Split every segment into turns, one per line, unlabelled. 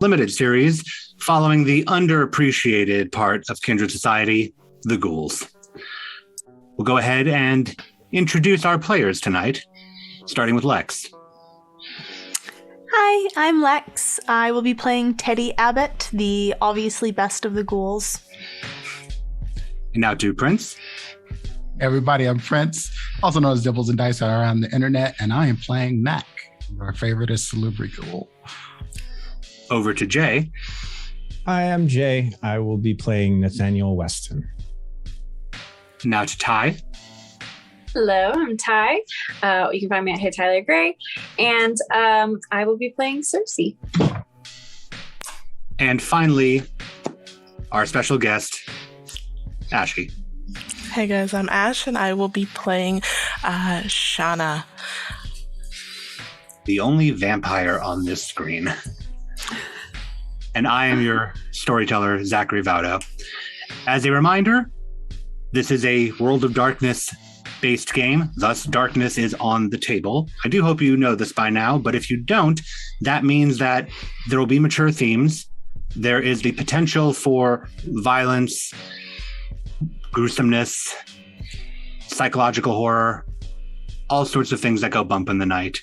limited series following the underappreciated part of Kindred Society, the Ghouls. We'll go ahead and introduce our players tonight, starting with Lex.
Hi, I'm Lex. I will be playing Teddy Abbott, the obviously best of the ghouls.
And now to Prince.
Everybody, I'm Prince, also known as Dibbles and Dice around the internet, and I am playing Mac, your favorite Salubri Ghoul.
Over to Jay.
Hi, I'm Jay. I will be playing Nathaniel Weston.
Now to Ty.
Hello, I'm Ty. You can find me at Hey Tyler Gray, and I will be playing Cersei.
And finally, our special guest, Ashy.
Hey guys, I'm Ash, and I will be playing Shauna.
The only vampire on this screen. And I am your storyteller, Zachary Vaudo. As a reminder, this is a World of Darkness-based game, thus darkness is on the table. I do hope you know this by now, but if you don't, that means that there will be mature themes. There is the potential for violence, gruesomeness, psychological horror, all sorts of things that go bump in the night.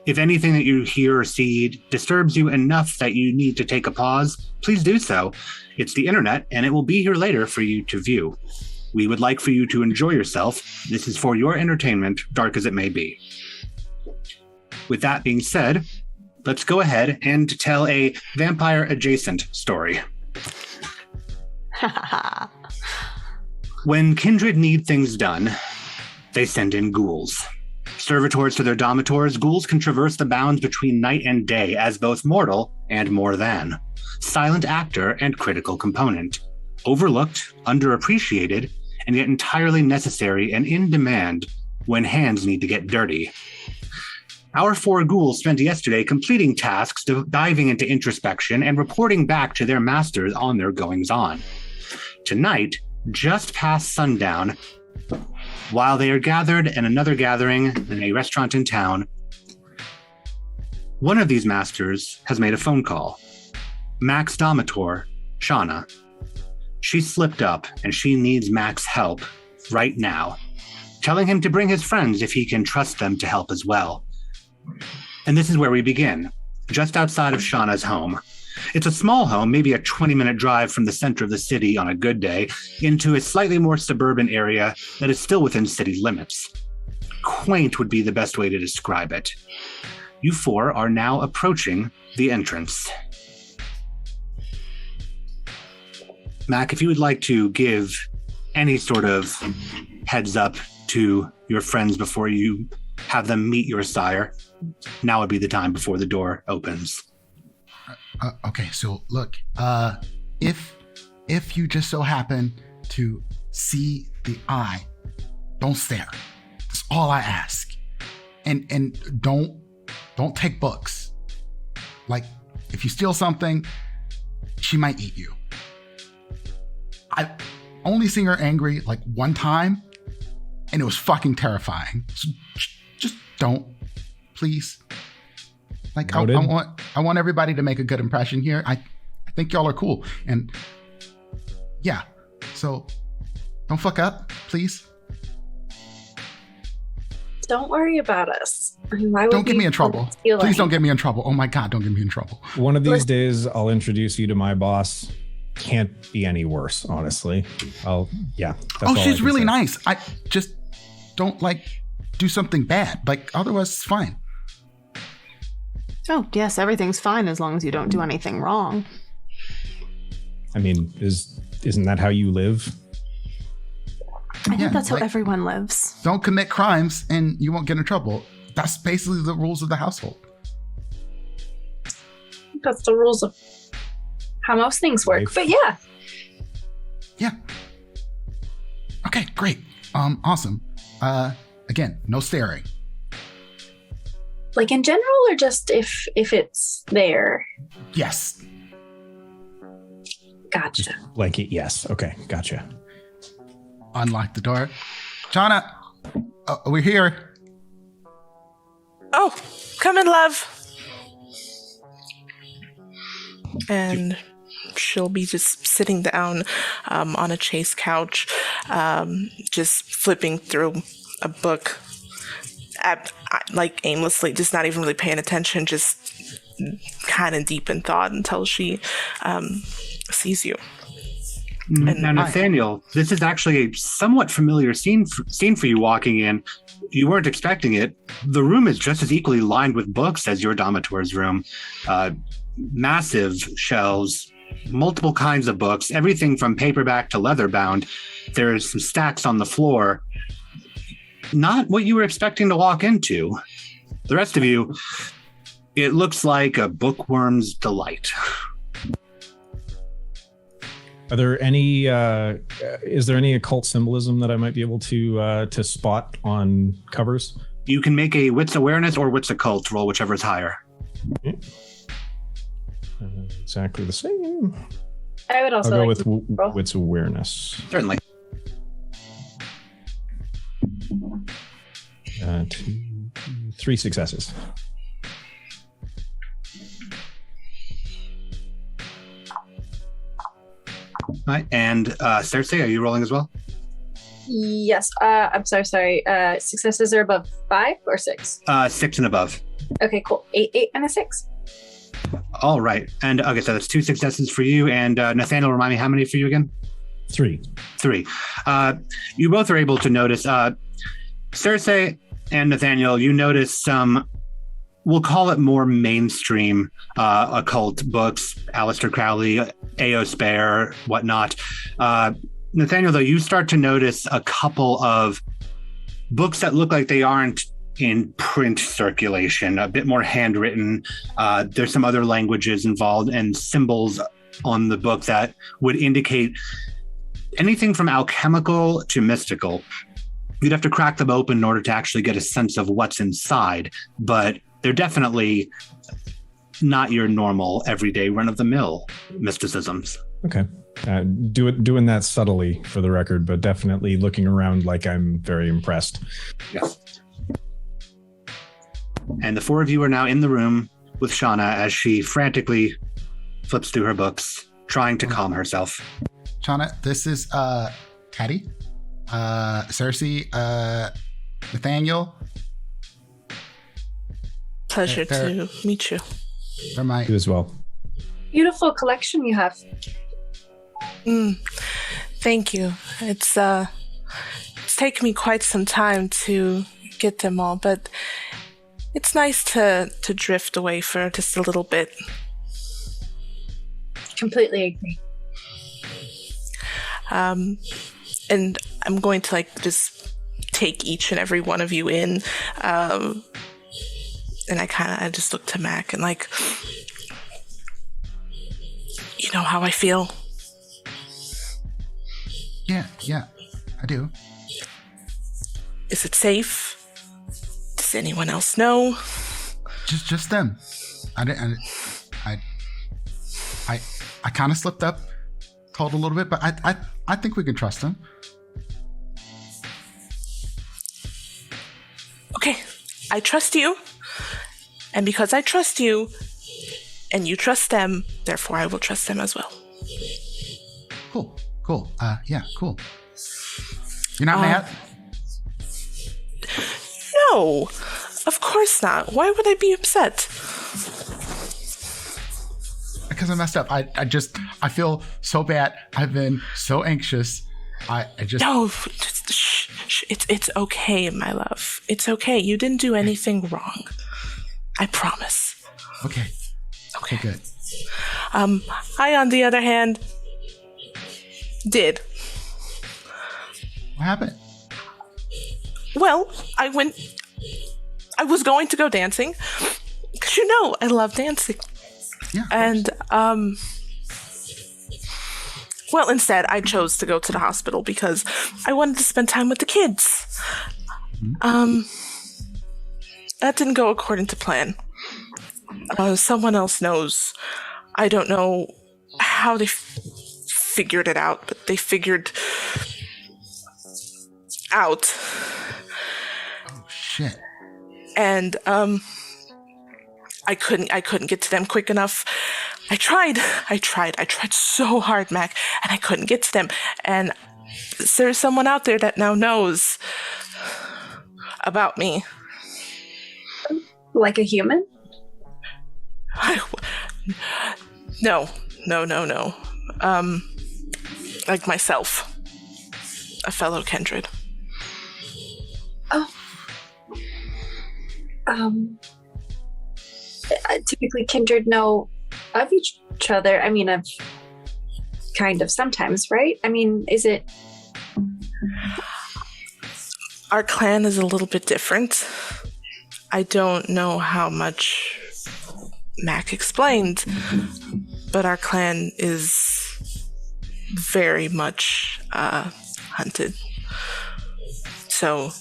If anything that you hear or see disturbs you enough that you need to take a pause, please do so. It's the internet, and it will be here later for you to view. We would like for you to enjoy yourself. This is for your entertainment, dark as it may be. With that being said, let's go ahead and tell a vampire-adjacent story. When Kindred need things done, they send in ghouls. Servitors to their domitors, ghouls can traverse the bounds between night and day as both mortal and more than. Silent actor and critical component. Overlooked, underappreciated, and yet entirely necessary and in demand when hands need to get dirty. Our four ghouls spent yesterday completing tasks, diving into introspection, and reporting back to their masters on their goings-on. Tonight, just past sundown, while they are gathered in another gathering in a restaurant in town, one of these masters has made a phone call. Mac's domitor, Shauna. She slipped up and she needs Mac's help right now, telling him to bring his friends if he can trust them to help as well. And this is where we begin, just outside of Shauna's home. It's a small home, maybe a 20-minute drive from the center of the city on a good day, into a slightly more suburban area that is still within city limits. Quaint would be the best way to describe it. You four are now approaching the entrance. Mac, if you would like to give any sort of heads up to your friends before you have them meet your sire, now would be the time before the door opens.
Okay, so look, if you just so happen to see the eye, don't stare. That's all I ask. And don't take books. Like, if you steal something, she might eat you. I've only seen her angry like one time, and it was fucking terrifying. So just don't, please. Like, I want everybody to make a good impression here. I think y'all are cool. And yeah, so don't fuck up, please.
Don't worry about us. I mean, why would
don't get me in trouble. Please don't get me in trouble. Oh my God, don't get me in trouble.
One of these days, I'll introduce you to my boss. Can't be any worse, honestly.
She's really nice. I just don't do something bad. Otherwise it's fine.
Oh, yes, everything's fine as long as you don't do anything wrong.
I mean, isn't that how you live?
I think that's how everyone lives.
Don't commit crimes and you won't get in trouble. That's basically the rules of the household.
That's the rules of how most things work. But yeah.
Yeah. Okay, great. Awesome. Again, no staring.
Like in general, or just if it's there?
Yes.
Gotcha.
Blanket, yes. Okay, gotcha.
Unlock the door. Shauna, we're here.
Oh, come in, love. and she'll be just sitting down on a chase couch, just flipping through a book, like aimlessly, just not even really paying attention, just kind of deep in thought until she sees you.
Now, Nathaniel, this is actually a somewhat familiar scene for you walking in. You weren't expecting it. The room is just as equally lined with books as your dormitory's room. Massive shelves, multiple kinds of books, everything from paperback to leather bound. There's some stacks on the floor. Not what you were expecting to walk into. The rest of you, it looks like a bookworm's delight.
Are there any? Is there any occult symbolism that I might be able to spot on covers?
You can make a wits awareness or wits occult roll, whichever is higher.
Okay. Exactly the same.
I would also
I'll go
like
with wits awareness.
Certainly.
3 successes.
All right, and Cersei, are you rolling as well?
Yes. I'm sorry. Successes are above 5 or 6?
6 and above.
Okay, cool. 8, and a 6.
All right, and okay, so that's 2 successes for you. And Nathaniel, remind me, how many for you again?
3.
3. You both are able to notice. Cersei and Nathaniel, you notice some, we'll call it more mainstream occult books, Aleister Crowley, A.O. Spare, whatnot. Nathaniel, though, you start to notice a couple of books that look like they aren't in print circulation, a bit more handwritten. There's some other languages involved and symbols on the book that would indicate anything from alchemical to mystical. You'd have to crack them open in order to actually get a sense of what's inside, but they're definitely not your normal, everyday, run-of-the-mill mysticisms.
Okay. Doing that subtly for the record, but definitely looking around like I'm very impressed.
Yes. And the 4 of you are now in the room with Shauna as she frantically flips through her books, trying to calm herself.
Shauna, this is Teddy, Cersei, Nathaniel.
Pleasure to meet you.
They're my...
You as well.
Beautiful collection you have.
Thank you. It's taken me quite some time to get them all, but it's nice to drift away for just a little bit.
Completely agree.
And I'm going to just take each and every one of you in. And I just look to Mac and you know how I feel?
Yeah, I do.
Is it safe? Does anyone else know?
Just them. I kind of slipped up, told a little bit, but I think we can trust them.
Okay, I trust you. And because I trust you, and you trust them, therefore I will trust them as well.
Cool. Yeah, cool. You're not mad?
No, of course not. Why would I be upset?
Because I messed up. I feel so bad. I've been so anxious. I just...
No, shh. It's okay, my love. It's okay. You didn't do anything wrong. I promise.
Okay, good.
I, on the other hand, did.
What happened?
Well, I was going to go dancing, because I love dancing.
Yeah.
And, well, instead, I chose to go to the hospital because I wanted to spend time with the kids. That didn't go according to plan. Someone else knows. I don't know how they figured it out, but they figured out.
Oh shit.
And I couldn't get to them quick enough. I tried so hard, Mac, and I couldn't get to them. And there's someone out there that now knows about me.
Like a human?
No. Like myself. A fellow kindred.
Oh. Typically kindred know of each other. I mean, of kind of sometimes, right? I mean, is it...
Our clan is a little bit different. I don't know how much Mac explained, but our clan is very much hunted. So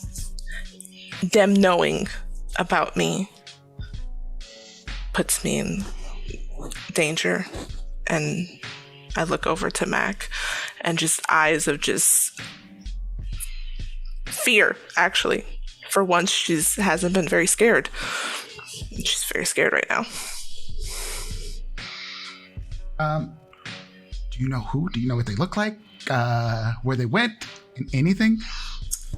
them knowing about me puts me in danger. And I look over to Mac and just eyes of just fear, actually. For once, she hasn't been very scared. She's very scared right now.
Do you know who? Do you know what they look like? Where they went? Anything?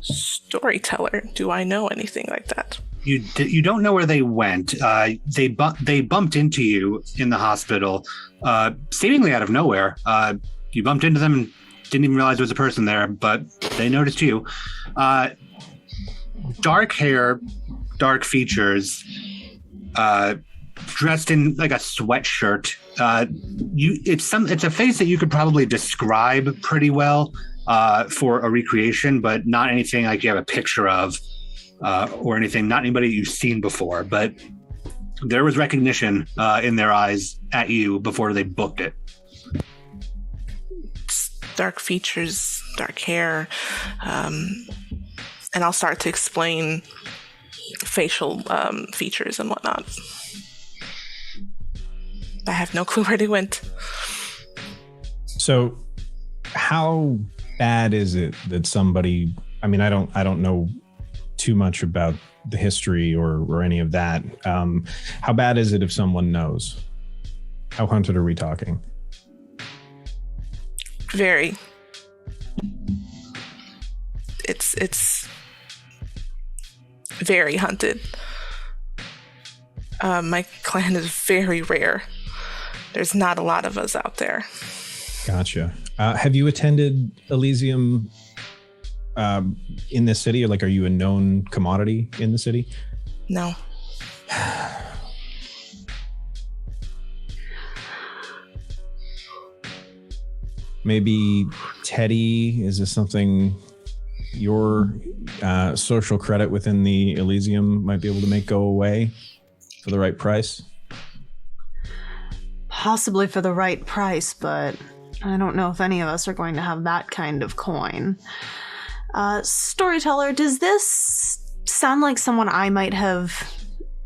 Storyteller, do I know anything like that?
You don't know where they went. They bumped into you in the hospital, seemingly out of nowhere. You bumped into them and didn't even realize there was a person there, but they noticed you. Dark hair, dark features, dressed in like a sweatshirt. It's a face that you could probably describe pretty well for a recreation, but not anything like you have a picture of or anything. Not anybody you've seen before, but there was recognition in their eyes at you before they booked it.
Dark features, dark hair, and I'll start to explain facial features and whatnot. I have no clue where they went.
So, how bad is it that somebody? I mean, I don't know too much about the history or any of that. How bad is it if someone knows? How hunted are we talking?
Very. It's very hunted. My clan is very rare. There's not a lot of us out there.
Gotcha. Have you attended Elysium in this city? Or like, are you a known commodity in the city?
No.
Maybe Teddy, is this something your social credit within the Elysium might be able to make go away for the right price?
Possibly for the right price, but I don't know if any of us are going to have that kind of coin. Storyteller, does this sound like someone I might have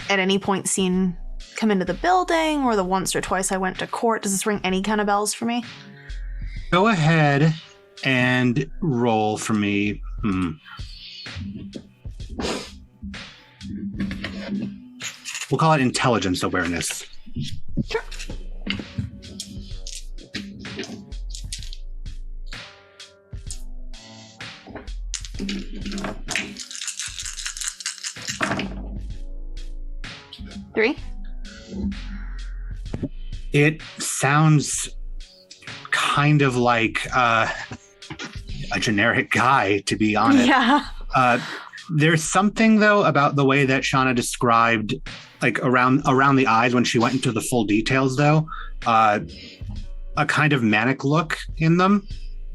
at any point seen come into the building, or the once or twice I went to court? Does this ring any kind of bells for me?
Go ahead and roll for me. We'll call it intelligence awareness.
Sure. Three.
It sounds kind of like a generic guy, to be honest.
Yeah.
There's something though about the way that Shauna described, like around the eyes when she went into the full details, though, a kind of manic look in them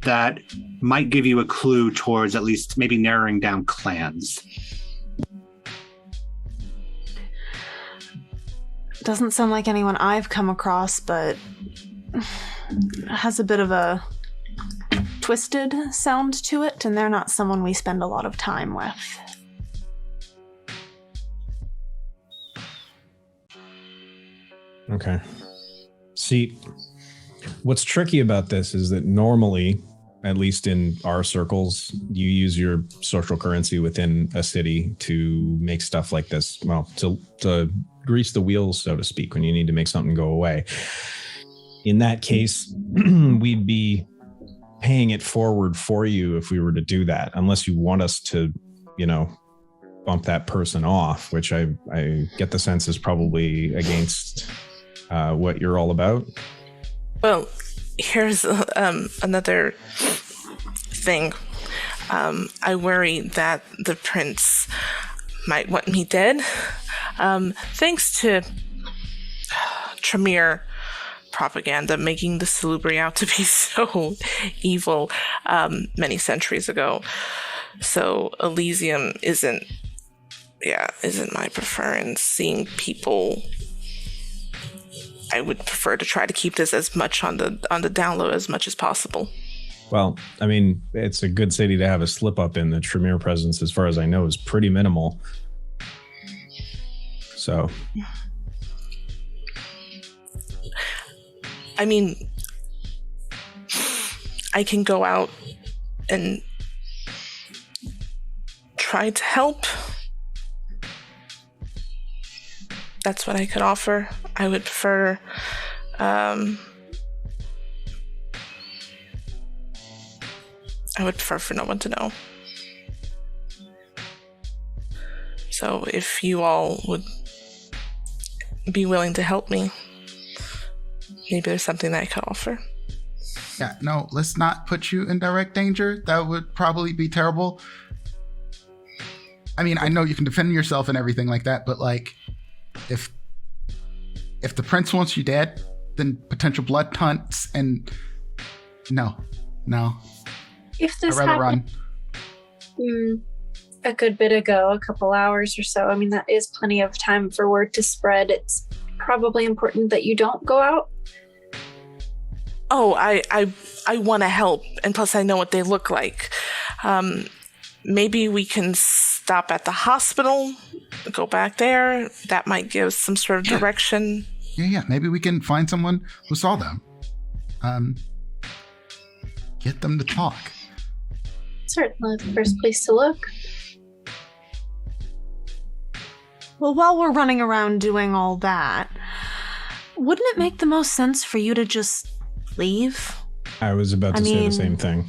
that might give you a clue towards at least maybe narrowing down clans.
Doesn't sound like anyone I've come across, but has a bit of a twisted sound to it, and they're not someone we spend a lot of time with.
Okay. See, what's tricky about this is that normally, at least in our circles, you use your social currency within a city to make stuff like this, well, to grease the wheels, so to speak, when you need to make something go away. in that case, we'd be paying it forward for you if we were to do that, unless you want us to, bump that person off, which I get the sense is probably against what you're all about.
Well, here's another thing. I worry that the prince might want me dead. Thanks to Tremere propaganda making the Salubri out to be so evil many centuries ago. So Elysium isn't my preference. Seeing people, I would prefer to try to keep this as much on the down low as much as possible.
Well, I mean, it's a good city to have a slip up in. The Tremere presence, as far as I know, is pretty minimal. So,
I mean, I can go out and try to help. That's what I could offer. I would prefer for no one to know. So if you all would be willing to help me, maybe there's something that I could offer.
Yeah, no, let's not put you in direct danger. That would probably be terrible. I mean, I know you can defend yourself and everything like that, but like, if the prince wants you dead, then potential blood hunts and no.
If this
I'd rather
happened a good bit ago, a couple hours or so, I mean, that is plenty of time for word to spread. It's probably important that you don't go out.
Oh, I want to help, and plus I know what they look like. Maybe we can stop at the hospital, go back there. That might give some sort of direction.
Yeah. Maybe we can find someone who saw them. Get them to talk.
Certainly the first place to look.
Well, while we're running around doing all that, wouldn't it make the most sense for you to just leave?
I was about to say the same thing.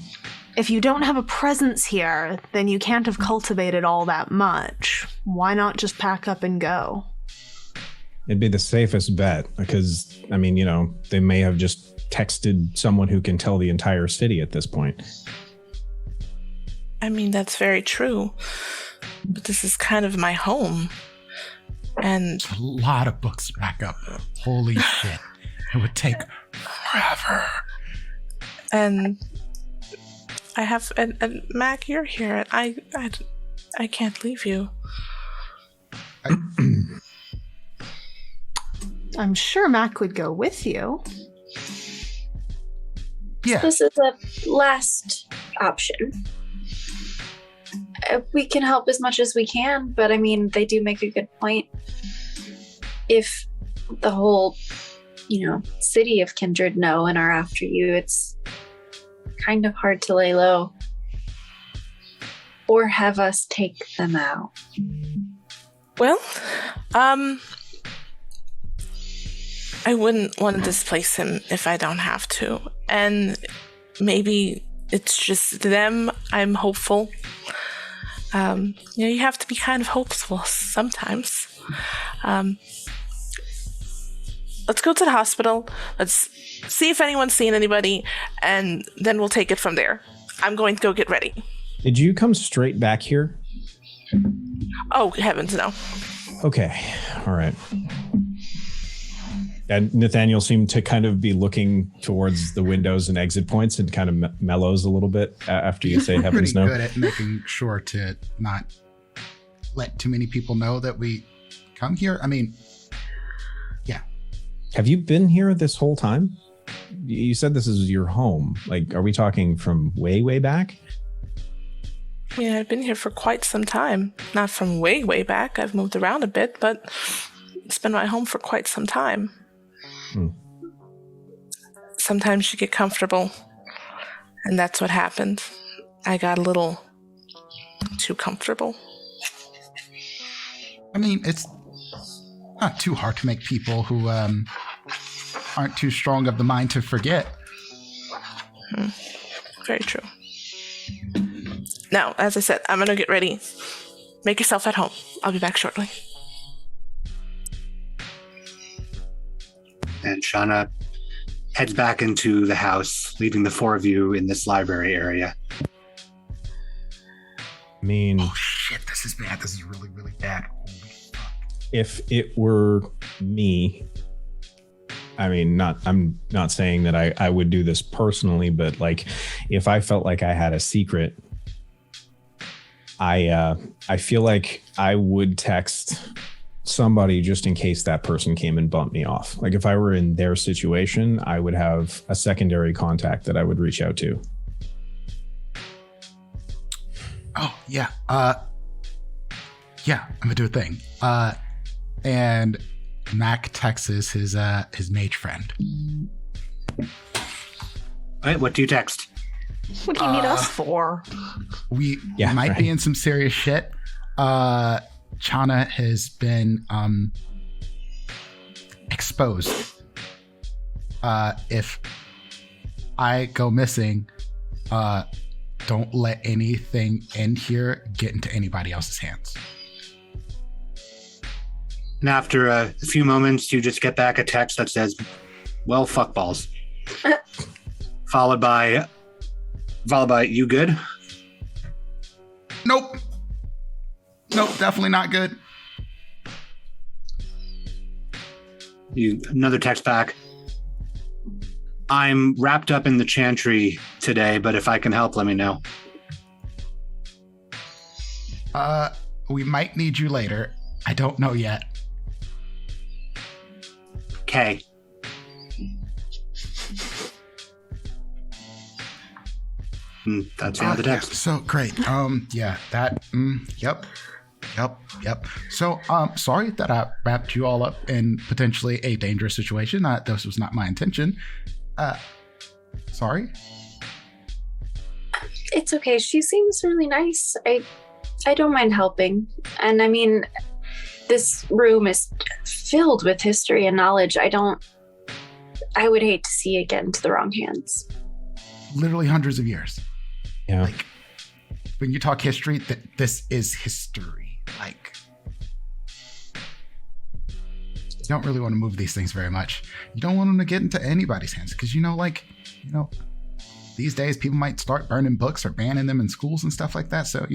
If you don't have a presence here, then you can't have cultivated all that much. Why not just pack up and go?
It'd be the safest bet because, I mean, they may have just texted someone who can tell the entire city at this point.
I mean, that's very true. But this is kind of my home. And
It's a lot of books to back up. Holy shit. It would take forever.
And I have, and Mac, you're here. I can't leave you.
I'm sure Mac would go with you.
Yeah.
This is a last option. We can help as much as we can, but I mean, they do make a good point. If the whole, city of Kindred know and are after you, it's kind of hard to lay low. Or have us take them out.
Well, I wouldn't want to displace him if I don't have to. And maybe it's just them. I'm hopeful. You have to be kind of hopeful sometimes. Let's go to the hospital. Let's see if anyone's seen anybody, and then we'll take it from there. I'm going to go get ready.
Did you come straight back here?
Oh, heavens, no.
Okay. All right. And Nathaniel seemed to kind of be looking towards the windows and exit points and kind of mellows a little bit after you say heavens no.
Pretty good at making sure to not let too many people know that we come here. I mean, yeah.
Have you been here this whole time? You said this is your home. Like, are we talking from way, way back?
Yeah, I've been here for quite some time. Not from way, way back. I've moved around a bit, but it's been my home for quite some time. Sometimes you get comfortable, and that's what happened. I got a little too comfortable.
I mean, it's not too hard to make people who aren't aren't too strong of the mind to forget.
Very true. Now, as I said, I'm gonna get ready. Make yourself at home. I'll be back shortly.
And Shauna heads back into the house, leaving the four of you in this library area.
I mean,
Oh shit, this is bad. This is really, really bad. Holy fuck.
if it were me, I mean, I'm not saying that I would do this personally, but like if I felt like I had a secret, I feel like I would text somebody just in case that person came and bumped me off. Like if I were in their situation, I would have a secondary contact that I would reach out to.
Oh yeah. Yeah, I'm gonna do a thing. And Mac texts his mage friend.
All right, what do you text?
What do you need us for?
We
Yeah,
might
right.
be in some serious shit. Chana has been exposed. If I go missing, don't let anything in here get into anybody else's hands.
And after a few moments, you just get back a text that says, well, fuck balls. Followed by, you good?
Nope, definitely not good.
Another text back. I'm wrapped up in the chantry today, but if I can help, let me know.
We might need you later. I don't know yet.
Okay. That's the end of the text.
So great. Yeah, that. Yep. So, sorry that I wrapped you all up in potentially a dangerous situation. This was not my intention. Sorry.
It's okay. She seems really nice. I don't mind helping. And I mean, this room is filled with history and knowledge. I would hate to see it get into the wrong hands.
Literally hundreds of years.
Yeah.
Like, when you talk history, this is history. Like, you don't really want to move these things very much. You don't want them to get into anybody's hands because, these days people might start burning books or banning them in schools and stuff like that. So,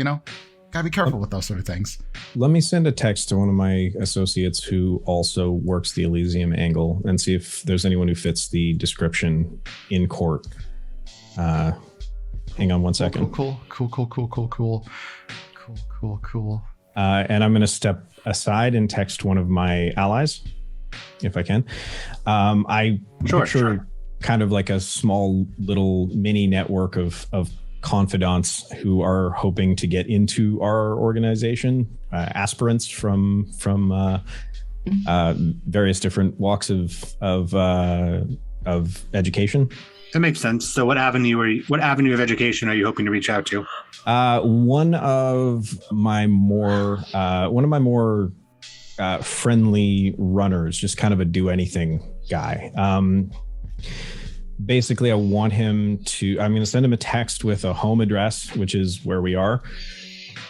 gotta be careful with those sort of things.
Let me send a text to one of my associates who also works the Elysium angle and see if there's anyone who fits the description in court. Hang on one second.
Cool.
And I'm going to step aside and text one of my allies, if I can. I picture kind of like a small little mini network of confidants who are hoping to get into our organization, aspirants from various different walks of education.
That makes sense. So what avenue of education are you hoping to reach out to?
One of my more friendly runners, just kind of a do anything guy. Basically, I'm going to send him a text with a home address, which is where we are,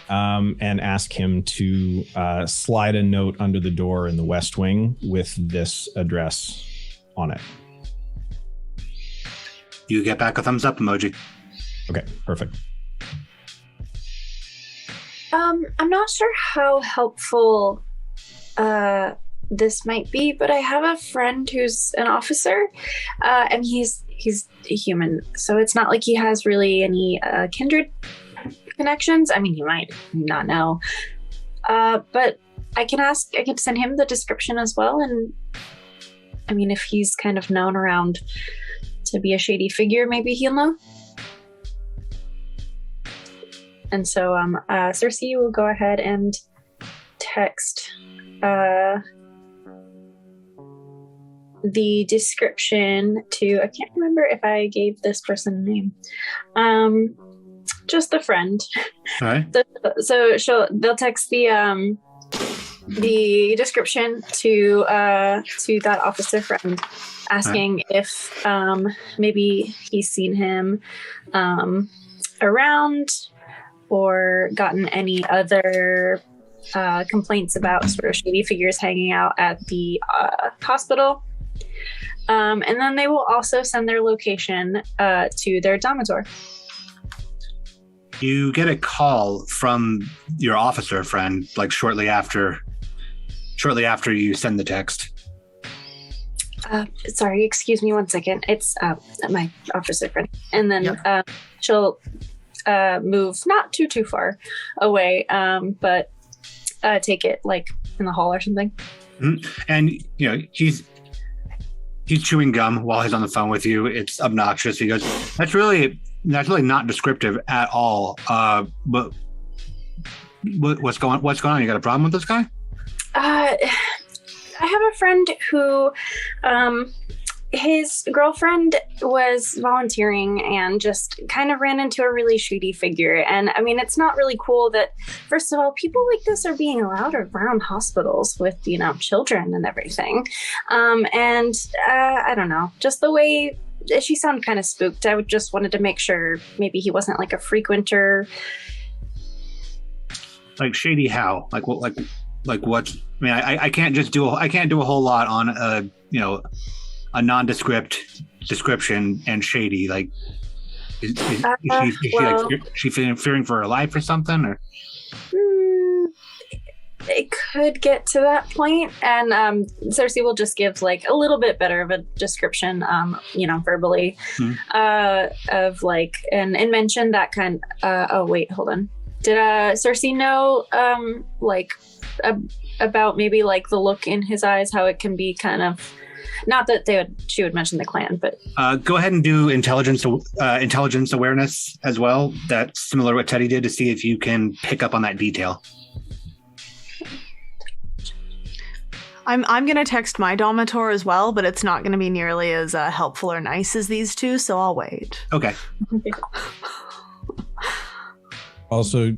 and ask him to slide a note under the door in the West Wing with this address on it.
You get back a thumbs up emoji.
Okay, perfect.
I'm not sure how helpful this might be, but I have a friend who's an officer, and he's a human, so it's not like he has really any kindred connections. I mean, he might not know, but I can send him the description as well, and I mean, if he's kind of known around to be a shady figure, maybe he'll know. And so Cersei will go ahead and text the description to, I can't remember if I gave this person a name, just the friend.
All right.
So they'll text the the description to that officer friend, asking if maybe he's seen him around or gotten any other complaints about sort of shady figures hanging out at the hospital. And then they will also send their location to their domator.
You get a call from your officer friend, like shortly after you send the text.
Sorry, excuse me 1 second. It's my officer friend. And then she'll move not too far away, but take it like in the hall or something.
Mm-hmm. And he's chewing gum while he's on the phone with you. It's obnoxious. He goes, That's really not descriptive at all. But what's going on? You got a problem with this guy?
I have a friend who, his girlfriend was volunteering and just kind of ran into a really shady figure. And I mean, it's not really cool that, first of all, people like this are being allowed around hospitals with, children and everything. And I don't know, just the way she sounded kind of spooked. I just wanted to make sure maybe he wasn't like a frequenter.
Like shady how? Like what? Like what? I mean, I can't do a whole lot on a nondescript description and shady. Like is she fearing for her life or something? Or
it could get to that point, and Cersei will just give like a little bit better of a description, verbally, of like and mention that kind. Oh wait, hold on. Did Cersei know about maybe like the look in his eyes, how it can be kind of, not that she would mention the clan, but
go ahead and do intelligence awareness as well. That's similar to what Teddy did, to see if you can pick up on that detail.
I'm gonna text my domator as well, but it's not gonna be nearly as helpful or nice as these two, so I'll wait.
Okay.
Also,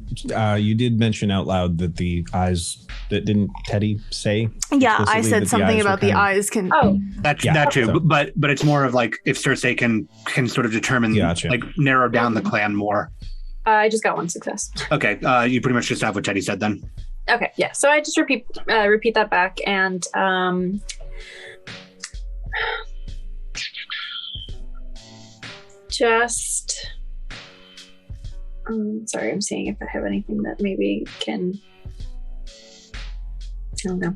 you did mention out loud that the eyes, that didn't Teddy say?
Yeah, I said something about the eyes can.
Oh,
that too. So, but it's more of like if Cersei can sort of determine, like narrow down the clan more.
I just got one success.
Okay, you pretty much just have what Teddy said then.
Okay, yeah. So I just repeat that back, and just. Sorry, I'm seeing if I have anything that maybe can. I don't know.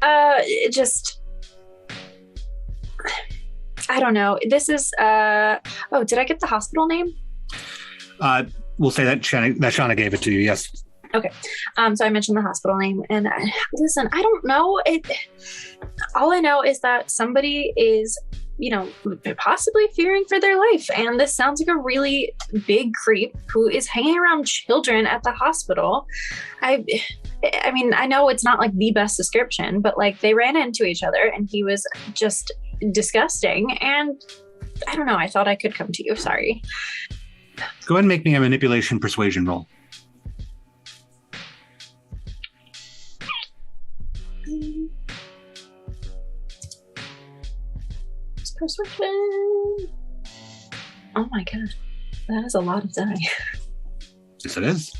I don't know. This is. Oh, did I get the hospital name?
We'll say that Shauna gave it to you. Yes.
Okay. So I mentioned the hospital name, and listen, I don't know. All I know is that somebody is, possibly fearing for their life, and this sounds like a really big creep who is hanging around children at the hospital. I mean, I know it's not like the best description, but like they ran into each other, and he was just disgusting. And I don't know. I thought I could come to you. Sorry.
Go ahead and make me a manipulation persuasion roll.
Persuasion. Oh my god, that is a lot of die.
Yes, it is.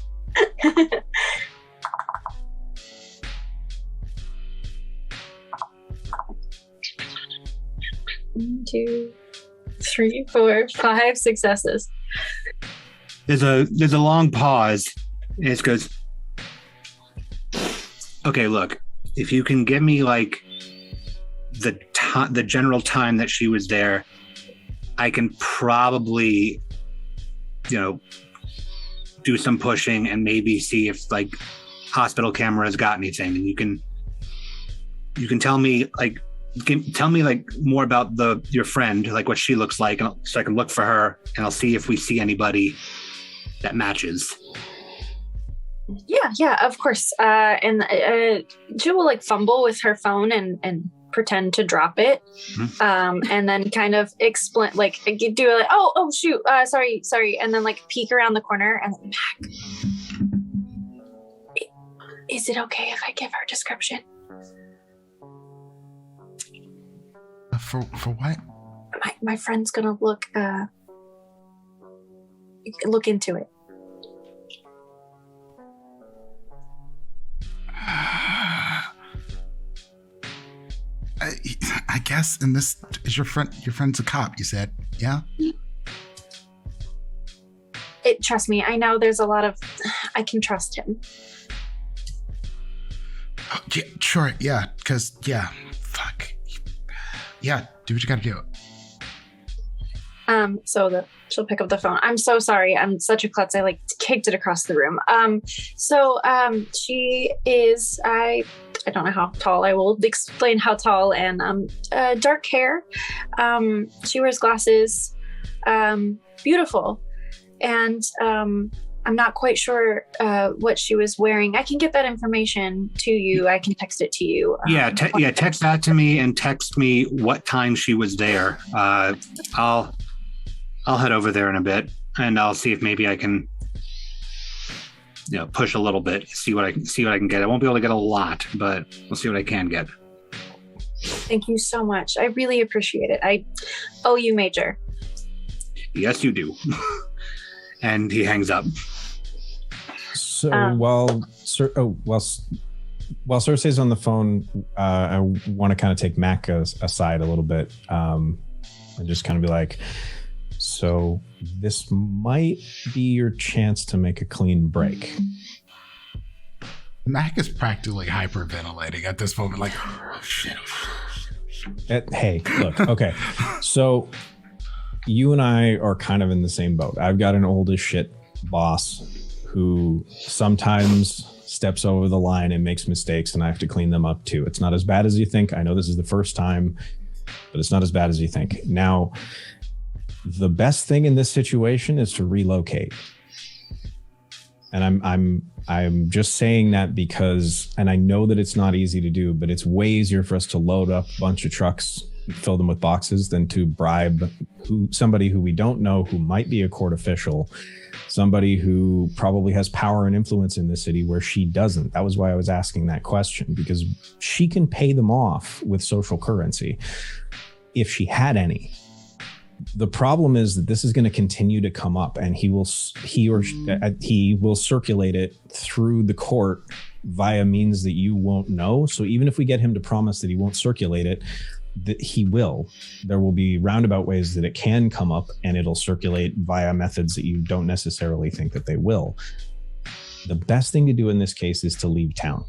1, 2, 3, 4, 5 successes.
There's a long pause. And it goes, okay, look, if you can give me like the general time that she was there, I can probably, do some pushing and maybe see if like hospital cameras got anything. And you can tell me like more about your friend, like what she looks like, so I can look for her, and I'll see if we see anybody that matches.
Yeah, of course. And she will like fumble with her phone and pretend to drop it, and then kind of explain, like do like, oh shoot, sorry, and then like peek around the corner and then back. Is it okay if I give her description?
For what?
My friend's gonna look into it.
I guess, and this is your friend's a cop, you said, yeah?
Trust me, I know I can trust him.
Oh, yeah, sure, yeah, because, fuck. Yeah, do what you gotta do.
She'll pick up the phone. I'm so sorry. I'm such a klutz. I kicked it across the room. She is, I don't know how tall. I will explain how tall, and dark hair. She wears glasses. Beautiful. And I'm not quite sure what she was wearing. I can get that information to you. I can text it to you.
Text that to me and text me what time she was there. I'll head over there in a bit, and I'll see if maybe I can, push a little bit, see what I can get. I won't be able to get a lot, but we'll see what I can get.
Thank you so much. I really appreciate it. I owe you, Major.
Yes, you do. And he hangs up.
So while Cersei's on the phone, I want to kind of take Mac aside a little bit, and just kind of be like, so this might be your chance to make a clean break.
Mac is practically hyperventilating at this moment, like, oh shit.
Hey, look, okay. So you and I are kind of in the same boat. I've got an old as shit boss who sometimes steps over the line and makes mistakes, and I have to clean them up too. It's not as bad as you think. I know this is the first time, but it's not as bad as you think. Now, the best thing in this situation is to relocate. And I'm just saying that because, and I know that it's not easy to do, but it's way easier for us to load up a bunch of trucks, fill them with boxes, than to bribe somebody who we don't know, who might be a court official, somebody who probably has power and influence in the city where she doesn't. That was why I was asking that question, because she can pay them off with social currency if she had any. The problem is that this is going to continue to come up, and he will circulate it through the court via means that you won't know. So even if we get him to promise that he won't circulate it, that he will. There will be roundabout ways that it can come up, and it'll circulate via methods that you don't necessarily think that they will. The best thing to do in this case is to leave town.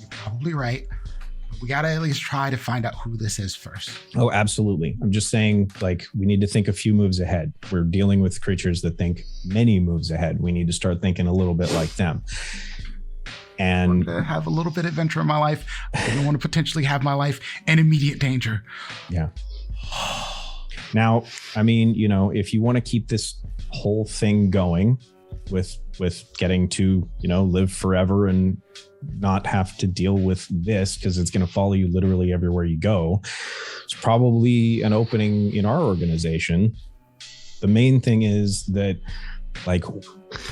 Probably right. We got to at least try to find out who this is first.
Oh, absolutely. I'm just saying, we need to think a few moves ahead. We're dealing with creatures that think many moves ahead. We need to start thinking a little bit like them. And
I have a little bit of adventure in my life. I don't want to potentially have my life in immediate danger.
Yeah. Now, I mean, if you want to keep this whole thing going with getting to, live forever and not have to deal with this, because it's going to follow you literally everywhere you go, it's probably an opening in our organization. The main thing is that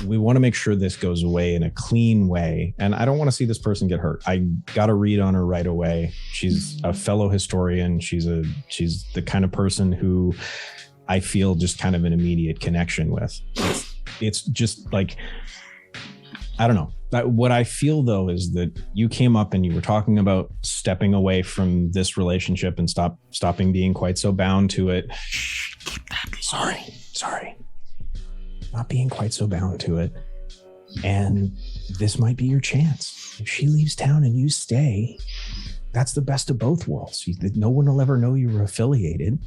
we want to make sure this goes away in a clean way, and I don't want to see this person get hurt. I got a read on her right away. She's a fellow historian. She's the kind of person who I feel just kind of an immediate connection with. It's just I don't know. What I feel, though, is that you came up and you were talking about stepping away from this relationship and stopping being quite so bound to it. Sorry. Not being quite so bound to it. And this might be your chance. If she leaves town and you stay, that's the best of both worlds. No one will ever know you were affiliated.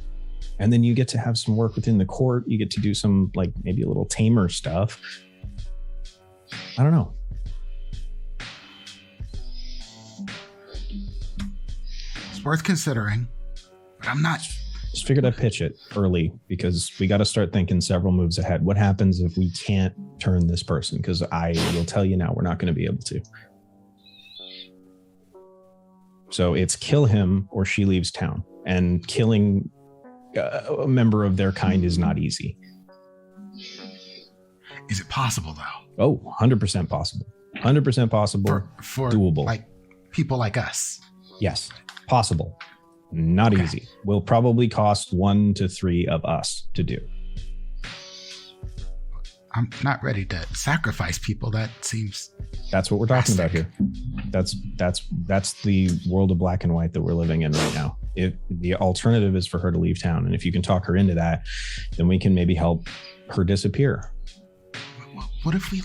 And then you get to have some work within the court. You get to do some, maybe a little tamer stuff. I don't know.
It's worth considering, but I'm not.
Just figured I'd pitch it early because we got to start thinking several moves ahead. What happens if we can't turn this person? Because I will tell you now, we're not going to be able to. So it's kill him or she leaves town. And killing a member of their kind is not easy.
Is it possible though?
Oh, 100% possible. 100% possible.
For
doable.
like people like us.
Yes, possible. Not easy. Will probably cost 1 to 3 of us to do.
I'm not ready to sacrifice people. That seems.
That's what we're talking
drastic.
about here. That's the world of black and white that we're living in right now. If the alternative is for her to leave town, and if you can talk her into that, then we can maybe help her disappear.
What if we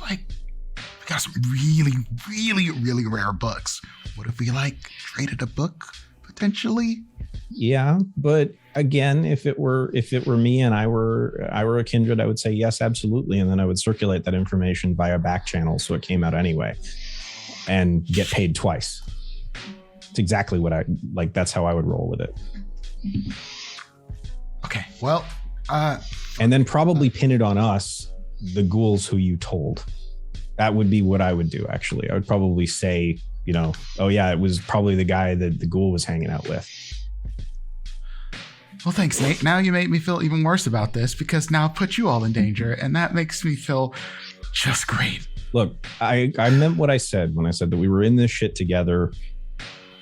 got some really, really, really rare books? What if we traded a book potentially?
Yeah, but again, if it were me and I were a kindred, I would say yes, absolutely, and then I would circulate that information via back channels so it came out anyway, and get paid twice. It's exactly what I like. That's how I would roll with it.
Okay, well,
and then probably pin it on us, the ghouls who you told. That would be what I would do. Actually, I would probably say, oh yeah, it was probably the guy that the ghoul was hanging out with.
Well, thanks, Nate. Now you made me feel even worse about this because now I put you all in danger, and that makes me feel just great.
Look, I meant what I said when I said that we were in this shit together.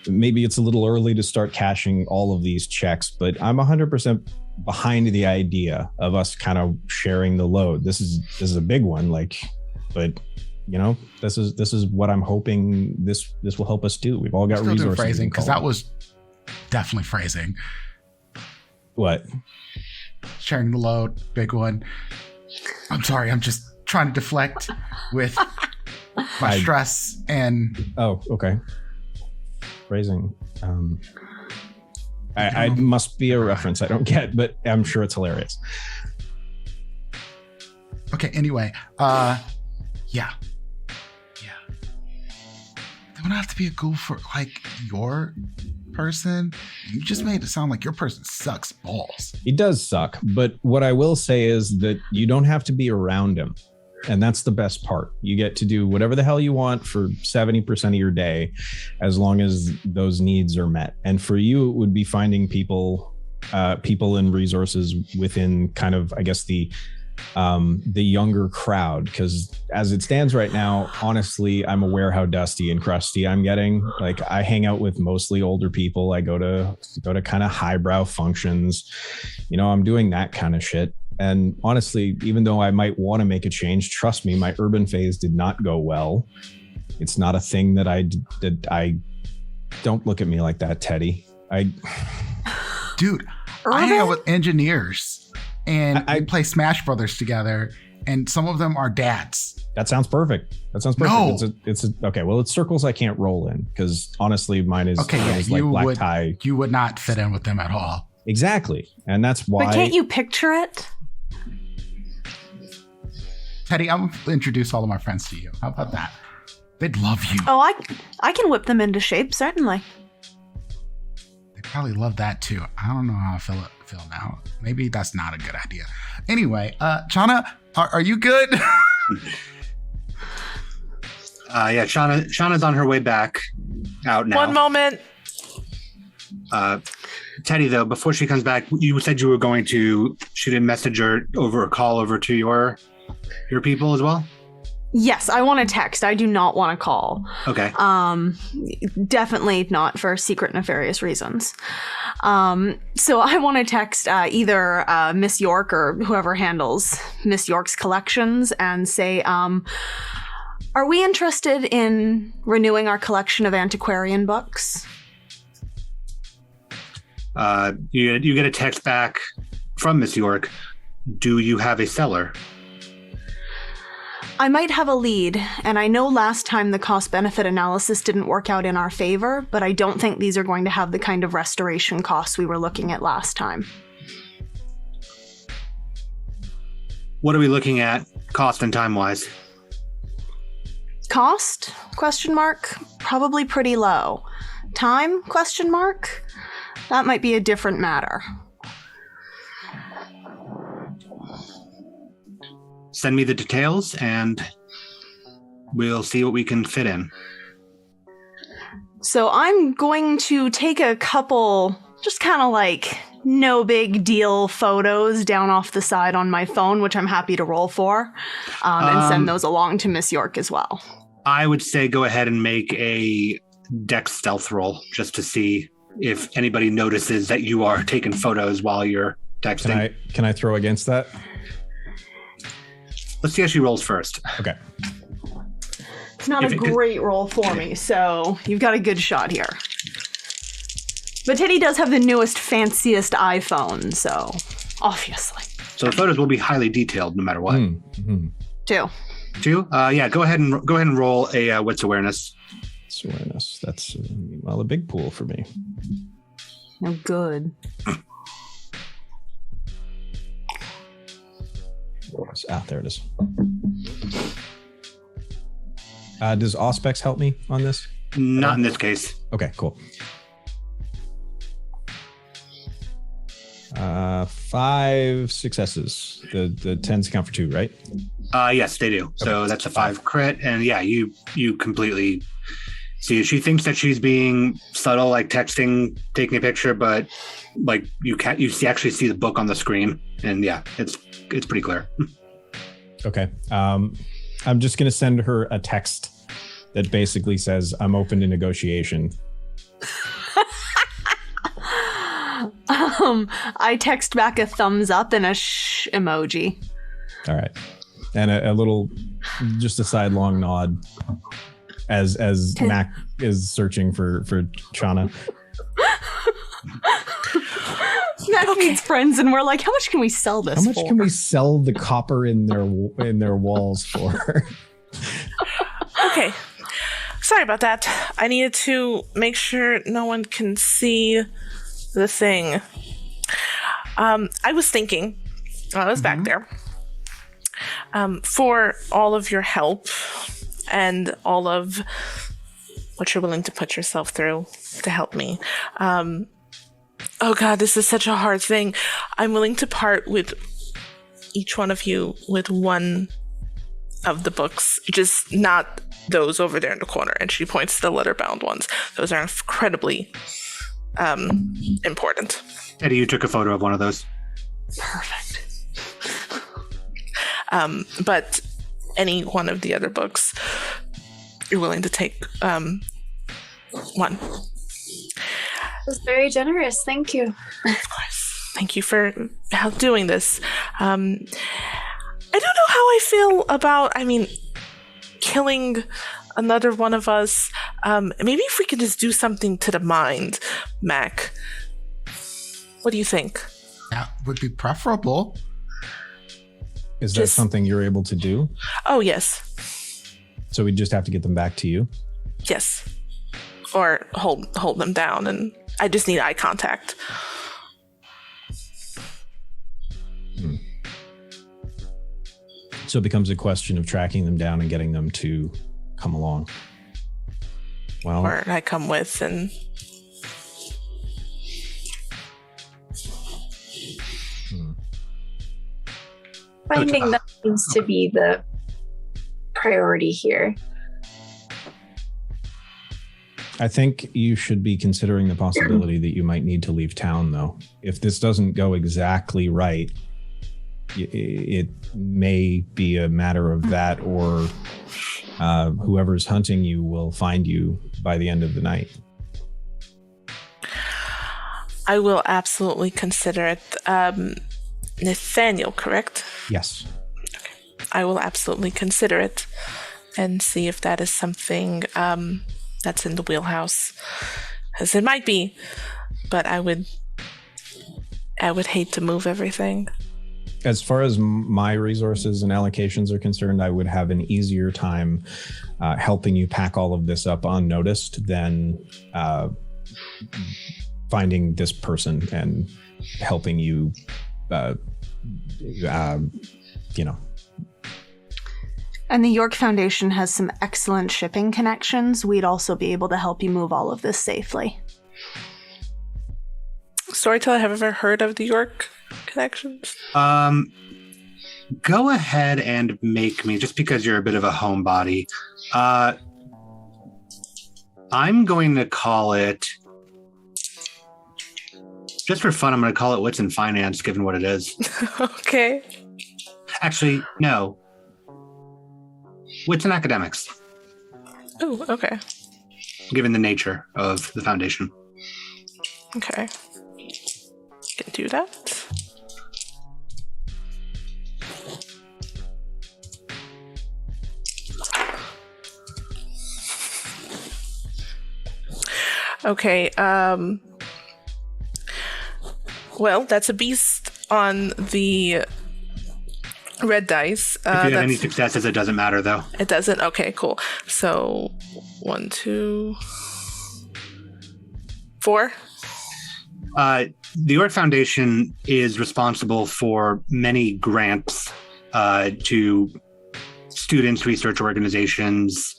Maybe it's a little early to start cashing all of these checks, but I'm 100% behind the idea of us kind of sharing the load. This is a big one, but this is what I'm hoping this will help us do. We've all got
Still
resources.
phrasing, because that was definitely phrasing.
What?
Sharing the load, big one. I'm sorry, I'm just trying to deflect with my stress and.
Oh, okay. Phrasing. I must be a reference I don't get, but I'm sure it's hilarious.
Okay, anyway, yeah. They would have to be a ghoul for your person. You just made it sound like your person sucks balls.
He does suck, but what I will say is that you don't have to be around him. And that's the best part. You get to do whatever the hell you want for 70% of your day, as long as those needs are met. And for you, it would be finding people and resources within kind of, I guess, the younger crowd. Because as it stands right now, honestly, I'm aware how dusty and crusty I'm getting. I hang out with mostly older people. I go to kind of highbrow functions. I'm doing that kind of shit. And honestly, even though I might want to make a change, trust me, my urban phase did not go well. It's not a thing that I don't look at me like that, Teddy.
Dude,
Urban?
I hang out with engineers and I play Smash Brothers together, and some of them are dads.
That sounds perfect.
No.
It's okay. Well, it's circles I can't roll in because honestly, mine is black tie.
You would not fit in with them at all.
Exactly, and that's why.
But can't you picture it?
Teddy, I'm going to introduce all of my friends to you. How about that? They'd love you.
Oh, I can whip them into shape, certainly.
They probably love that too. I don't know how I feel now. Maybe that's not a good idea. Anyway, Chana, are you good?
Yeah, Shauna's on her way back out now.
One moment.
Teddy, though, before she comes back, you said you were going to shoot a message or a call over to your people as well?
Yes, I want to text. I do not want to call.
Okay.
Definitely not for secret nefarious reasons. So I want to text either Miss York or whoever handles Miss York's collections and say, are we interested in renewing our collection of antiquarian books?
You get a text back from Miss York. Do you have a cellar?
I might have a lead, and I know last time the cost-benefit analysis didn't work out in our favor, but I don't think these are going to have the kind of restoration costs we were looking at last time.
What are we looking at, cost and time-wise?
Cost? ? Probably pretty low. Time? ? That might be a different matter.
Send me the details and we'll see what we can fit in.
So I'm going to take a couple, just kind of no big deal photos down off the side on my phone, which I'm happy to roll for, and send those along to Miss York as well.
I would say go ahead and make a dex stealth roll just to see if anybody notices that you are taking photos while you're texting.
Can I throw against that?
Let's see how she rolls first.
Okay.
It's not a great roll for me, so you've got a good shot here. But Teddy does have the newest, fanciest iPhone, so obviously.
So the photos will be highly detailed no matter what.
Mm-hmm.
2.
2? Yeah, go ahead and roll a wits awareness.
Wits awareness. That's a big pool for me.
No good.
There it is. Does Auspex help me on this?
Not in this case.
Okay, cool. 5 successes. The 10s count for 2, right?
Yes, they do. So that's a 5 crit, and yeah, you completely see. She thinks that she's being subtle, like texting, taking a picture, but like you actually see the book on the screen, and yeah, it's pretty clear.
Okay. I'm just gonna send her a text that basically says, "I'm open to negotiation."
I text back a thumbs up and a shh emoji.
All right. And a little, just a sidelong nod as Mac is searching for Shauna.
Mac needs friends, and we're like, how much can we sell this for?
How much can we sell the copper in their walls for?
Okay. Sorry about that. I needed to make sure no one can see the thing. I was thinking, I was back there, for all of your help and all of what you're willing to put yourself through to help me. Oh God, this is such a hard thing. I'm willing to part with each one of you with one of the books, just not those over there in the corner. And she points to the letter-bound ones. Those are incredibly important.
Eddie, you took a photo of one of those.
Perfect. But any one of the other books, you're willing to take one.
That's very generous. Thank you.
Of course. Thank you for doing this. I don't know how I feel about, killing another one of us. Maybe if we could just do something to the mind, Mac. What do you think?
That would be preferable.
Is that something you're able to do?
Oh, yes.
So we just have to get them back to you?
Yes. Or hold them down, and I just need eye contact.
So it becomes a question of tracking them down and getting them to come along. Well,
or I come with and...
Finding them seems to be the priority here.
I think you should be considering the possibility that you might need to leave town, though. If this doesn't go exactly right, it may be a matter of that, or whoever's hunting you will find you by the end of the night.
I will absolutely consider it. Nathaniel, correct?
Yes.
Okay. I will absolutely consider it and see if that is something that's in the wheelhouse. As it might be, but I would hate to move everything.
As far as my resources and allocations are concerned, I would have an easier time helping you pack all of this up unnoticed than finding this person and helping you,
And the York Foundation has some excellent shipping connections. We'd also be able to help you move all of this safely.
Storyteller, have you ever heard of the York connections?
Go ahead and make me, just because you're a bit of a homebody, I'm going to call it Just for fun, I'm going to call it Wits and Finance, given what it is.
Okay.
Actually, no. Wits and Academics,
Oh, okay.
given the nature of the foundation.
Okay. Can do that. Okay, well, that's a beast on the red dice.
If you have any successes, it doesn't matter, though.
It doesn't? Okay, cool. So, 1, 2, 4.
The Orc Foundation is responsible for many grants to students, research organizations,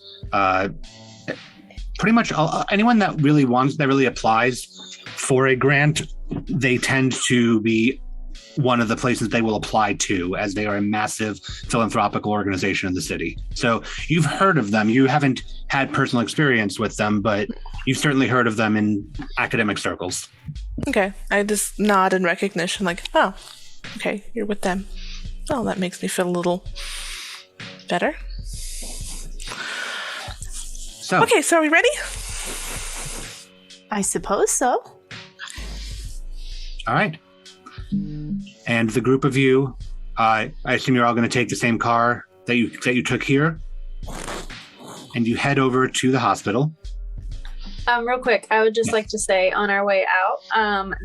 pretty much anyone that really applies for a grant. They tend to be one of the places they will apply to, as they are a massive philanthropical organization in the city. So you've heard of them. You haven't had personal experience with them, but you've certainly heard of them in academic circles.
Okay, I just nod in recognition, like, oh, okay, you're with them. Oh, that makes me feel a little better.
So,
Okay, so are we ready?
I suppose so.
all right. And the group of you, I assume you're all going to take the same car that you took here, and you head over to the hospital.
Real quick, I would just like to say on our way out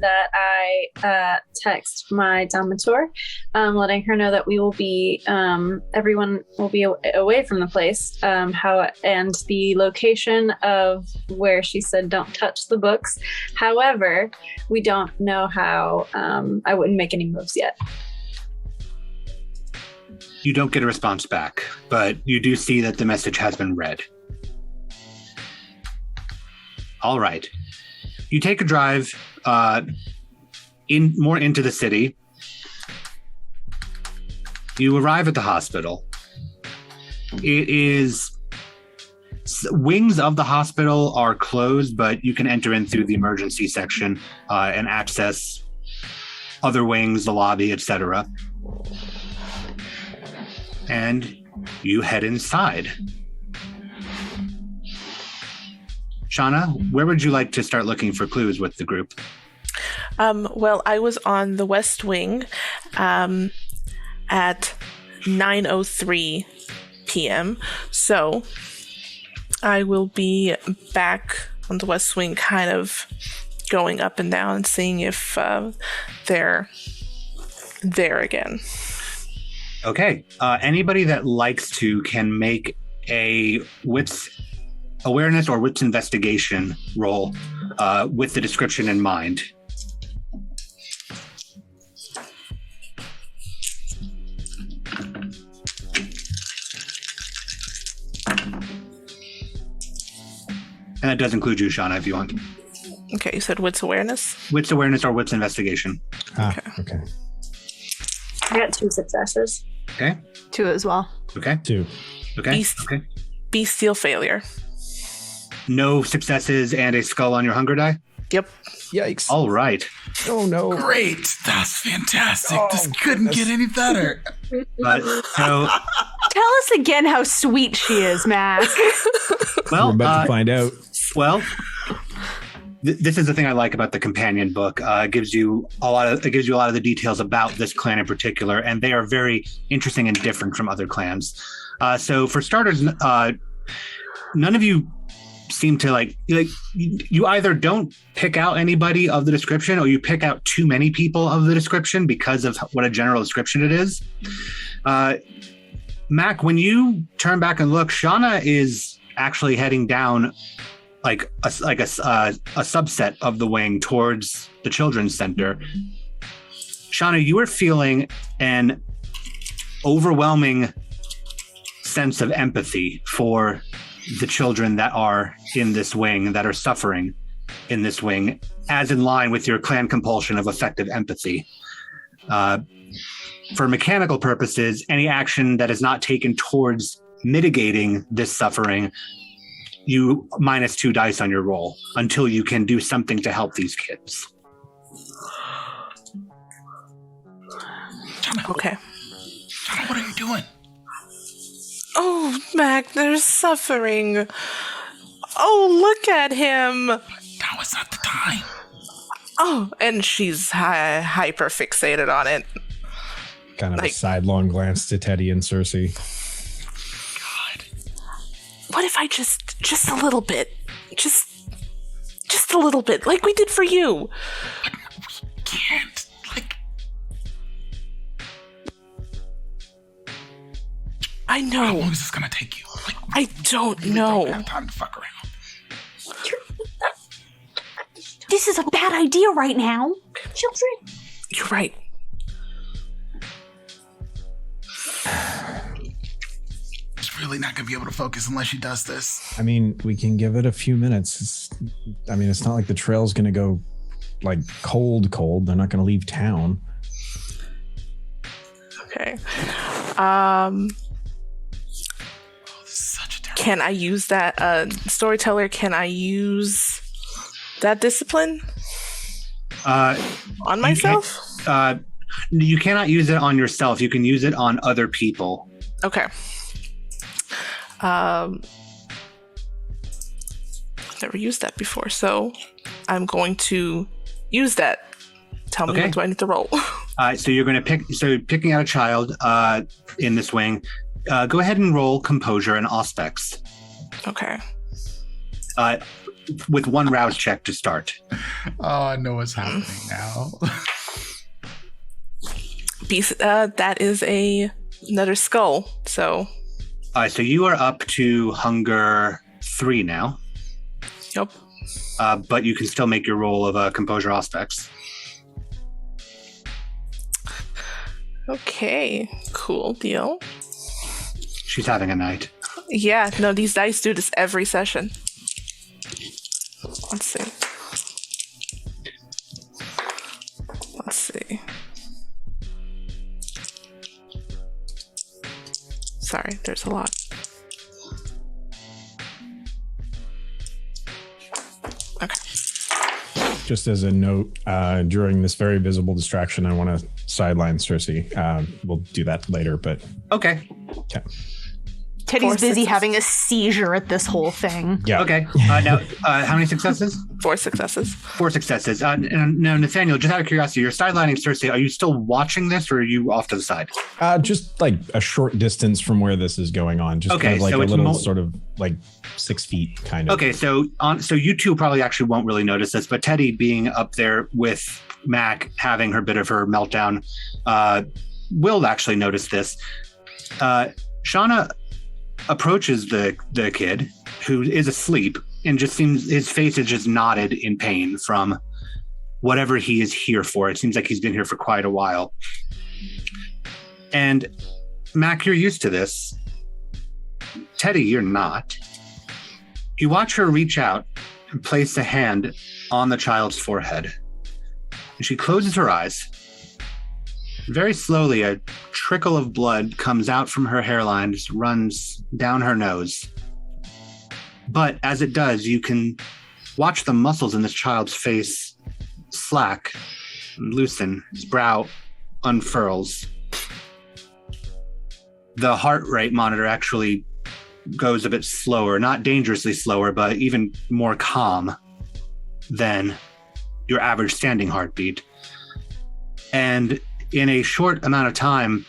that I text my domator, letting her know that we will be, everyone will be away from the place, and the location of where she said don't touch the books. However, we don't know how, I wouldn't make any moves yet.
You don't get a response back, but you do see that the message has been read. All right. You take a drive into the city. You arrive at the hospital. It is wings of the hospital are closed, but you can enter in through the emergency section and access other wings, the lobby, etc. And you head inside. Shauna, where would you like to start looking for clues with the group?
Well, I was on the West Wing at 9:03 p.m. So I will be back on the West Wing, kind of going up and down and seeing if they're there again.
Okay. Anybody that likes to can make a wits awareness or wits investigation roll with the description in mind. And that does include you, Shauna, if you want.
Okay, you said wits awareness?
Wits awareness or wits investigation.
Okay.
I got 2 successes.
Okay.
2 as well.
Okay.
2.
Okay.
Beast.
Okay.
Bestial failure.
No successes and a skull on your hunger die?
Yep.
Yikes.
All right.
Oh, no.
Great. That's fantastic.
Oh,
this couldn't get any better.
So,
Tell us again how sweet she is, Mac.
well,
We're about to find out.
Well, this is the thing I like about the companion book. It gives you a lot of the details about this clan in particular, and they are very interesting and different from other clans. So, for starters, none of you seem to like you either don't pick out anybody of the description, or you pick out too many people of the description because of what a general description it is. Mac, when you turn back and look, Shauna is actually heading down like a subset of the wing towards the children's center. Shauna, you are feeling an overwhelming sense of empathy for the children that are in this wing, that are suffering in this wing, as in line with your clan compulsion of effective empathy. For mechanical purposes, any action that is not taken towards mitigating this suffering, you -2 dice on your roll until you can do something to help these kids.
Okay.
Jonah, what are you doing?
Oh, Mac, they're suffering. Oh, look at him.
Now it's not the time.
Oh, and she's hyper fixated on it.
Kind of a sidelong glance to Teddy and Cersei.
God.
What if I just a little bit, just a little bit, like we did for you?
We can't.
I know.
How long is this gonna take you?
I don't
We
know.
don't have time to fuck around.
This is a bad idea right now. Children.
You're right.
She's really not gonna be able to focus unless she does this.
I mean, we can give it a few minutes. It's not like the trail's going to go like cold. They're not going to leave town.
Okay.
This is such a terrible.
Can I use that storyteller? Can I use that discipline on myself?
You cannot use it on yourself. You can use it on other people.
Okay. Never used that before, so I'm going to use that. Tell me
Okay.
what do I need to roll?
So you're going to picking out a child in this wing. Go ahead and roll composure and aspects
Okay.
with one rouse check to start.
Oh, I know what's happening now.
That is another skull. So,
So you are up to hunger 3 now,
yep.
but you can still make your roll of composure aspects.
Okay. Cool deal.
She's having a night.
Yeah, no, these dice do this every session. Let's see. Sorry, there's a lot. Okay.
Just as a note, during this very visible distraction, I want to sideline Cersei. We'll do that later, but
Okay.
okay.
Teddy's
4
busy
successes.
having a seizure at this whole thing.
Yeah.
Okay. Now, how many successes?
4 successes.
4 successes. Now, Nathaniel, just out of curiosity, you're sidelining Cersei. Are you still watching this, or are you off to the side?
Just like a short distance from where this is going on. Just
Okay,
kind of like
so
a
it's
little sort of like 6 feet kind of.
Okay, so you two probably actually won't really notice this, but Teddy being up there with Mac having her bit of her meltdown will actually notice this. Shauna approaches the kid who is asleep and just seems his face is just knotted in pain from whatever he is here for. It seems like he's been here for quite a while. And Mac, you're used to this. Teddy, you're not. You watch her reach out and place a hand on the child's forehead. And she closes her eyes. Very slowly, a trickle of blood comes out from her hairline, just runs down her nose. But as it does, you can watch the muscles in this child's face slack, loosen. His brow unfurls. The heart rate monitor actually goes a bit slower, not dangerously slower, but even more calm than your average standing heartbeat. And in a short amount of time,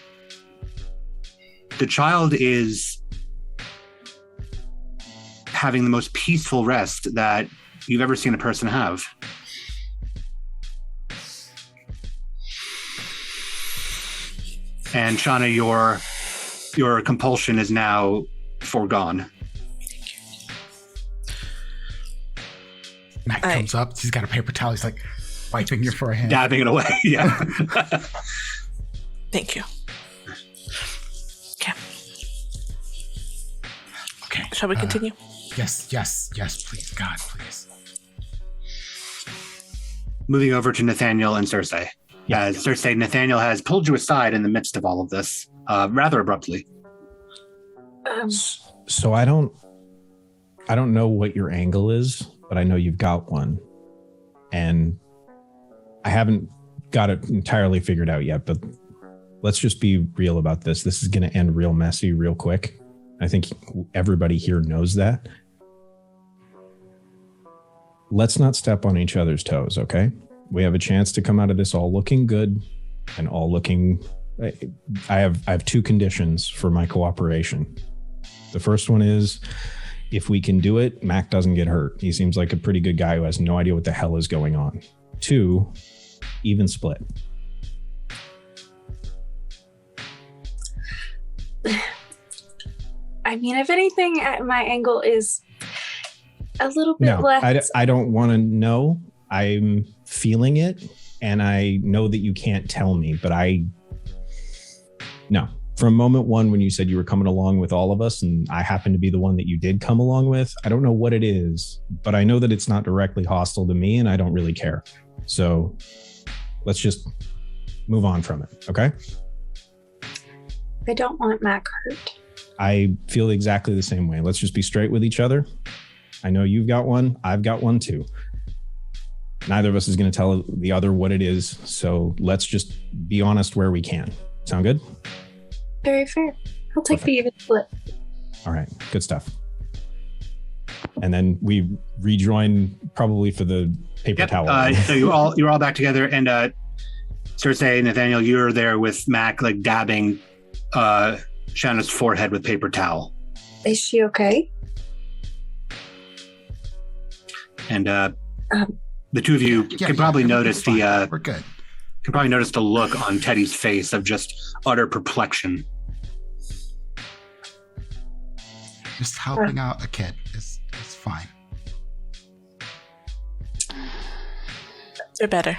the child is having the most peaceful rest that you've ever seen a person have. And Shauna, your compulsion is now foregone.
Mac comes up. He's got a paper towel. He's like wiping your forehead.
Dabbing it away. Yeah.
Thank you. Okay.
Okay.
Shall we continue?
Yes, please. God, please.
Moving over to Nathaniel and Cersei.
Yeah.
As Cersei, Nathaniel has pulled you aside in the midst of all of this, rather abruptly.
So I don't know what your angle is, but I know you've got one. And I haven't got it entirely figured out yet, but let's just be real about this. This is going to end real messy real quick. I think everybody here knows that. Let's not step on each other's toes, okay? We have a chance to come out of this all looking good and all looking... I have 2 conditions for my cooperation. The first one is, if we can do it, Mac doesn't get hurt. He seems like a pretty good guy who has no idea what the hell is going on. 2, even split.
I mean, if anything, my angle is a little bit less.
I don't want to know. I'm feeling it, and I know that you can't tell me, but no. From moment one, when you said you were coming along with all of us, and I happen to be the one that you did come along with, I don't know what it is, but I know that it's not directly hostile to me, and I don't really care. So let's just move on from it, okay?
I don't want Mac hurt.
I feel exactly the same way. Let's just be straight with each other. I know you've got one. I've got one too. Neither of us is going to tell the other what it is. So let's just be honest where we can. Sound good?
Very fair. I'll take the even split.
All right. Good stuff. And then we rejoin probably for the paper towel.
So you're all back together, and Cersei, Nathaniel, you're there with Mac, like dabbing Shanna's forehead with paper towel.
Is she okay?
And the two of you can probably notice
we're good.
Can probably notice the look on Teddy's face of just utter perplexion.
Just helping out a kid is fine.
They're better.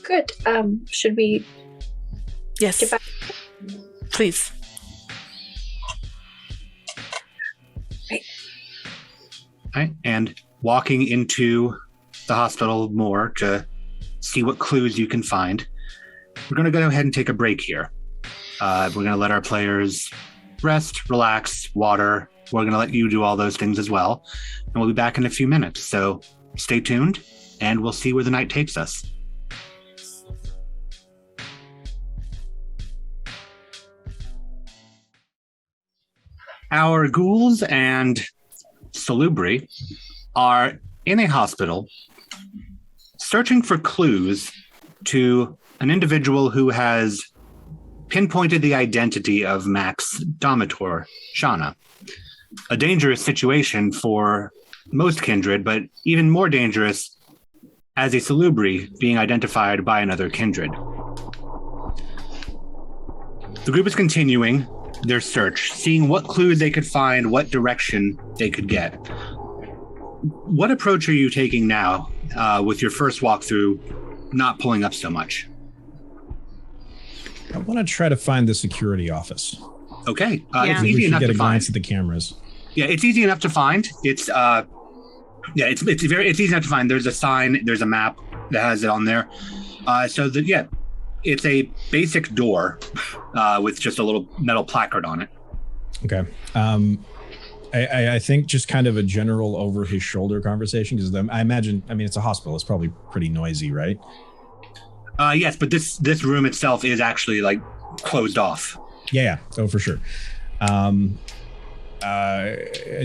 Good. Should we
Yes.
get back?
Please.
Right? And walking into the hospital more to see what clues you can find. We're going to go ahead and take a break here. We're going to let our players rest, relax, water. We're going to let you do all those things as well. And we'll be back in a few minutes. So stay tuned, and we'll see where the night takes us. Our ghouls and Salubri are in a hospital searching for clues to an individual who has pinpointed the identity of Mac's domitor, Shauna. A dangerous situation for most kindred, but even more dangerous as a Salubri being identified by another kindred. The group is continuing their search, seeing what clues they could find, what direction they could get. What approach are you taking now with your first walkthrough, not pulling up so much?
I want to try to find the security office.
Okay,
Yeah.
it's easy enough
get
to
a glance
find.
at the cameras.
Yeah, it's easy enough to find. It's easy enough to find. There's a sign, there's a map that has it on there. It's a basic door with just a little metal placard on it.
Okay. I think just kind of a general over his shoulder conversation, because I imagine, it's a hospital. It's probably pretty noisy, right?
Yes, but this room itself is actually like closed off.
Yeah. Oh, for sure.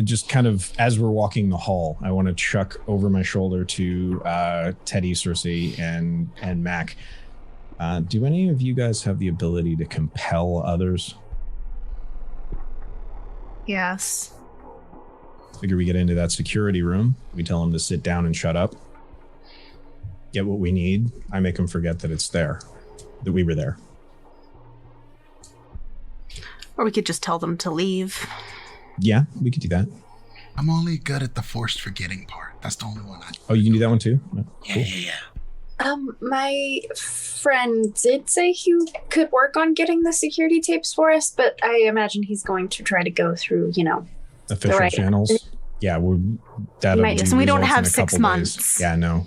Just kind of as we're walking the hall, I want to chuck over my shoulder to Teddy, Cersei, and Mac. Do any of you guys have the ability to compel others?
Yes.
Figure we get into that security room. We tell them to sit down and shut up. Get what we need. I make them forget that it's there, that we were there.
Or we could just tell them to leave.
Yeah, we could do that.
I'm only good at the forced forgetting part. That's the only one I...
Oh, you can do that one too? No? Cool.
Yeah.
My friend did say he could work on getting the security tapes for us, but I imagine he's going to try to go through,
Official
right.
channels. Yeah, that'll
Might-
be
so we don't
results in
have
a
6
couple
months.
days. Yeah, no.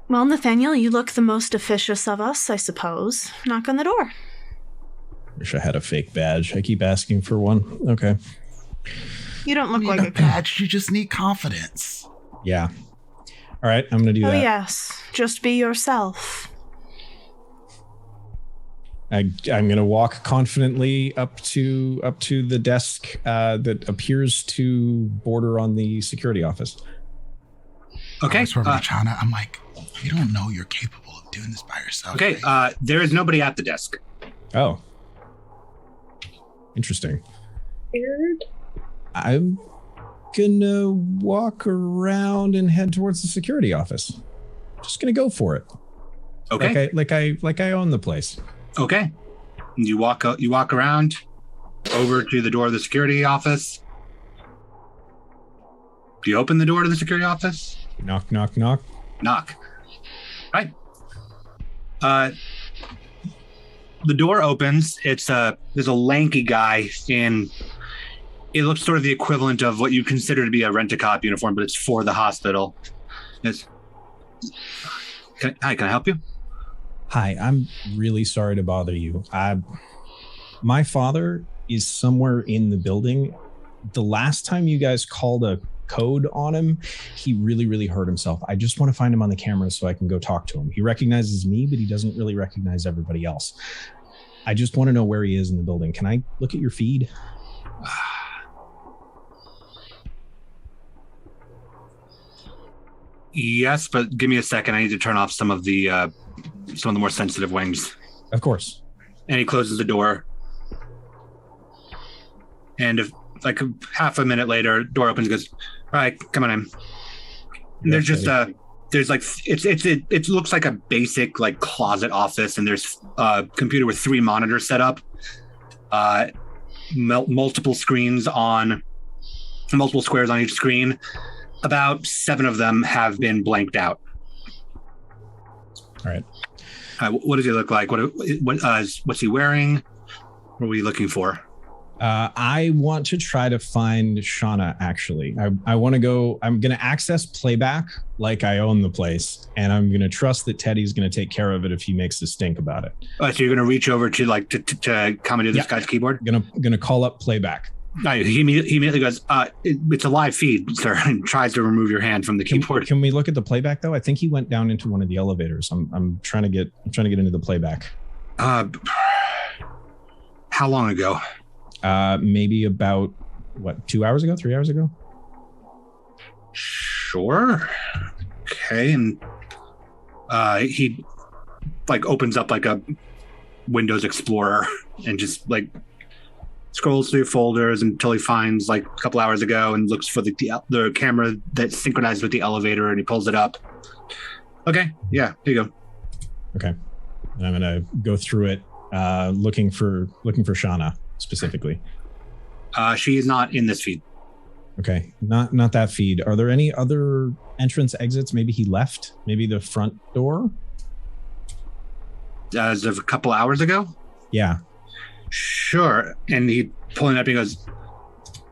Well, Nathaniel, you look the most officious of us, I suppose. Knock on the door.
Wish I had a fake badge. I keep asking for one. Okay.
You don't
You
look
need
like
a
a cat.
badge. You just need confidence.
Yeah. All right, I'm gonna do
Oh
that.
yes, just be yourself.
I'm gonna walk confidently up to the desk that appears to border on the security office.
Okay.
I swear to Chana, I'm like, you don't know you're capable of doing this by yourself.
Okay.
right?
There is nobody at the desk.
Oh, interesting.
Weird.
I'm gonna walk around and head towards the security office. Just gonna go for it.
Okay.
Like I own the place.
Okay. You walk around over to the door of the security office. Do you open the door to the security office?
Knock, knock, knock.
Knock. Right. The door opens. There's a lanky guy in. It looks sort of the equivalent of what you consider to be a rent-a-cop uniform, but it's for the hospital. Yes. Hi, can I help you?
Hi, I'm really sorry to bother you. My father is somewhere in the building. The last time you guys called a code on him, he really, really hurt himself. I just want to find him on the camera so I can go talk to him. He recognizes me, but he doesn't really recognize everybody else. I just want to know where he is in the building. Can I look at your feed?
Yes, but give me a second. I need to turn off some of the more sensitive wings.
Of course.
And he closes the door. And if like half a minute later, door opens and goes, all right, come on in. And there's just there's like it looks like a basic like closet office, and there's a computer with 3 monitors set up, multiple screens on multiple squares on each screen. About 7 of them have been blanked out.
All right.
What does he look like? What's he wearing? What are we looking for?
I want to try to find Shauna, actually. I want to go. I'm going to access playback like I own the place, and I'm going to trust that Teddy's going to take care of it if he makes a stink about it.
So you're going to reach over to to commandeer this guy's keyboard?
Gonna call up playback.
No, he immediately goes, it's a live feed, sir, and tries to remove your hand from the keyboard.
Can we look at the playback though? I think he went down into one of the elevators. I'm trying to get into the playback.
How long ago?
Maybe about 2 hours ago, 3 hours ago?
Sure. Okay, and he like opens up like a Windows Explorer and just like scrolls through folders until he finds like a couple hours ago and looks for the camera that's synchronized with the elevator, and he pulls it up. Okay, yeah, here you go.
Okay, and I'm gonna go through it, looking for Shauna specifically.
She is not in this feed.
Okay, not that feed. Are there any other entrance exits? Maybe he left. Maybe the front door.
As of a couple hours ago.
Yeah.
Sure. And he pulling up, he goes,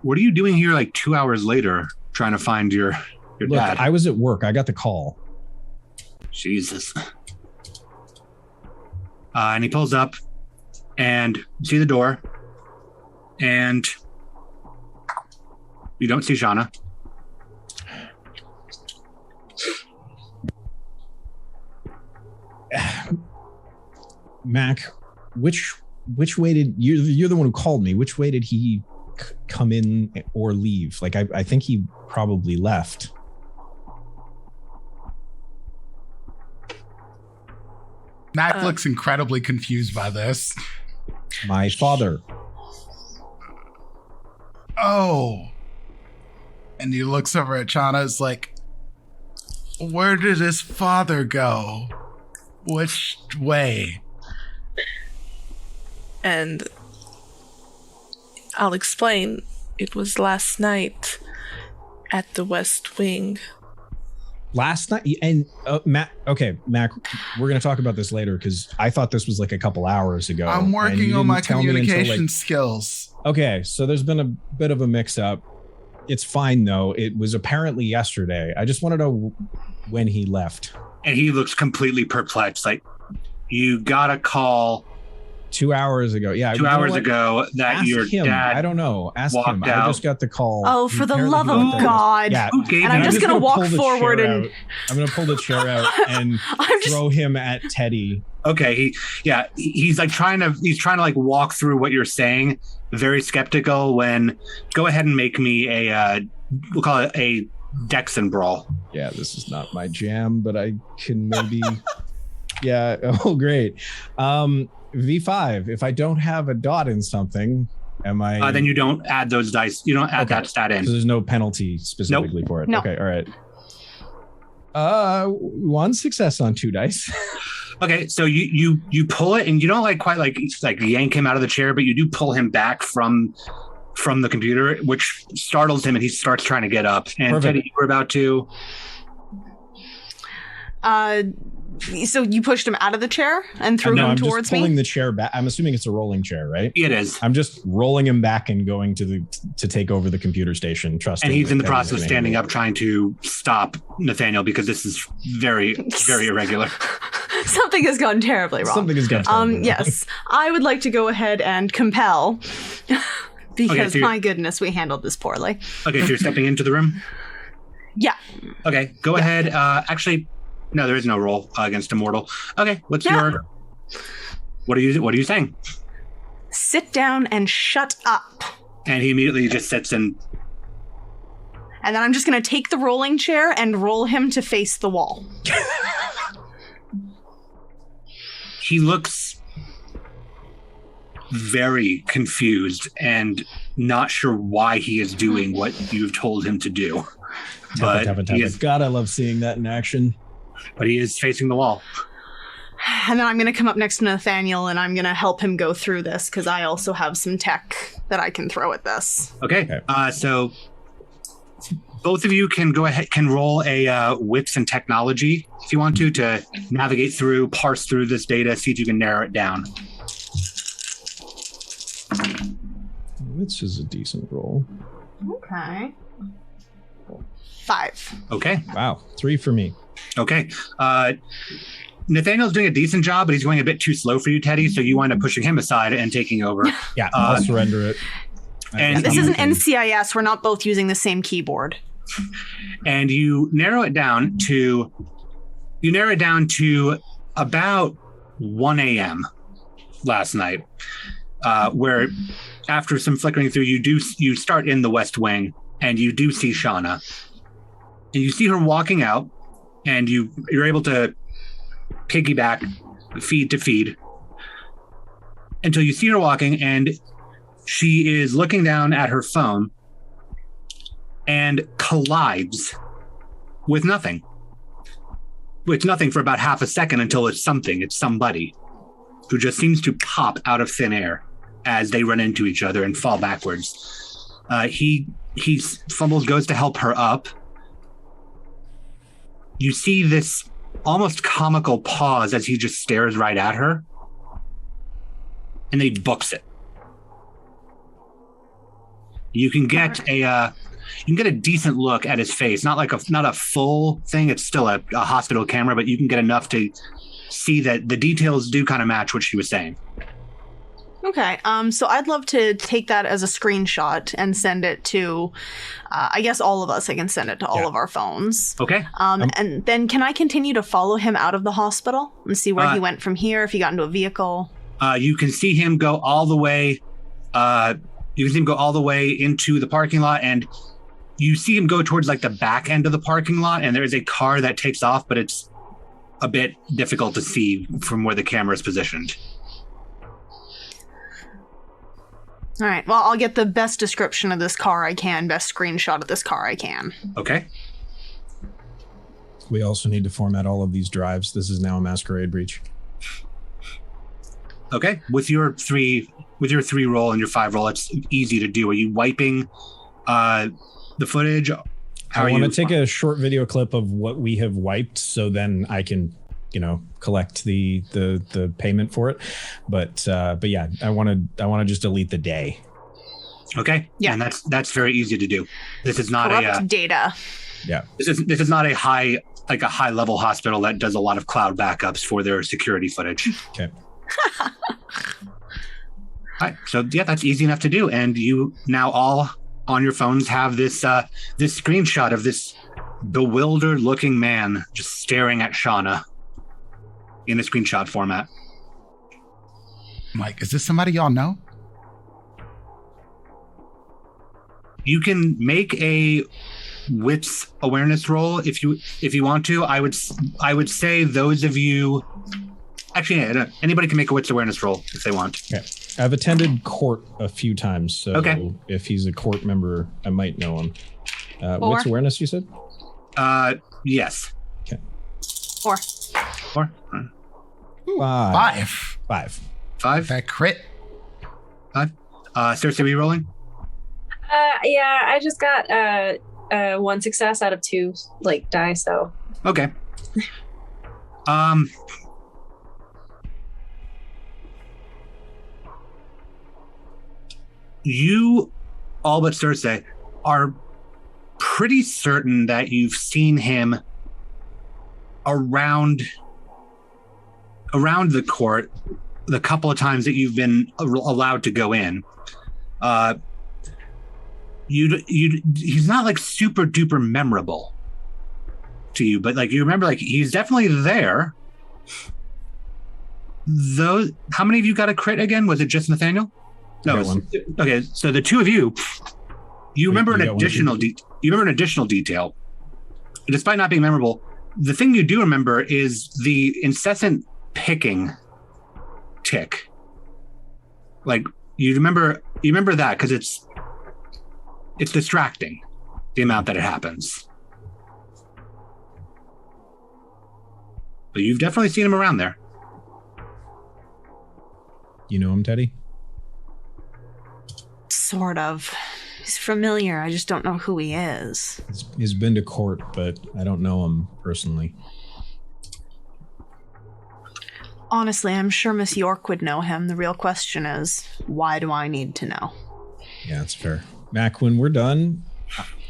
what are you doing here like 2 hours later trying to find your dad?
I was at work. I got the call.
Jesus. And he pulls up and see the door, and you don't see Shauna.
Mac, which way did you're the one who called me? Which way did he come in or leave? Like I think he probably left.
Mac looks incredibly confused by this.
My father.
Oh. And he looks over at Chana. Is like, where did his father go? Which way?
And I'll explain. It was last night at the West Wing.
Last night, and Mac, we're going to talk about this later because I thought this was like a couple hours ago.
I'm working on my communication
like,
skills.
Okay, so there's been a bit of a mix-up. It's fine, though. It was apparently yesterday. I just want to know when he left.
And he looks completely perplexed. Like, you got a call
2 hours ago. Yeah.
2 hours ago that
Ask
your
him.
dad
I don't know. Ask him.
walked out.
I just got the call.
Oh, for the
Apparently
love
he
of
went there.
God.
Yeah.
Who gave
And I'm
him-
just gonna walk
pull the
forward
chair
and-
out. I'm gonna pull the chair out and
I'm just
throw him at Teddy.
Okay, he's like trying to like walk through what you're saying, very skeptical. When go ahead and make me we'll call it a Dexon brawl.
Yeah, this is not my jam, but I can maybe. Yeah. Oh, great. V5. If I don't have a dot in something, am I?
Then you don't add those dice. You don't add
Okay.
that stat in.
So there's no penalty specifically for it.
No.
Okay. All right. 1 success on 2 dice.
Okay, so you pull it, and you don't quite yank him out of the chair, but you do pull him back from the computer, which startles him, and he starts trying to get up. And
Perfect.
Teddy, you were about to.
So you pushed him out of the chair and threw
No,
him
I'm
towards
just pulling
me?
the chair back. I'm assuming it's a rolling chair, right?
It is,
I'm just rolling him back and going to take over the computer station. Trusting.
and he's
that
in the
Teddy's
process of
gonna
standing
handle
up, trying to stop Nathaniel because this is very, very irregular.
Something has gone terribly
it.
wrong.
Something is going to.
Yes, I would like to go ahead and compel because
so
my goodness, we handled this poorly.
Okay, so you're stepping into the room.
Yeah.
Okay, go ahead. Actually, no, there is no roll against a mortal. Okay, what's
Yeah.
your? What are you saying?
Sit down and shut up.
And he immediately just sits and
And then I'm just going to take the rolling chair and roll him to face the wall.
he looks very confused and not sure why he is doing what you've told him to do. But he is,
God, I love seeing that in action.
but he is facing the wall.
And then I'm going to come up next to Nathaniel and I'm going to help him go through this because I also have some tech that I can throw at this.
Okay. So both of you can go ahead, can roll a wits and technology if you want to navigate through, parse through this data, see if you can narrow it down.
Which is a decent roll.
Okay. 5.
Okay.
Wow, 3 for me.
Okay. Nathaniel's doing a decent job, but he's going a bit too slow for you, Teddy. So you wind up pushing him aside and taking over.
Yeah, I'll surrender it.
and
This
you-
isn't NCIS. We're not both using the same keyboard.
And you narrow it down to about 1 a.m. last night, where after some flickering through, you start in the West Wing and you do see Shauna, and you see her walking out, and you're able to piggyback feed to feed until you see her walking, and she is looking down at her phone and collides with nothing. It's nothing for about half a second until it's something. It's somebody who just seems to pop out of thin air as they run into each other and fall backwards. He fumbles, goes to help her up. You see this almost comical pause as he just stares right at her, and then he books it. You can get a decent look at his face, not a full thing. It's still a hospital camera, but you can get enough to see that the details do kind of match what she was saying.
Okay, so I'd love to take that as a screenshot and send it to, I guess all of us. I can send it to all of our phones.
Okay.
And then can I continue to follow him out of the hospital and see where he went from here, if he got into a vehicle?
You can see him go all the way. Into the parking lot, and you see him go towards like the back end of the parking lot, and there's a car that takes off, but it's a bit difficult to see from where the camera is positioned.
All right, well, I'll get the best description of this car I can, best screenshot of this car I can.
Okay.
We also need to format all of these drives. This is now a masquerade breach.
Okay. With your 3 roll and your 5 roll, it's easy to do. Are you wiping the footage?
I want to take a short video clip of what we have wiped, so then I can, collect the payment for it. But yeah, I want to just delete the day.
Okay.
Yeah.
And that's very easy to do. This is not
Corrupt data.
Yeah.
This is not a high level hospital that does a lot of cloud backups for their security footage.
Okay.
All right, so yeah, that's easy enough to do, and you now all on your phones have this this screenshot of this bewildered-looking man just staring at Shauna in a screenshot format.
I'm like, is this somebody y'all know?
You can make a wits awareness roll if you want to. I would say those of you. Actually, yeah, anybody can make a wits awareness roll if they want.
Okay. I've attended court a few times, so
okay.
If he's a court member, I might know him. Wits awareness, you said?
Yes.
Okay.
4.
4.
Five. That crit.
5. Cersei, are you rolling?
Yeah, I just got 1 success out of 2 die, so.
Okay. You, all but Cersei, are pretty certain that you've seen him around the court the couple of times that you've been allowed to go in. He's not like super duper memorable to you, but like you remember, like he's definitely there. Those, how many of you got a crit again? Was it just Nathaniel? No. Okay, so the two of you, you remember an additional detail. Despite not being memorable, the thing you do remember is the incessant picking tick. Like you remember that because it's distracting, the amount that it happens. But you've definitely seen him around there.
You know him, Teddy?
Sort of. He's familiar. I just don't know who he is.
He's been to court, but I don't know him personally.
Honestly, I'm sure Miss York would know him. The real question is, why do I need to know?
Yeah, that's fair. Mac, when we're done,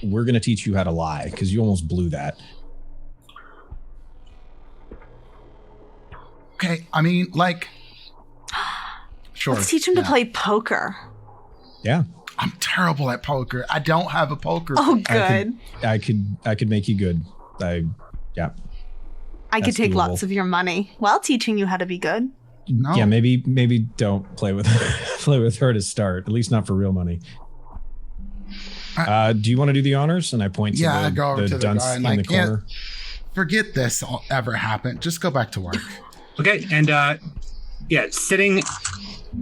we're going to teach you how to lie, because you almost blew that.
Okay, I mean, like... Sure.
Let's teach him to play poker.
Yeah.
I'm terrible at poker. I don't have a poker.
Oh, good.
I could make you good. I
could take lots of your money while teaching you how to be good.
No.
Yeah, maybe don't play with her to start. At least not for real money. Do you want to do the honors? And I point to
I go over to the
dunce
guy and
in the corner.
Forget this ever happened. Just go back to work.
Okay, and sitting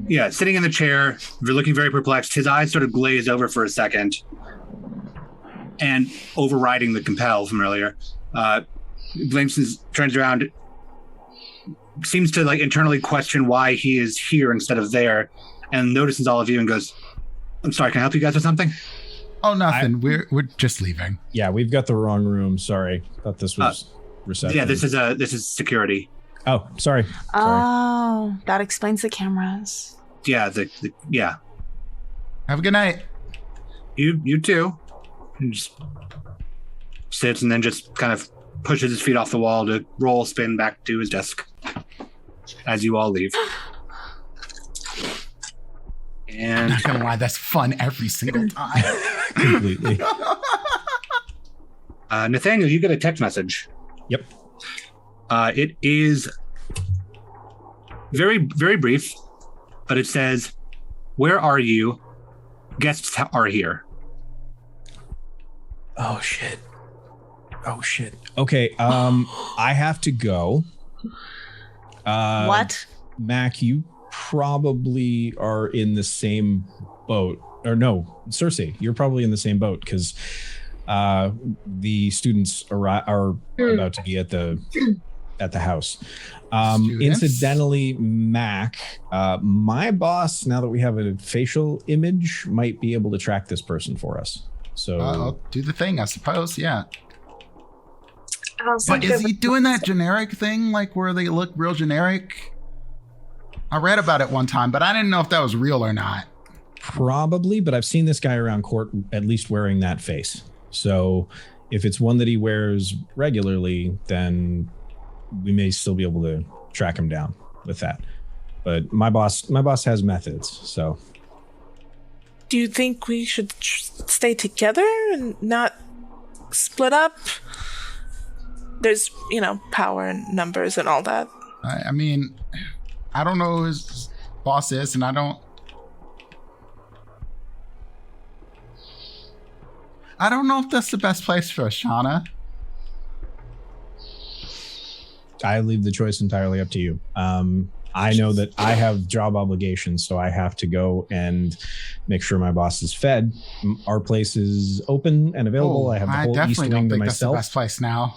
in the chair, looking very perplexed. His eyes sort of glaze over for a second, and overriding the compel from earlier, blinks, turns around, seems to like internally question why he is here instead of there, and notices all of you and goes, "I'm sorry, can I help you guys with something?"
Oh, nothing. We're just leaving.
Yeah, we've got the wrong room. Sorry, thought this was reception.
Yeah, this is security.
Oh, sorry.
Oh, that explains the cameras.
Yeah, yeah.
Have a good night.
You too. And just sits and then just kind of pushes his feet off the wall to roll spin back to his desk as you all leave. And
I'm not gonna lie, that's fun every single time.
Completely.
Nathaniel, you get a text message.
Yep.
It is very, very brief, but it says, "Where are you? Guests are here."
Oh shit. Okay, I have to go.
What?
Mac, you probably are in the same boat. Or no, Cersei, you're probably in the same boat because the students are about to be at the house. Incidentally, Mac, my boss, now that we have a facial image, might be able to track this person for us. So
I'll do the thing, I suppose. Yeah.
Oh,
But is he doing that generic thing, like where they look real generic? I read about it one time, but I didn't know if that was real or not.
probably, but I've seen this guy around court at least wearing that face. So if it's one that he wears regularly, then we may still be able to track him down with that. But my boss has methods. So,
do you think we should stay together and not split up? There's, power and numbers and all that.
I mean, I don't know who his boss is, and I don't know if that's the best place for us, Shauna.
I leave the choice entirely up to you. I know that I have job obligations, so I have to go and make sure my boss is fed. Our place is open and available. I have the whole East Wing to myself.
That's the best place now.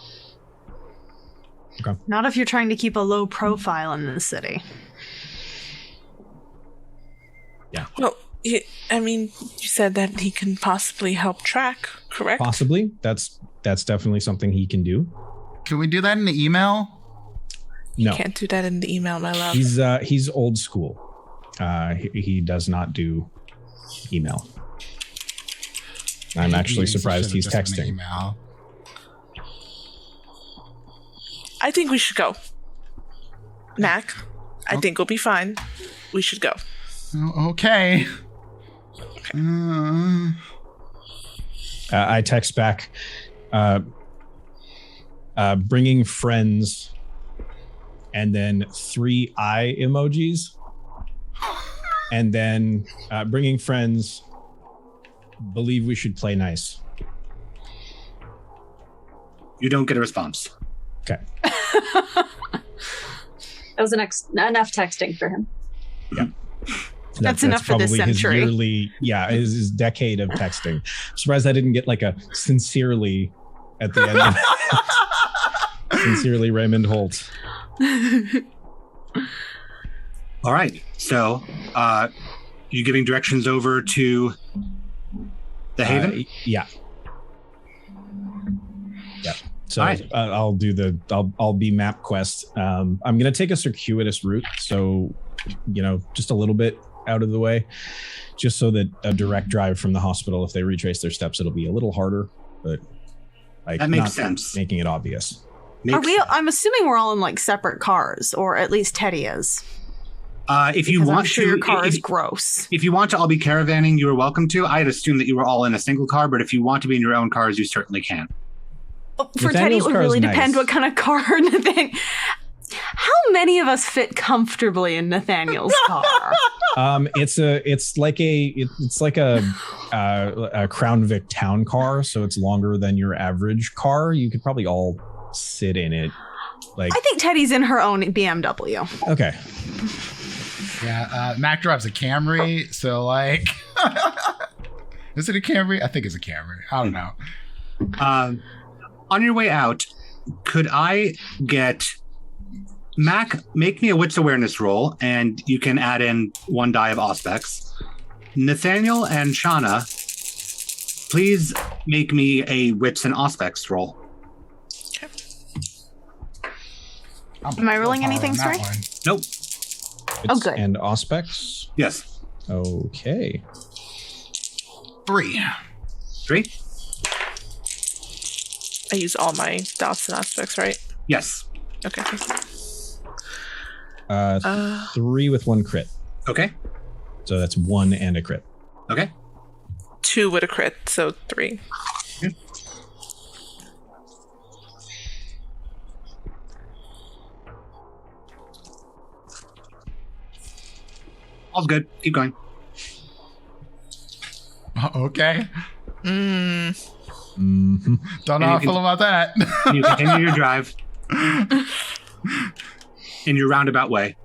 Okay.
Not if you're trying to keep a low profile in the city.
Yeah.
Well, you said that he can possibly help track, correct?
Possibly. That's definitely something he can do.
Can we do that in the email?
No.
You can't do that in the email, my love.
He's old school. He does not do email. I'm actually surprised he's texting.
Email.
I think we should go. Mac, I think we'll be fine. We should go.
Okay.
I text back, bringing friends, and then 3 eye emojis, and then bringing friends, believe we should play nice.
You don't get a response.
Okay.
That was enough texting for him.
Yeah.
That's enough for this century.
His decade of texting. I'm surprised I didn't get like a sincerely at the end of it. Sincerely, Raymond Holt.
All right. So, you giving directions over to the Haven?
Yeah. So
right.
I'll be MapQuest. I'm going to take a circuitous route. So, just a little bit out of the way, just so that a direct drive from the hospital, if they retrace their steps, it'll be a little harder, but
that makes sense.
Making it obvious.
I'm assuming we're all in like separate cars, or at least Teddy is.
If you want
I'm sure
to,
your car is gross.
If you want to all be caravanning, you are welcome to. I had assumed that you were all in a single car, but if you want to be in your own cars, you certainly can.
For Teddy, it would really depend what kind of car Nathaniel. How many of us fit comfortably in Nathaniel's car?
It's like a Crown Vic town car, so it's longer than your average car. You could probably all sit in it. I
think Teddy's in her own BMW.
Okay.
Yeah, Mac drives a Camry, so is it a Camry? I think it's a Camry. I don't know.
On your way out, could I get Mac, make me a wits awareness roll, and you can add in 1 die of Auspex. Nathaniel and Shauna, please make me a wits and Auspex roll.
Okay.
Am I rolling anything, sorry?
Nope.
Oh, good.
And Auspex?
Yes.
Okay.
3.
3?
I use all my dots and aspects, right?
Yes.
Okay.
3 with 1 crit.
Okay.
So that's 1 and a crit.
Okay.
2 with a crit, so 3.
Okay. All's good. Keep going.
Okay.
Mm-hmm.
Don't know how I feel about that.
You continue your drive in your roundabout way.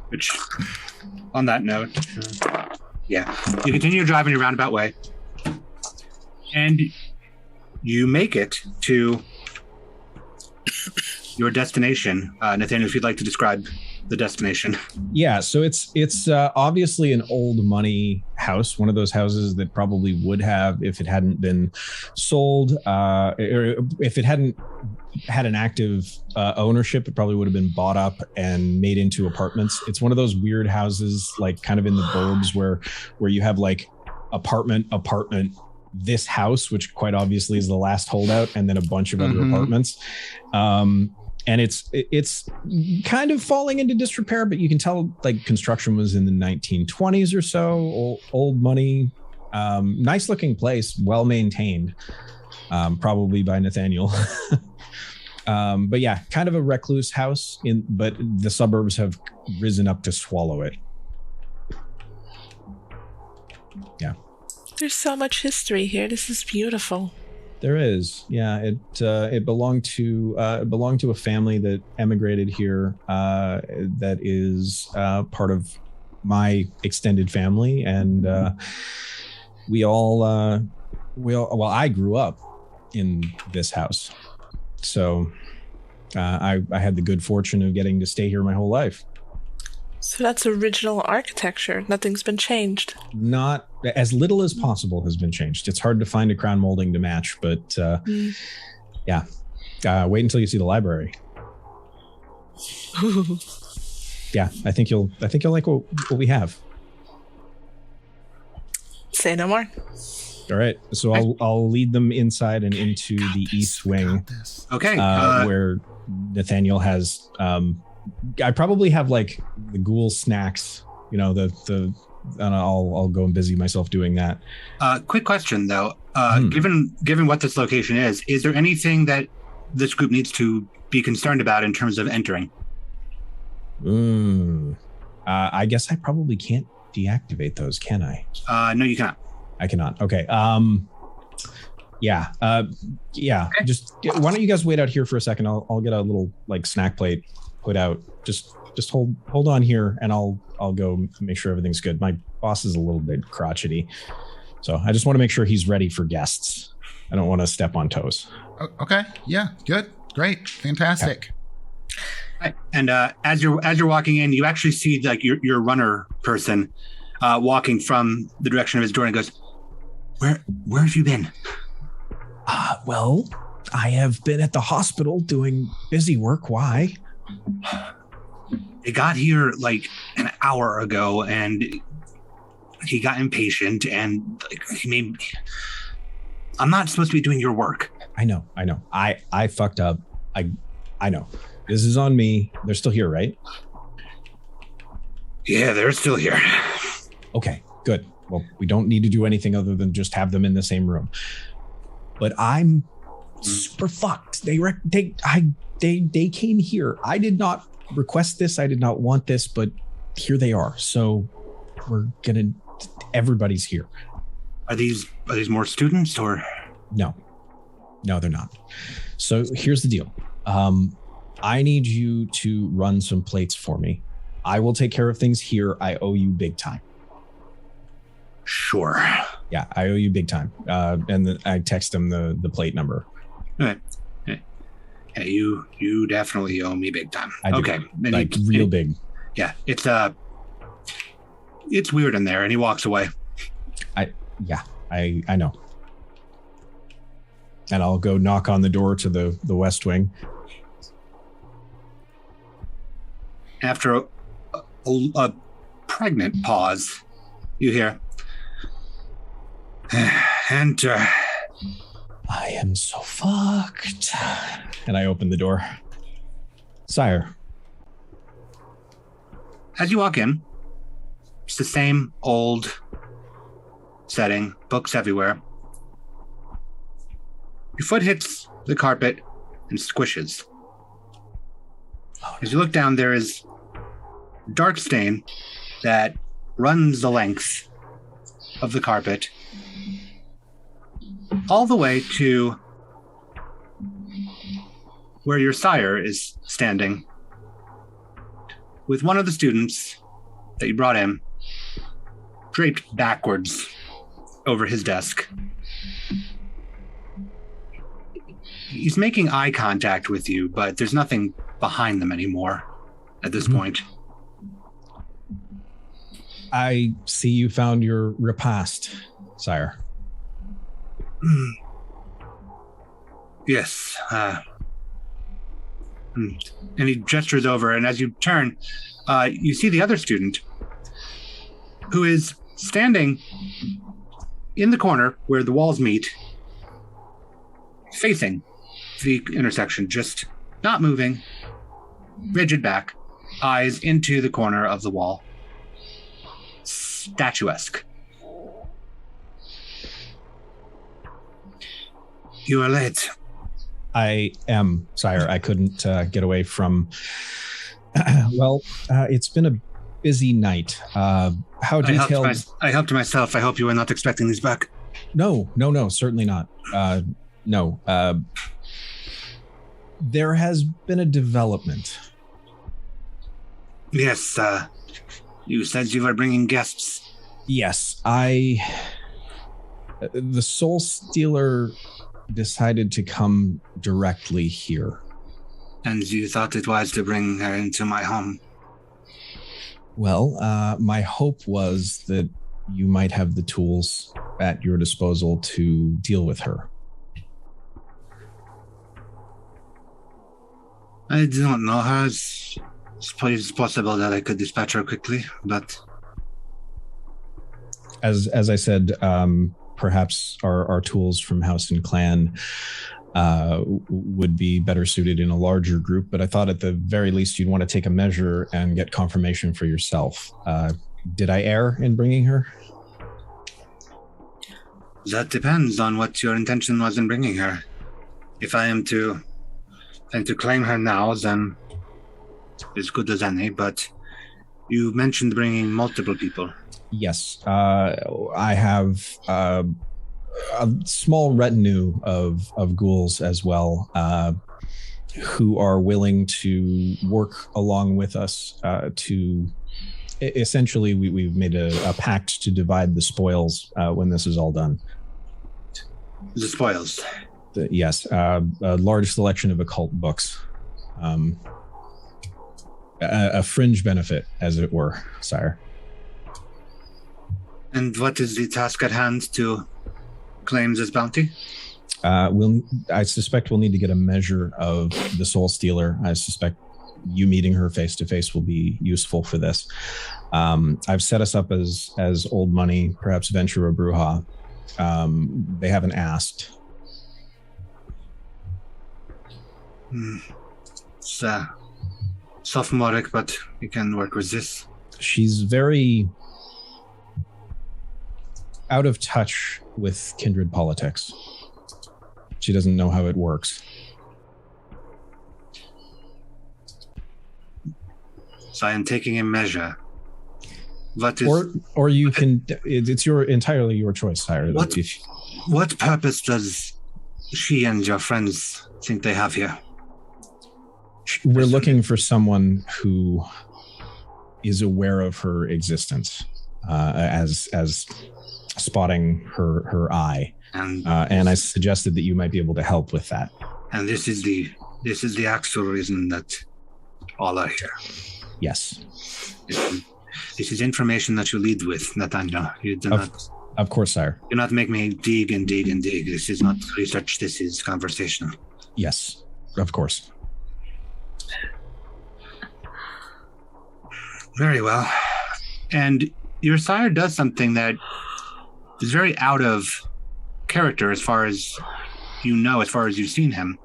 Which, on that note, yeah, you continue your drive in your roundabout way, and you make it to your destination. Nathaniel, if you'd like to describe the destination.
Yeah, so it's obviously an old money house, one of those houses that probably would have, if it hadn't been sold, or if it hadn't had an active ownership, it probably would have been bought up and made into apartments. It's one of those weird houses, like kind of in the burbs where you have like apartment, this house, which quite obviously is the last holdout, and then a bunch of other apartments. And it's kind of falling into disrepair, but you can tell like construction was in the 1920s or so. Old money, nice looking place, well maintained, probably by Nathaniel. But yeah, kind of a recluse house, but the suburbs have risen up to swallow it. Yeah.
There's so much history here. This is beautiful.
There is, yeah. It belonged to a family that emigrated here. That is part of my extended family, and I grew up in this house, so I had the good fortune of getting to stay here my whole life.
So that's original architecture. Nothing's been changed.
Not as little as possible has been changed. It's hard to find a crown molding to match, but yeah. Wait until you see the library. Yeah, I think you'll like what we have.
Say no more.
All right, so I'll lead them inside and into the east wing.
Okay,
where Nathaniel has. I probably have like the ghoul snacks, you know, and I'll go and busy myself doing that.
Quick question though, given what this location is there anything that this group needs to be concerned about in terms of entering?
I guess I probably can't deactivate those, can I?
No, you cannot.
I cannot. Okay. Yeah. Yeah.
Okay.
Just why don't you guys wait out here for a second? I'll get a little like snack plate put out. Just hold on here, and I'll go make sure everything's good. My boss is a little bit crotchety, so I just want to make sure he's ready for guests. I don't want to step on toes.
Okay. Yeah. Good. Great. Fantastic.
Right. And as you're walking in, you actually see like your runner person walking from the direction of his door, and goes, Where have you been?
Well, I have been at the hospital doing busy work. Why?
They got here like an hour ago, and he got impatient, and like I'm not supposed to be doing your work.
I know. I fucked up. I know. This is on me. They're still here, right?
Yeah, they're still here.
Okay, good. Well, we don't need to do anything other than just have them in the same room. But I'm super fucked. They came here. I did not request this. I did not want this, but here they are. So everybody's here. Are these
more students or?
No, they're not. So here's the deal. I need you to run some plates for me. I will take care of things here. I owe you big time.
Sure.
Yeah, I owe you big time. And then I text him the plate number.
All right. Yeah, you definitely owe me big time.
I do.
Okay.
Like real big.
Yeah, it's weird in there, and he walks away.
I know. And I'll go knock on the door to the West Wing.
After a pregnant pause, you hear, enter.
I am so fucked. And I open the door. Sire.
As you walk in, it's the same old setting, books everywhere. Your foot hits the carpet and squishes. As you look down, there is dark stain that runs the length of the carpet all the way to where your sire is standing with one of the students that you brought in draped backwards over his desk. He's making eye contact with you, but there's nothing behind them anymore at this point.
I see you found your repast, sire.
Yes. And he gestures over, and as you turn, you see the other student who is standing in the corner where the walls meet, facing the intersection, just not moving, rigid back, eyes into the corner of the wall. Statuesque. You are late.
I am, sire. I couldn't get away from... it's been a busy night. How detailed...
I helped myself. I hope you were not expecting these back.
No, certainly not. No. There has been a development.
Yes, you said you were bringing guests.
Yes, the Soul Stealer decided to come directly here.
And you thought it wise to bring her into my home?
Well, my hope was that you might have the tools at your disposal to deal with her.
I don't know her. It's possible that I could dispatch her quickly, but...
As I said, perhaps our tools from House and Clan would be better suited in a larger group, but I thought at the very least you'd want to take a measure and get confirmation for yourself. Did I err in bringing her?
That depends on what your intention was in bringing her. If I am to claim her now, then as good as any, but you mentioned bringing multiple people.
Yes, I have a small retinue of ghouls as well, who are willing to work along with us to... Essentially, we've made a pact to divide the spoils when this is all done.
The spoils?
Yes, a large selection of occult books. A fringe benefit, as it were, sire.
And what is the task at hand to claim this bounty?
I suspect we'll need to get a measure of the Soul Stealer. I suspect you meeting her face to face will be useful for this. I've set us up as old money, perhaps Ventura Bruja. They haven't asked.
It's sophomoric, but we can work with this.
She's very out of touch with kindred politics. She doesn't know how it works.
So I am taking a measure. What is,
or you can. It's entirely your choice, sire.
What purpose does she and your friends think they have here?
We're looking for someone who is aware of her existence, as spotting her eye, and I suggested that you might be able to help with that.
And this is the actual reason that all are here.
Yes.
This is information that you lead with, Nathaniel. You do not.
Of course, sire.
Do not make me dig and dig and dig. This is not research. This is conversation.
Yes, of course.
Very well. And your sire does something that is very out of character as far as you know, as far as you've seen him.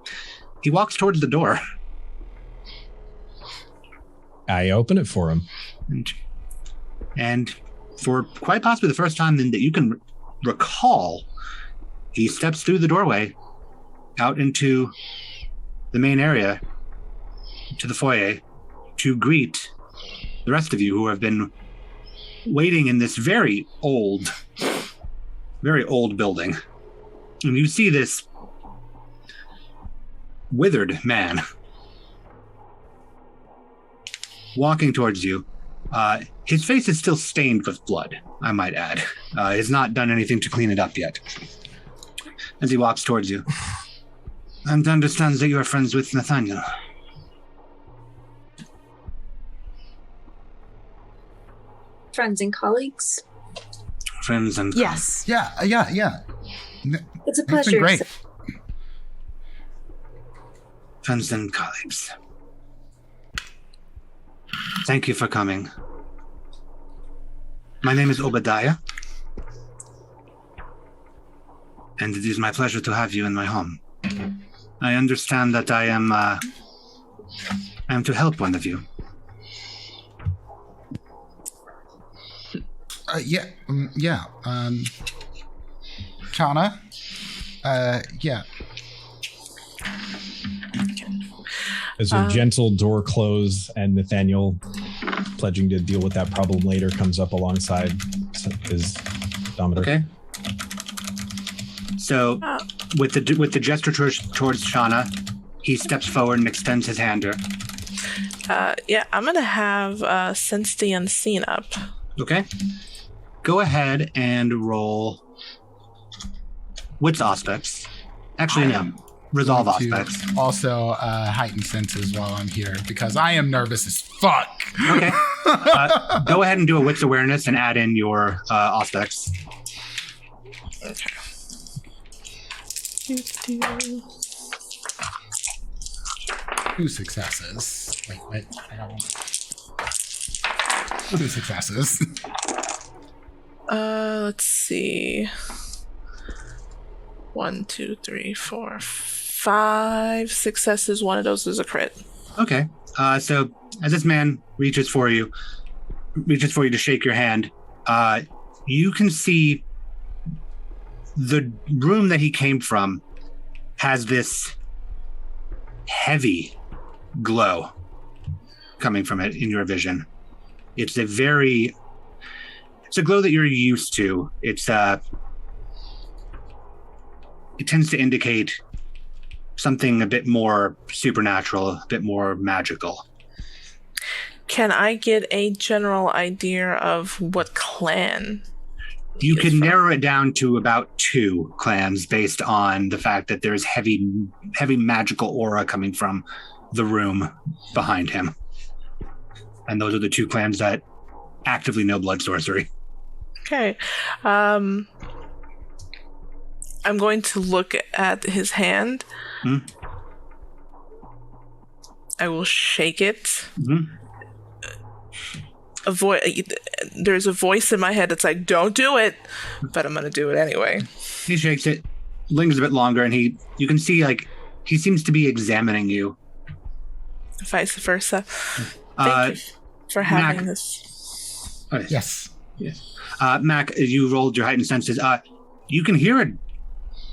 He walks towards the door.
I open it for him.
And for quite possibly the first time that you can recall, he steps through the doorway out into the main area, to the foyer, to greet the rest of you who have been waiting in this very old building. And you see this withered man walking towards you. His face is still stained with blood, I might add. He has not done anything to clean it up yet. As he walks towards you. And understands that you are friends with Nathaniel.
Friends and colleagues.
Friends and
Yes.
Yeah.
It's a
It's
pleasure.
been great.
friends and colleagues. Thank you for coming. My name is Obadiah. And it is my pleasure to have you in my home. I understand that I am I am to help one of you.
Shauna? Yeah.
As a gentle door close and Nathaniel, pledging to deal with that problem later, comes up alongside his Dominator.
Okay. So, with the gesture towards Shauna, he steps forward and extends his hand to her.
I'm gonna have Sense the Unseen up.
Okay. Go ahead and roll Wits Aspects. Actually, no. Resolve Aspects.
Also, heightened senses while I'm here because I am nervous as fuck.
Okay. Go ahead and do a Wits Awareness and add in your Aspects.
Okay.
2 successes. Wait. I got one. 2 successes.
Let's see. 1, 2, 3, 4, 5 successes. One of those is a crit.
Okay. So as this man reaches for you to shake your hand, you can see the room that he came from has this heavy glow coming from it in your vision. It's a glow that you're used to. It tends to indicate something a bit more supernatural, a bit more magical.
Can I get a general idea of what clan?
You can narrow it down to about 2 clans based on the fact that there's heavy magical aura coming from the room behind him. And those are the 2 clans that actively know blood sorcery.
Okay. I'm going to look at his hand.
Hmm?
I will shake it.
Mm-hmm.
There's a voice in my head that's like, don't do it, but I'm going to do it anyway.
He shakes it, lingers a bit longer, and you can see he seems to be examining you.
Vice versa. Thank you for having
Mac,
this.
Oh,
Yes.
Mac, you rolled your heightened senses. You can hear it.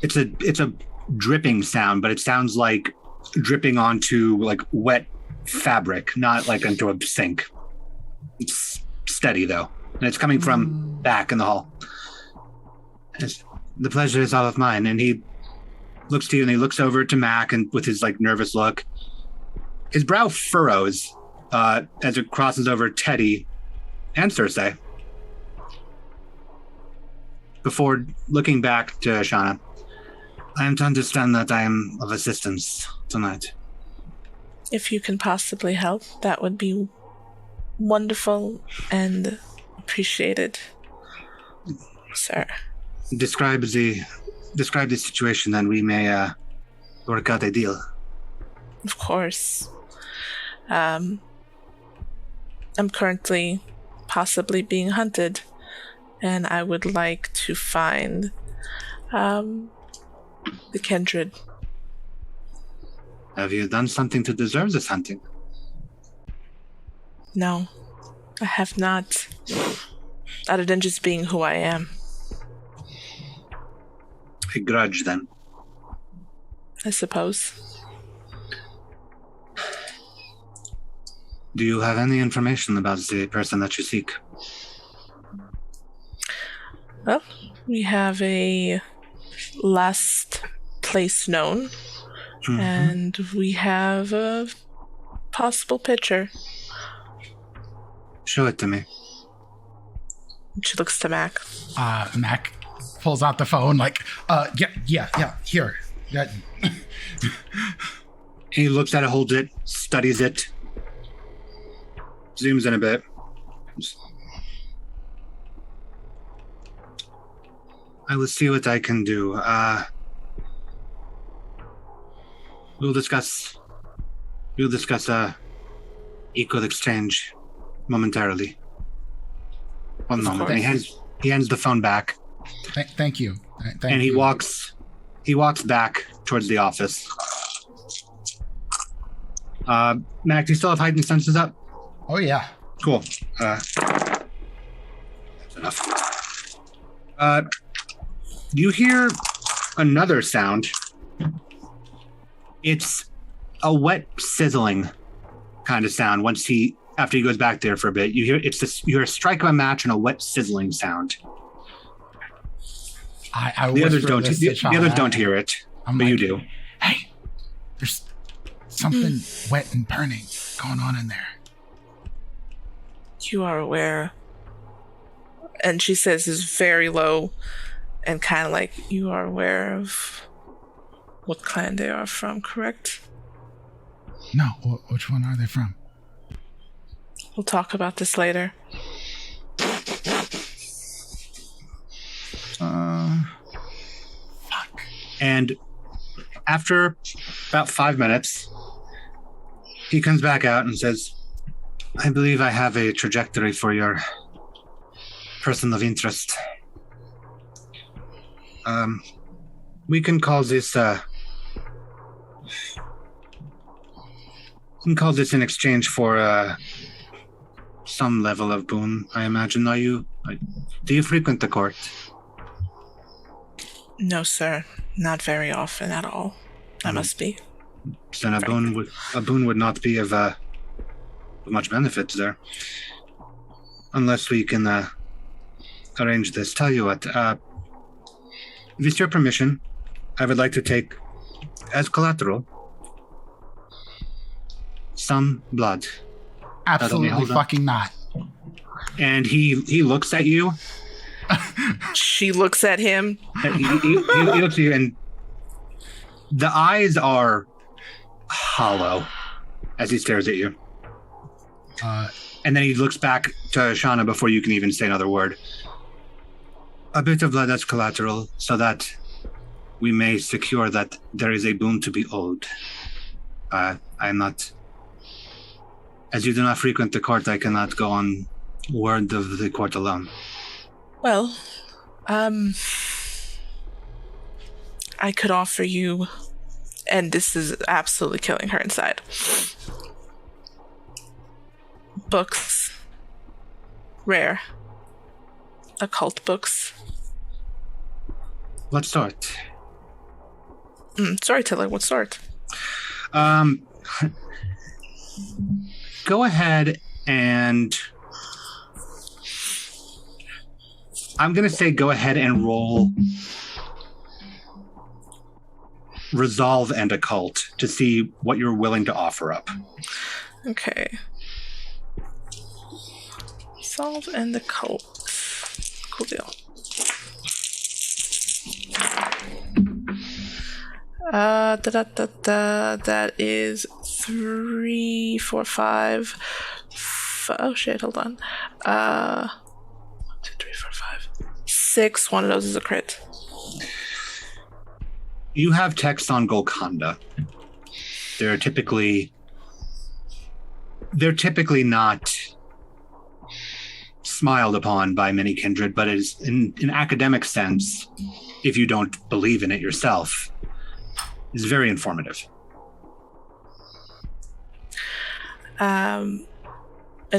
It's a dripping sound, but it sounds like dripping onto wet fabric, not into a sink. It's steady though, and it's coming from back in the hall. The pleasure is all of mine. And he looks to you, and he looks over to Mac, and with his nervous look, his brow furrows as it crosses over Teddy and Cersei. Before looking back to Shauna, I am to understand that I am of assistance tonight.
If you can possibly help, that would be wonderful and appreciated, sir.
Describe the situation, then we may work out a deal.
Of course. I'm currently possibly being hunted, and I would like to find the kindred.
Have you done something to deserve this hunting?
No, I have not. Other than just being who I am.
A grudge, then.
I suppose.
Do you have any information about the person that you seek?
Well, we have a last place known, and we have a possible picture.
Show it to me.
She looks to Mac.
Mac pulls out the phone yeah, here. That.
He looks at it, holds it, studies it, zooms in a bit. I will see what I can do. We'll discuss equal exchange momentarily. One moment. And he hands the phone back.
Thank you.
And he walks back towards the office. Mac, do you still have heightened senses up?
Oh yeah.
Cool. That's enough. You hear another sound. It's a wet sizzling kind of sound. After he goes back there for a bit, you hear a strike of a match and a wet sizzling sound. The others don't. The others don't hear it, but you do.
Hey, there's something wet and burning going on in there.
You are aware. And she says is very low and kind of like, you are aware of what clan they are from, correct?
No, which one are they from?
We'll talk about this later.
Fuck.
And after about 5 minutes, he comes back out and says, I believe I have a trajectory for your person of interest. We can call this in exchange for some level of boon, I imagine. Do you frequent the court?
No, sir. Not very often at all. I must be.
Then a boon would not be of much benefit there. Unless we can arrange this. Tell you what, with your permission, I would like to take as collateral some blood.
Absolutely fucking not.
And he looks at you.
She looks at him.
He looks at you, and the eyes are hollow as he stares at you. And then he looks back to Shauna before you can even say another word. A bit of blood as collateral, so that we may secure that there is a boon to be owed. I am not... As you do not frequent the court, I cannot go on word of the court alone.
Well, I could offer you, and this is absolutely killing her inside, books. Rare. Occult books.
What sort?
Storyteller, what sort?
Go ahead and... I'm going to say go ahead and roll Resolve and Occult to see what you're willing to offer up.
Okay. Resolve and Occult. Cool deal. That is 3, 4, 5. Oh shit, hold on. 1, 2, 3, 4, 5. 6. One of those is a crit.
You have text on Golconda. They're typically not smiled upon by many kindred, but is in an academic sense, if you don't believe in it yourself, is very informative.
And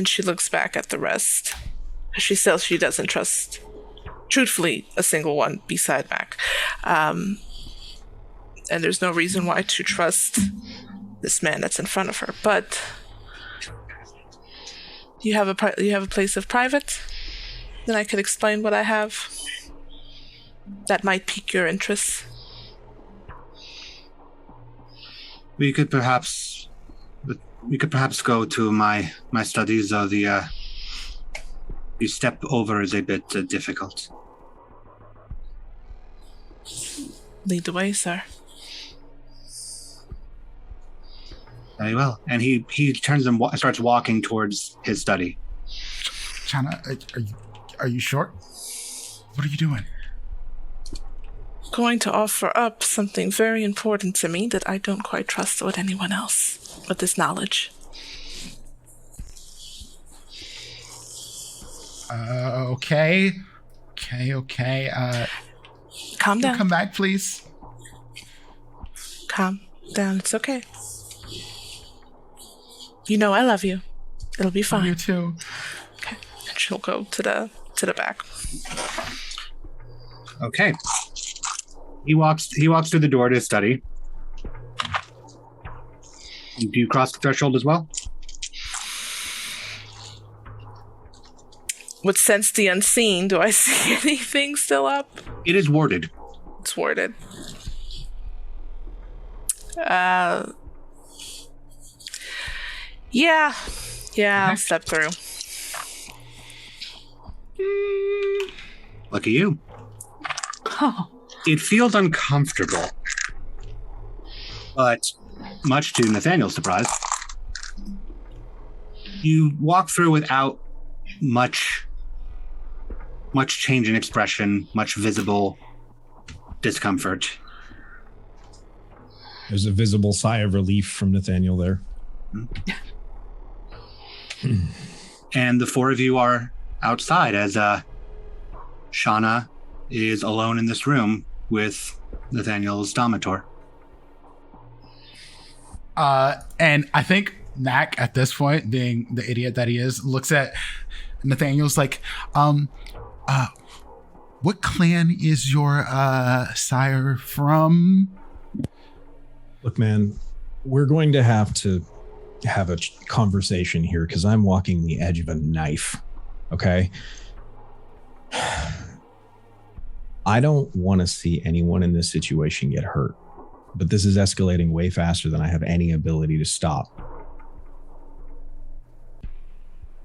she looks back at the rest. She says she doesn't trust, truthfully, a single one beside Mac. And there's no reason why to trust this man that's in front of her. But you have a place of private? Then I could explain what I have. That might pique your interest.
We could perhaps go to my studies, though the step over is a bit difficult.
Lead the way, sir.
Very well. And he turns and starts walking towards his study.
Chana, are you sure? What are you doing?
Going to offer up something very important to me that I don't quite trust with anyone else, with this knowledge.
Okay.
Calm down.
Come back, please.
Calm down. It's okay. You know I love you. It'll be fine.
You too.
Okay. And she'll go to the back.
Okay. He walks through the door to his study. Do you cross the threshold as well?
With Sense the Unseen, do I see anything still up?
It is warded.
It's warded. Yeah, I'll step through.
Lucky you.
Oh.
It feels uncomfortable, but much to Nathaniel's surprise, you walk through without much change in expression, much visible discomfort.
There's a visible sigh of relief from Nathaniel there.
And the four of you are outside as Shauna is alone in this room with Nathaniel's Domitor.
And I think Mac, at this point, being the idiot that he is, looks at Nathaniel's like, what clan is your sire from?
Look, man, we're going to have a conversation here because I'm walking the edge of a knife. Okay? I don't want to see anyone in this situation get hurt, but this is escalating way faster than I have any ability to stop.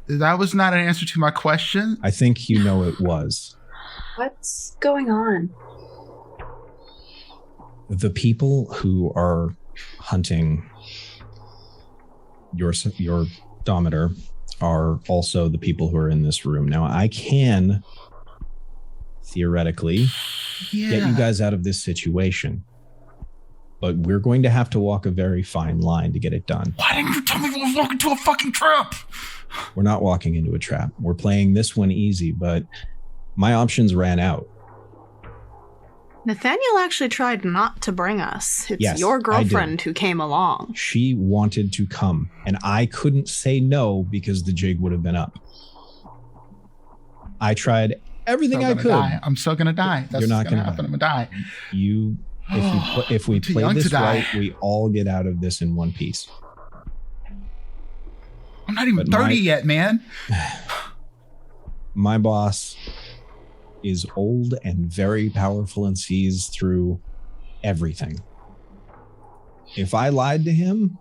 That was not an answer to my question.
I think you know it was.
What's going on?
The people who are hunting your Domitor are also the people who are in this room. Now, I can theoretically get you guys out of this situation, but we're going to have to walk a very fine line to get it done.
Why didn't you tell me we were walking into a fucking trap?
We're not walking into a trap. We're playing this one easy, but my options ran out.
Nathaniel actually tried not to bring us. It's
Yes,
your
I
girlfriend
did.
who came along.
She wanted to come, and I couldn't say no because the jig would have been up. I tried everything I could.
I'm still gonna die. That's
You're not
gonna
gonna
happen. I'm gonna die.
If we
Too
play
young
this
to die.
right, we all get out of this in one piece.
I'm not even
But
30 yet, man.
My boss is old and very powerful and sees through everything. If I lied to him,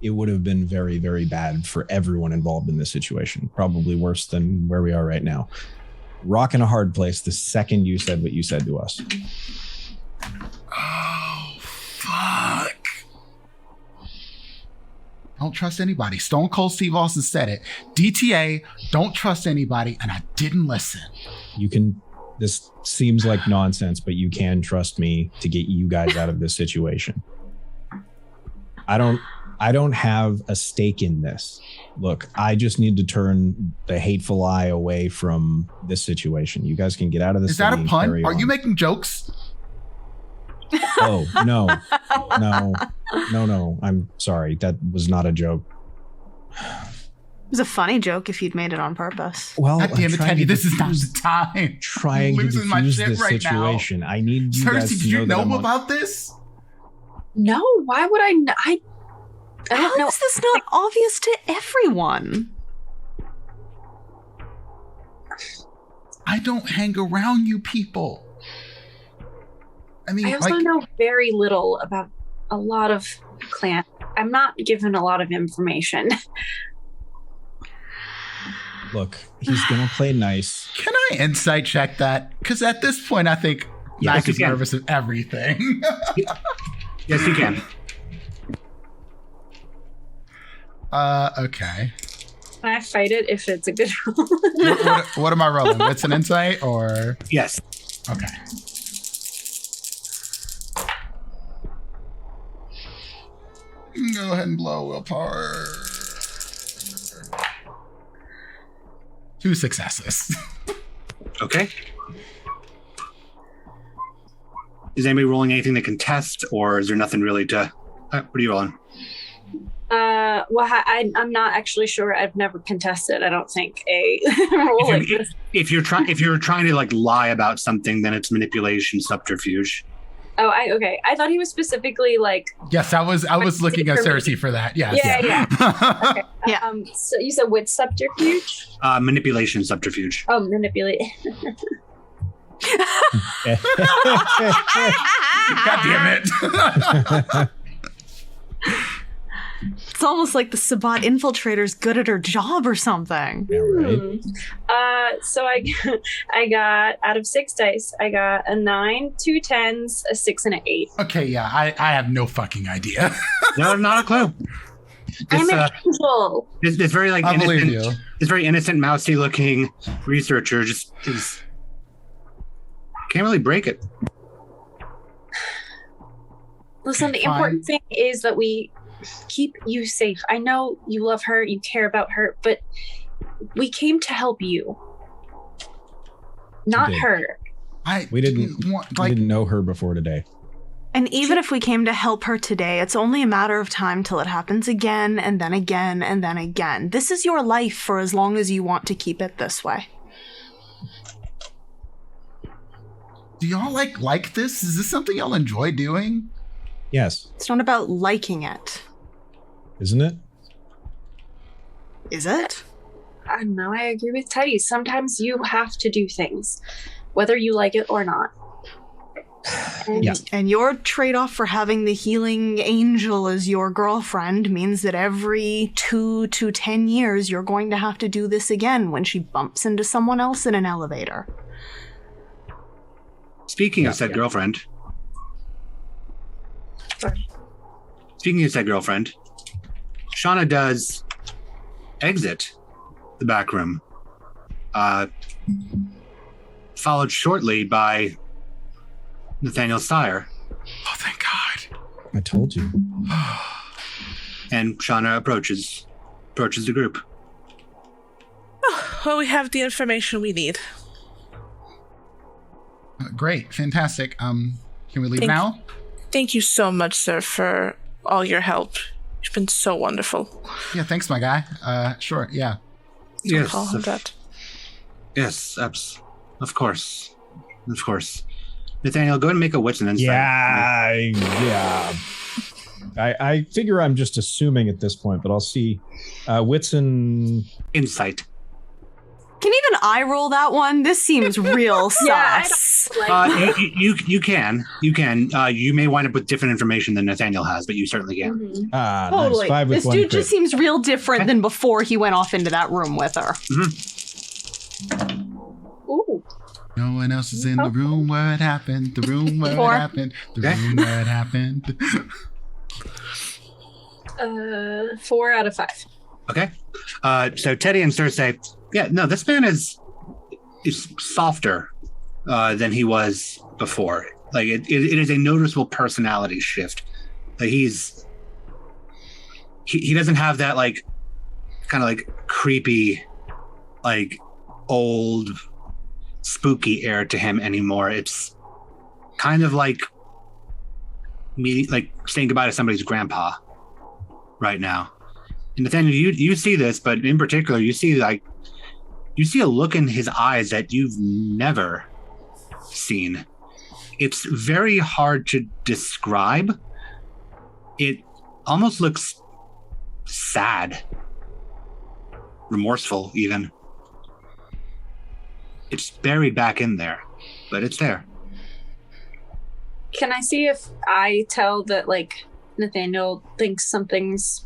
it would have been very, very bad for everyone involved in this situation. Probably worse than where we are right now. Rock in a hard place the second you said what you said to us.
Oh, fuck. Don't trust anybody. Stone Cold Steve Austin said it. DTA, don't trust anybody, and I didn't listen.
This seems like nonsense, but you can trust me to get you guys out of this situation. I don't have a stake in this. Look, I just need to turn the hateful eye away from this situation. You guys can get out of this.
Is that a
and
pun?
carry
Are
on.
you making jokes?
Oh, no. I'm sorry. That was not a joke.
It was a funny joke if you'd made it on purpose.
Well,
God damn it,
trying
Teddy,
to
this is not
diffuse-
the time.
Trying to
Losing my
diffuse
shit
this
right now.
situation. I need you guys
Cersei,
to
did you
know that
know
I'm
about this?
No, why would I? I don't
How
know.
is this not obvious to everyone?
I don't hang around you people. I mean,
I also
like,
know very little about a lot of clan. I'm not given a lot of information.
Look, he's gonna play nice.
can I insight check that? Because at this point, I think
Yes,
Mac
you
is
can.
nervous of everything.
Yes, you can.
Okay.
Can I fight it if it's a good roll?
What am I rolling? It's an insight or?
Yes.
Okay. Go ahead and blow willpower. 2 successes.
Okay. Is anybody rolling anything that can test, or is there nothing really to... what are you rolling?
Well, I'm not actually sure. I've never contested, I don't think, a role like this.
If you're trying to like lie about something, then it's manipulation subterfuge.
Oh, okay. I thought he was specifically like.
Yes, I was looking at Cersei for that. Yes.
Yeah. Okay.
Yeah.
So you said with subterfuge?
Manipulation subterfuge.
Oh, manipulate.
God damn it.
It's almost like the Sabat infiltrator's good at her job or something.
Yeah, right.
So I got out of 6 dice, I got a 9, 2 10s, a 6, and an 8.
Okay, yeah, I have no fucking idea.
No, not a clue.
I'm an angel.
This very like
I believe
innocent,
you.
this very innocent, mousy looking researcher just can't really break it.
Listen, the
Fine.
important thing is that we keep you safe. I know you love her, you care about her, but we came to help you, not
did.
her.
We didn't know her before today.
And even if we came to help her today, it's only a matter of time till it happens again, and then again, and then again. This is your life for as long as you want to keep it this way.
Do y'all like this? Is this something y'all enjoy doing?
Yes,
It's not about liking it,
isn't it?
is it?
I don't know, I agree with Teddy. Sometimes you have to do things, whether you like it or not. And
Yeah.
And your trade-off for having the healing angel as your girlfriend means that every 2 to 10 years you're going to have to do this again when she bumps into someone else in an elevator.
Speaking of said girlfriend.
Sorry.
Speaking of said girlfriend, Shauna does exit the back room, followed shortly by Nathaniel Sire,
Oh, thank God.
I told you.
and Shauna approaches the group.
Well, we have the information we need.
Great, fantastic. Can we leave
Thank
now?
Thank you so much, sir, for all your help. You've been so wonderful.
Yeah, thanks, my guy. Sure, yeah.
Don't call him that.
Yes, of course. Nathaniel, go ahead and make a wits and insight.
Yeah. I figure I'm just assuming at this point, but I'll see. Wits and
Insight.
Can even I roll that one? This seems real
Yeah,
sus.
You can. You may wind up with different information than Nathaniel has, but you certainly can.
Mhm.
Totally.
nice. 5 with
This
1
dude
crit.
just seems real different than before he went off into that room with her.
Ooh.
No one else is in the room where it happened. The room where
Four.
it happened. The
Okay.
room where it happened.
4 out of 5.
Okay. So Teddy and Cersei, yeah, no, this man is softer than he was before. Like it is a noticeable personality shift. Like he doesn't have that like kind of like creepy, like old spooky air to him anymore. It's kind of like saying goodbye to somebody's grandpa right now. And Nathaniel, you see this, but in particular, you see a look in his eyes that you've never seen. It's very hard to describe. It almost looks sad, remorseful, even. It's buried back in there, but it's there.
Can I see if I tell that, like, Nathaniel thinks something's...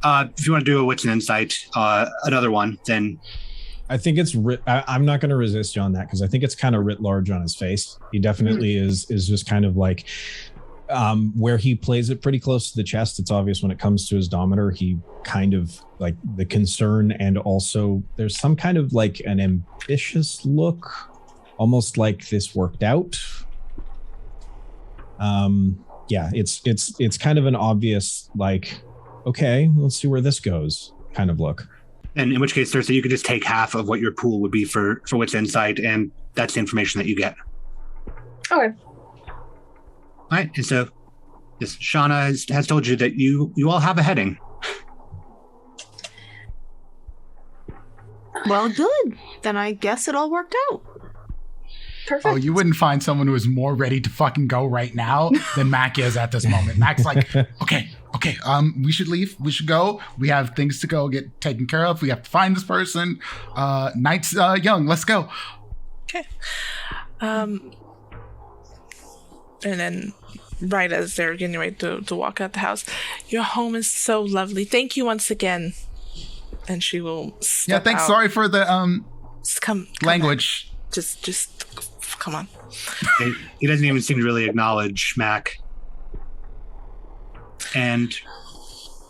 If you want to do a wits and insight, another one, then
I think it's I'm not going to resist you on that because I think it's kind of writ large on his face. He definitely is just kind of like where he plays it pretty close to the chest. It's obvious when it comes to his dometer, he kind of like the concern, and also there's some kind of like an ambitious look, almost like this worked out. Yeah, it's kind of an obvious like, okay, let's see where this goes kind of look.
And in which case, Cersei, you could just take half of what your pool would be for wits insight, and that's the information that you get.
Okay.
All right, and so Yes, Shauna has told you that you all have a heading.
Well, good. Then I guess it all worked out.
Perfect.
Oh, you wouldn't find someone who is more ready to fucking go right now than Mac is at this moment. Mac's like, okay, we should leave. We should go. We have things to go get taken care of. We have to find this person. Night's young. Let's go.
Okay. And then right as they're getting ready to walk out the house, your home is so lovely. Thank you once again. And she will step
thanks.
out.
Sorry for the
Just come
language.
Just come on.
He doesn't even seem to really acknowledge Mac. And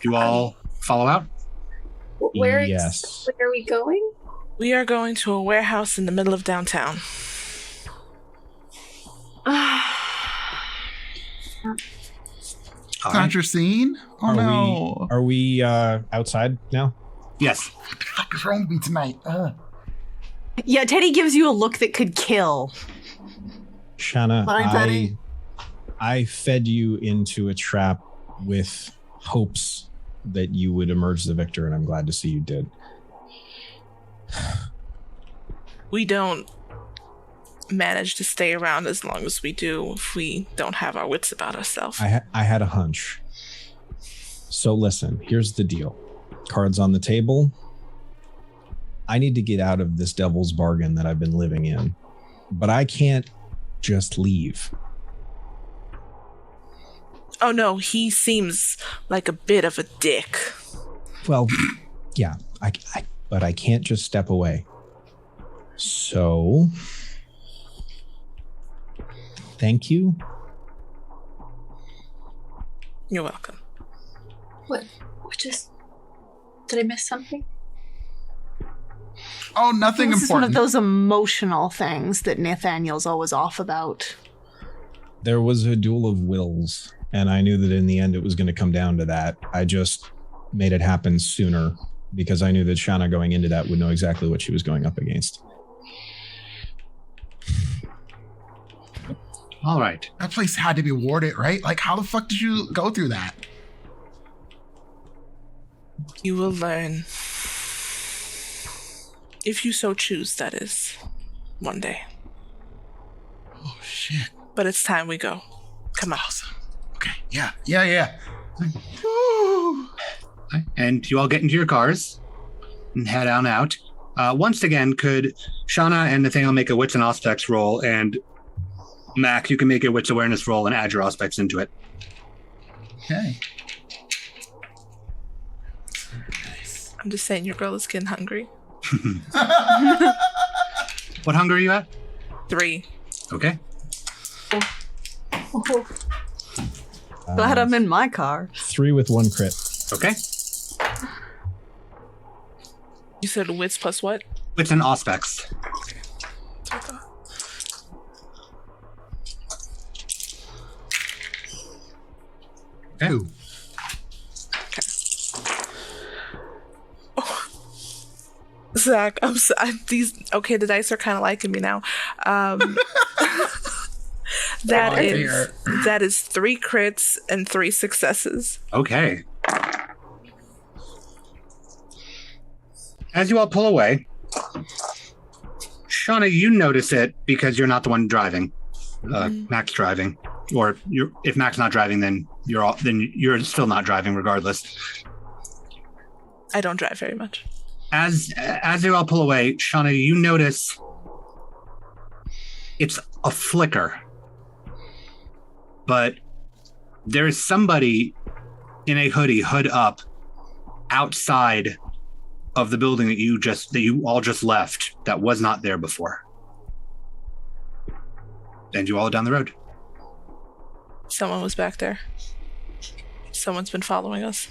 you all follow out?
Where
Yes.
are we going?
We are going to a warehouse in the middle of downtown.
All right.
Not your scene? Oh, no.
Are we outside now?
Yes.
What the fuck is wrong with me tonight?
Yeah, Teddy gives you a look that could kill.
Shanna,
Fine, Teddy.
I fed you into a trap with hopes that you would emerge the victor, and I'm glad to see you did.
We don't manage to stay around as long as we do if we don't have our wits about ourselves.
I had a hunch. So listen, here's the deal. Cards on the table. I need to get out of this devil's bargain that I've been living in, but I can't just leave.
Oh no, he seems like a bit of a dick.
Well, yeah, but I can't just step away. So, thank you.
You're welcome.
What just... Did I miss something?
Oh, nothing
This is one of
important.
those emotional things that Nathaniel's always off about.
There was a duel of wills, and I knew that in the end it was going to come down to that. I just made it happen sooner because I knew that Shanna going into that would know exactly what she was going up against.
All right.
That place had to be warded, right? Like, how the fuck did you go through that?
You will learn. If you so choose, that is. One day.
Oh, shit.
But it's time we go. Come on.
Awesome. Okay, yeah. Woo.
And you all get into your cars and head on out. Once again, could Shauna and Nathaniel make a wits and aspects roll, and Mac, you can make a wits awareness roll and add your aspects into it.
Okay.
I'm just saying your girl is getting hungry.
What hunger are you at?
3.
Okay.
Glad I'm in my car.
3 with 1 crit.
Okay.
You said wits plus what?
Wits and aspects. Okay.
Ooh.
Zach, I'm sorry. The dice are kind of liking me now. That is 3 crits and 3 successes.
Okay. As you all pull away, Shauna, you notice it because you're not the one driving. Mac's driving, or if Mac's not driving, then you're still not driving regardless.
I don't drive very much.
As they all pull away, Shauna, you notice it's a flicker, but there is somebody in a hood up, outside of the building that you all just left that was not there before. And you all down the road.
Someone was back there. Someone's been following us.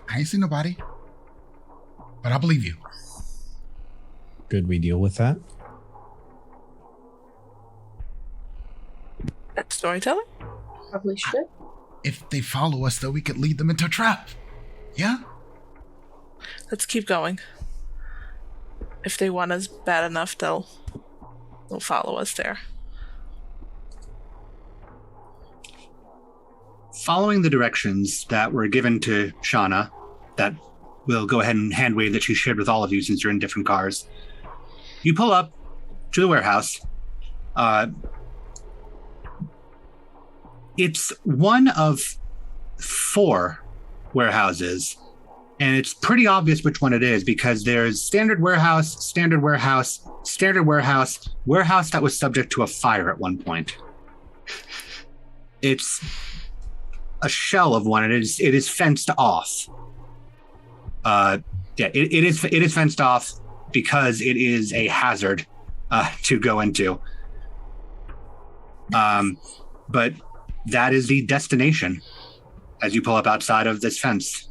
I ain't seen nobody. But I believe you.
Could we deal with that?
That's storytelling?
Probably should.
If they follow us, though, we could lead them into a trap. Yeah?
Let's keep going. If they want us bad enough, they'll follow us there.
following the directions that were given to Shauna, that will go ahead and hand wave that she shared with all of you since you're in different cars, you pull up to the warehouse. It's one of 4 warehouses, and it's pretty obvious which one it is because there's standard warehouse, standard warehouse, standard warehouse, warehouse that was subject to a fire at one point. It's a shell of one. It is fenced off. It is fenced off because it is a hazard to go into. But that is the destination as you pull up outside of this fence.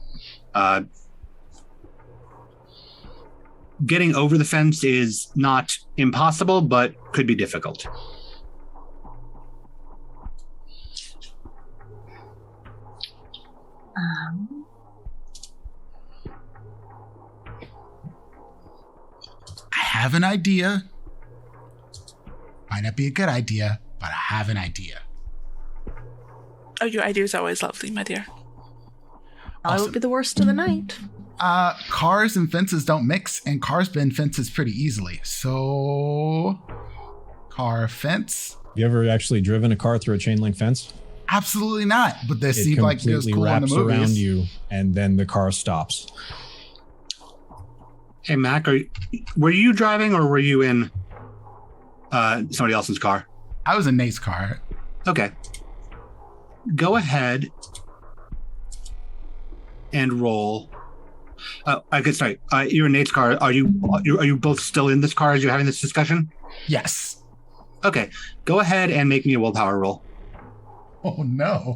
Getting over the fence is not impossible, but could be difficult.
I have an idea. Might not be a good idea, but I have an idea.
Oh, your idea is always lovely, my dear.
I would be the worst of the night.
Cars and fences don't mix, and cars bend fences pretty easily. So, car, fence.
You ever actually driven a car through a chain link fence?
Absolutely not. But this seems like it was cool in the movies.
Wraps around you, and then the car stops.
Hey, Mac, were you driving or were you in somebody else's car?
I was in Nate's car.
Okay. Go ahead and roll. I guess, sorry. You're in Nate's car. Are you both still in this car as you're having this discussion?
Yes.
Okay. Go ahead and make me a willpower roll.
Oh no.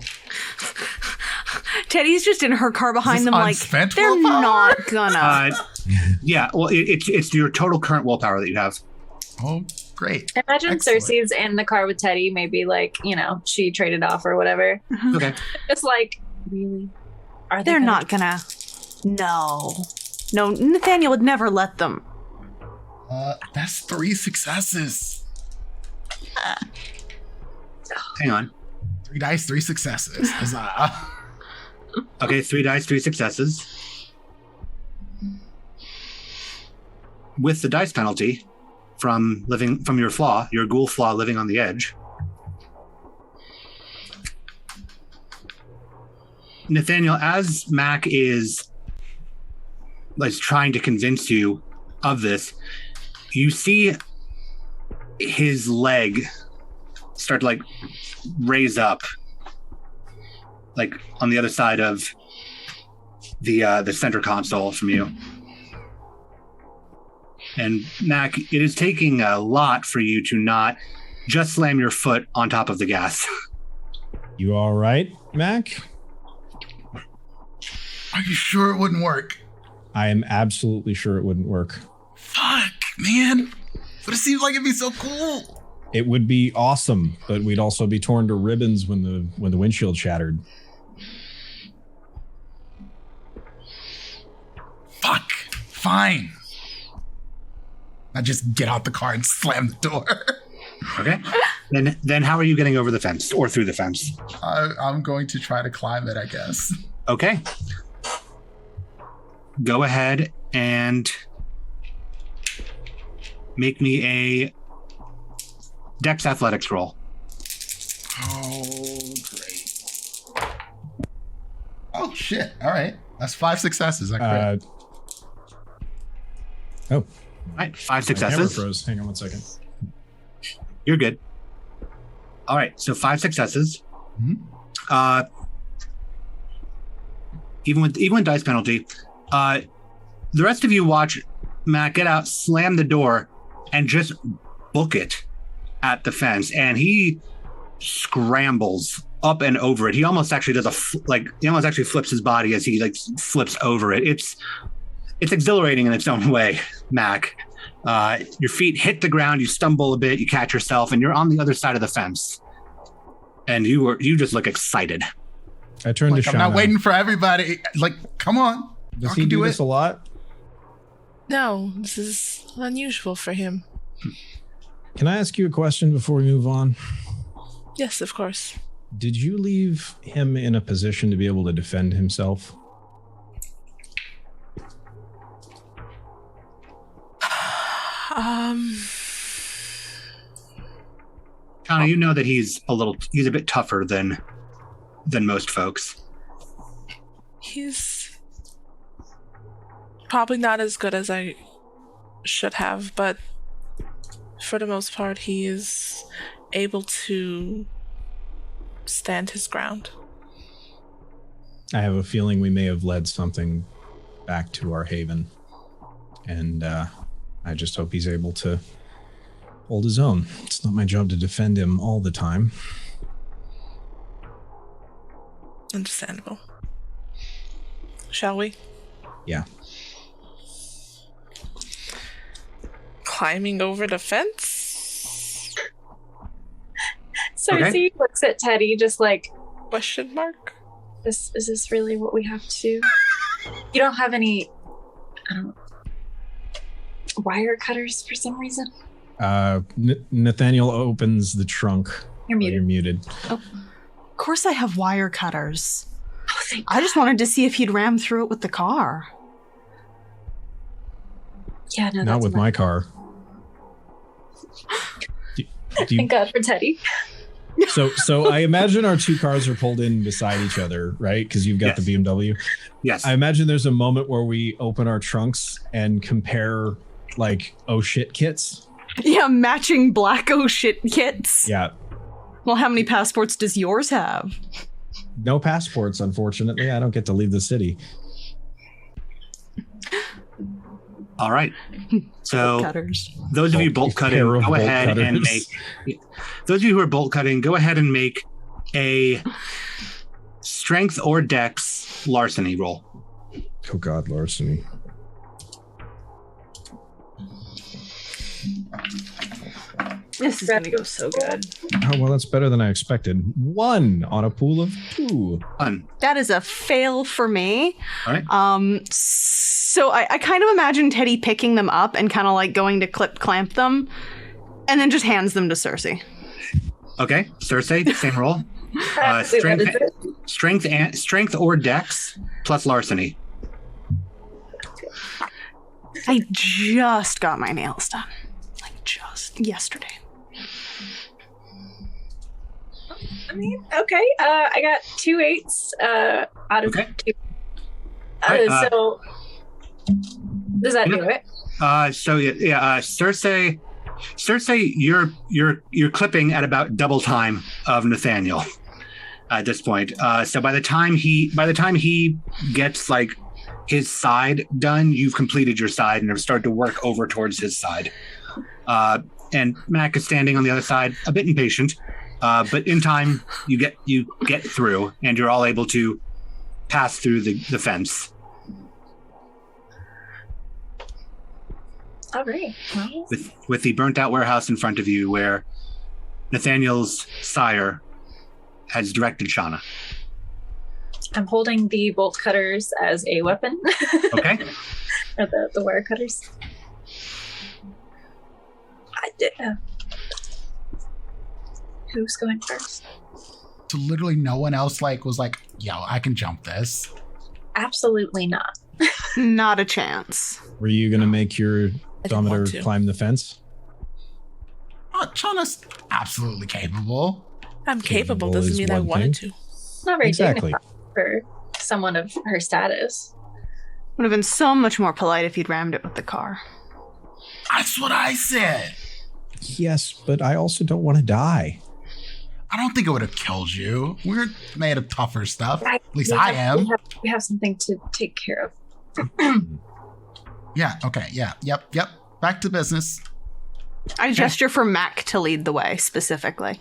Teddy's just in her car behind them, like they're
willpower?
not gonna.
Yeah. Well, it's your total current willpower that you have.
Oh, great.
Imagine
Excellent.
Cersei's in the car with Teddy, maybe like, she traded off or whatever.
Okay.
Just like, really? Are they
They're not gonna. No, Nathaniel would never let them.
That's 3 successes.
Hang on.
3 dice, 3 successes.
Okay, 3 dice, 3 successes. With the dice penalty from your ghoul flaw living on the edge. Nathaniel, as Mac is trying to convince you of this, you see his leg start to raise up, on the other side of the center console from you. And Mac, it is taking a lot for you to not just slam your foot on top of the gas.
You all right, Mac?
Are you sure it wouldn't work?
I am absolutely sure it wouldn't work.
Fuck, man. But it seems like it'd be so cool.
It would be awesome, but we'd also be torn to ribbons when the windshield shattered.
Fuck. Fine. I just get out the car and slam the door.
Okay. Then how are you getting over the fence or through the fence?
I'm going to try to climb it, I guess.
Okay. Go ahead and make me a Dex Athletics roll.
Oh, great. Oh, shit. All right. That's 5 successes. I crit.
Oh.
All right, 5
My camera
successes.
froze. Hang on 1 second.
You're good. All right, so 5 successes.
Mhm.
Even with dice penalty, the rest of you watch Matt get out, slam the door, and just book it at the fence. And he scrambles up and over it. He almost actually does he almost actually flips his body as he flips over it. It's exhilarating in its own way, Mac. Your feet hit the ground, you stumble a bit, you catch yourself, and you're on the other side of the fence. And you just look excited.
I turned to Shauna.
I'm not waiting for everybody. Come on.
Does he do this a lot?
No, this is unusual for him.
Can I ask you a question before we move on?
Yes, of course.
Did you leave him in a position to be able to defend himself?
Shauna, you know that he's a bit tougher than most folks.
He's probably not as good as I should have, but for the most part, he is able to stand his ground.
I have a feeling we may have led something back to our haven, and I just hope he's able to hold his own. It's not my job to defend him all the time.
Understandable. Shall we?
Yeah.
Climbing over the fence?
Cersei looks at Teddy just like,
Question mark?
is this really what we have to do? You don't have any, wire cutters for some reason?
Nathaniel opens the trunk.
You're muted.
You're muted.
Of course I have wire cutters.
Oh, thank
I just wanted to see if he'd ram through it with the car.
Yeah, no,
Not with my car.
Thank God for Teddy.
So I imagine our two cars are pulled in beside each other, right? Because you've got the BMW.
Yes.
I imagine there's a moment where we open our trunks and compare like oh shit kits.
Yeah, matching black oh shit kits.
Yeah.
Well, how many passports does yours have?
No passports, unfortunately. I don't get to leave the city.
All right. So
Cutters.
those of you bolt cutting,
Pair of
go
bolt
ahead and
cutters.
make. Those of you who are bolt cutting, go ahead and make a strength or dex larceny roll.
Oh God, larceny.
This is gonna go so good.
Oh, well, that's better than I expected. 1 on a pool of 2.
Fun.
That is a fail for me.
All right.
So I kind of imagine Teddy picking them up and kind of like going to clamp them, and then just hands them to Cersei.
Okay, Cersei, same roll. Strength or dex plus larceny.
I just got my nails done, like just yesterday.
I mean, okay. I got 2 8s out of
Okay.
2.
Right,
So does that do it?
Cersei, you're clipping at about double time of Nathaniel at this point. So by the time he gets like his side done, you've completed your side and have started to work over towards his side. And Mac is standing on the other side, a bit impatient, but in time you get through, and you're all able to pass through the fence.
All right. Well,
With the burnt out warehouse in front of you, where Nathaniel's sire has directed Shauna.
I'm holding the bolt cutters as a weapon.
Okay.
Or the wire cutters. I did. Who's going first?
So literally no one else was like, yo, I can jump this.
Absolutely not.
Not a chance.
Were you going to make your
I didn't want
dometer
to.
climb the fence?
Oh, Chana's absolutely capable.
I'm capable
Capable
doesn't
is
mean I
one
wanted
thing.
to.
Not very
Exactly.
dignified for someone of her status.
Would have been so much more polite if you'd rammed it with the car.
That's what I said.
Yes, but I also don't want to die.
I don't think it would have killed you. We're made of tougher stuff. At least
We
I
have-
am.
We have something to take care of.
Yeah, okay, yeah, yep. Back to business.
I gesture for Mac to lead the way, specifically.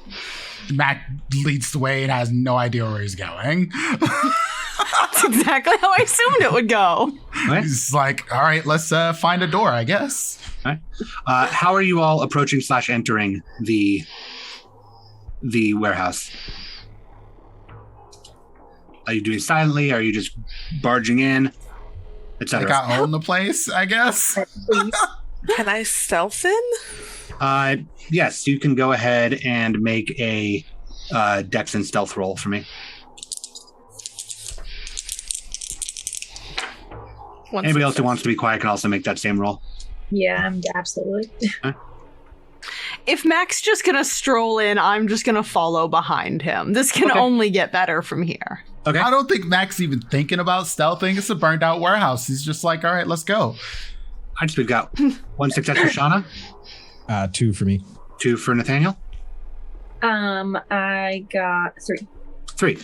Mac leads the way and has no idea where he's going.
That's exactly how I assumed it would go.
Right.
He's like, all right, let's find a door, I guess.
Right. How are you all approaching / entering the warehouse? Are you doing silently? Are you just barging in, etc.?
Like I own the place, I guess.
Please.
Can I stealth in?
Yes, you can go ahead and make a Dex and stealth roll for me. Anybody else who wants to be quiet can also make that same roll.
Yeah, absolutely.
If Mac's just gonna stroll in, I'm just gonna follow behind him. This can only get better from here.
Okay.
I don't think Mac's even thinking about stealthing. It's a burned out warehouse. He's just like, all right, let's go.
We've got 1 success for Shauna.
2 for me.
2 for Nathaniel.
I got 3.
3. All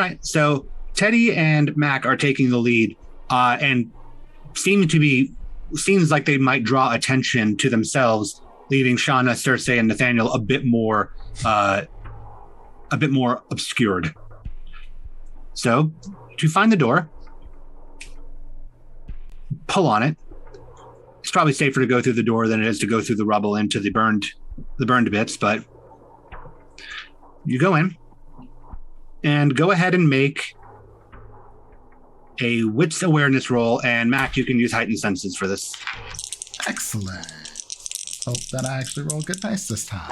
right. So Teddy and Mac are taking the lead, and seems like they might draw attention to themselves, leaving Shauna, Cersei, and Nathaniel a bit more obscured. So, to find the door, pull on it. It's probably safer to go through the door than it is to go through the rubble into the burned bits, but you go in and go ahead and make a wits awareness roll, and Mac, you can use heightened senses for this.
Excellent. Hope that I actually roll good dice this time.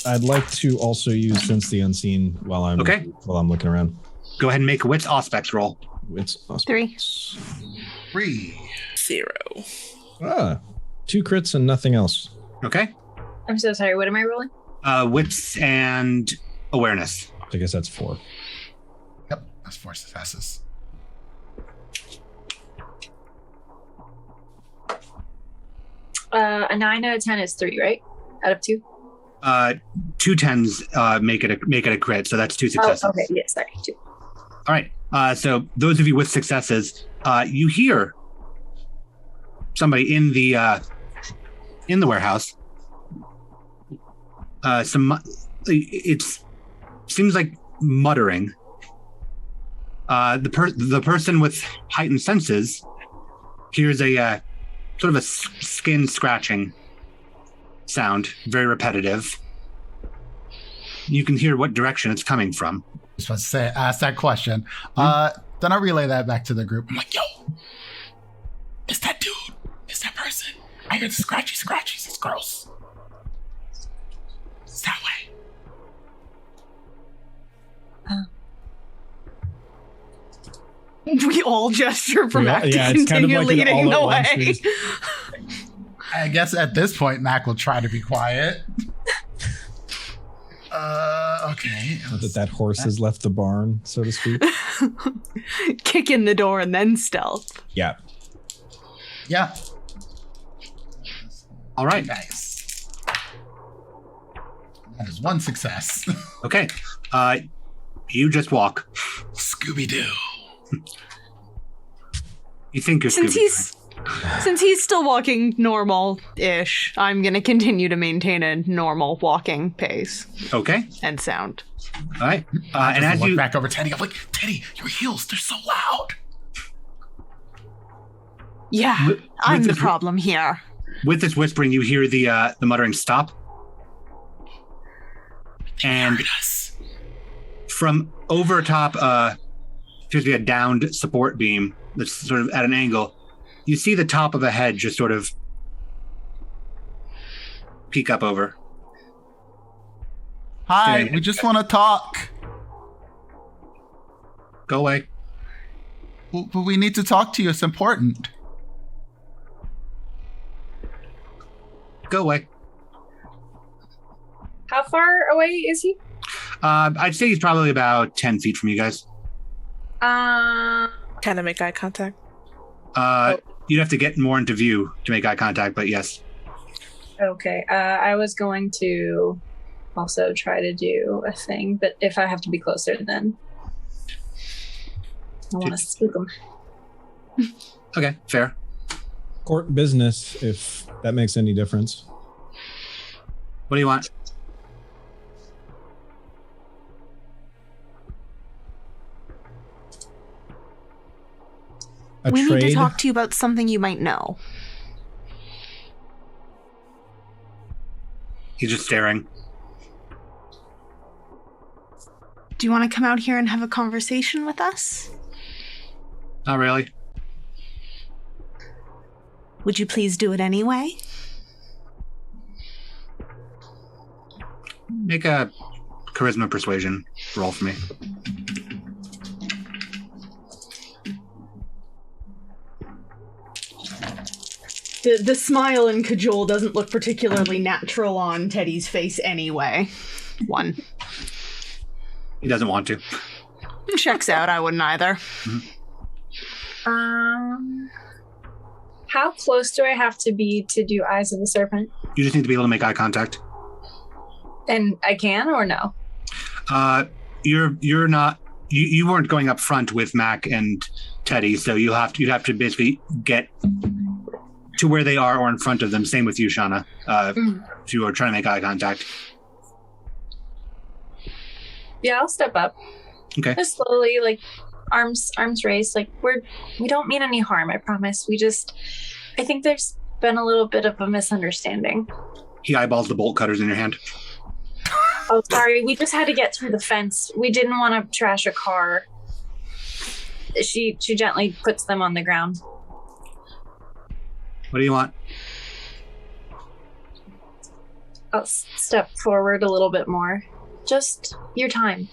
I'd like to also use Sense the Unseen while I'm looking around.
Go ahead and make a wits aspects roll.
Wits
3.
3.
0.
2 crits and nothing else.
Okay.
I'm so sorry. What am I rolling?
Wits and awareness.
I guess that's 4.
Yep, that's 4 successes.
A 9 out of 10 is 3, right? Out of 2?
2 10s make it a crit, so that's 2 successes.
Oh, okay. Yeah, sorry. 2.
All right. So those of you with successes, you hear somebody in the warehouse. It seems like muttering. The person with heightened senses hears a sort of a skin scratching sound, very repetitive. You can hear what direction it's coming from.
I was supposed to say, ask that question. Then I relay that back to the group. I'm like, yo, it's that dude. It's that person. I hear the scratchy scratchies. It's gross. It's that way.
We all gesture for Mac to
it's kind of
continue
like
leading the way.
I guess at this point, Mac will try to be quiet. Okay.
Not that horse has left the barn, so to speak.
Kick in the door and then stealth.
Yeah.
Yeah.
All right.
Nice. That is 1 success.
Okay. You just walk.
Scooby-Doo.
You think you're
Since he's still walking normal-ish, I'm gonna continue to maintain a normal walking pace
okay.
and sound.
All right.
I
And as
look
you
back over Teddy, I'm like, Teddy, your heels, they're so loud.
Yeah,
With
I'm the
this-
problem here.
with this whispering, you hear the muttering stop, and
Heard us.
from over top, appears to be a downed support beam that's sort of at an angle. You see the top of a head just sort of peek up over.
Hi,
Yeah.
we just want to talk.
Go away.
But we need to talk to you. It's important.
Go away.
How far away is he?
I'd say he's probably about 10 feet from you guys.
Kind of make eye contact.
You'd have to get more into view to make eye contact, but yes.
Okay. I was going to also try to do a thing, but if I have to be closer, then I want to spook him.
Okay, fair.
Court business, if that makes any difference.
What do you want?
A
We
trade?
need to talk to you about something you might know.
He's just staring.
Do you want to come out here and have a conversation with us?
Not really.
Would you please do it anyway?
Make a charisma persuasion roll for me.
The smile in Cajole doesn't look particularly natural on Teddy's face anyway. 1.
He doesn't want to.
Checks out, I wouldn't either.
How close do I have to be to do Eyes of the Serpent?
You just need to be able to make eye contact.
And I can or no?
You're not. You weren't going up front with Mac and Teddy, so you'd have to basically get to where they are or in front of them. Same with you, Shauna. If you are trying to make eye contact.
Yeah, I'll step up.
Okay.
Just slowly, like arms raised. Like we don't mean any harm. I promise. I think there's been a little bit of a misunderstanding.
He eyeballs the bolt cutters in your hand.
Oh, sorry. We just had to get through the fence. We didn't want to trash a car. She gently puts them on the ground.
What do you want?
I'll step forward a little bit more. Just your time.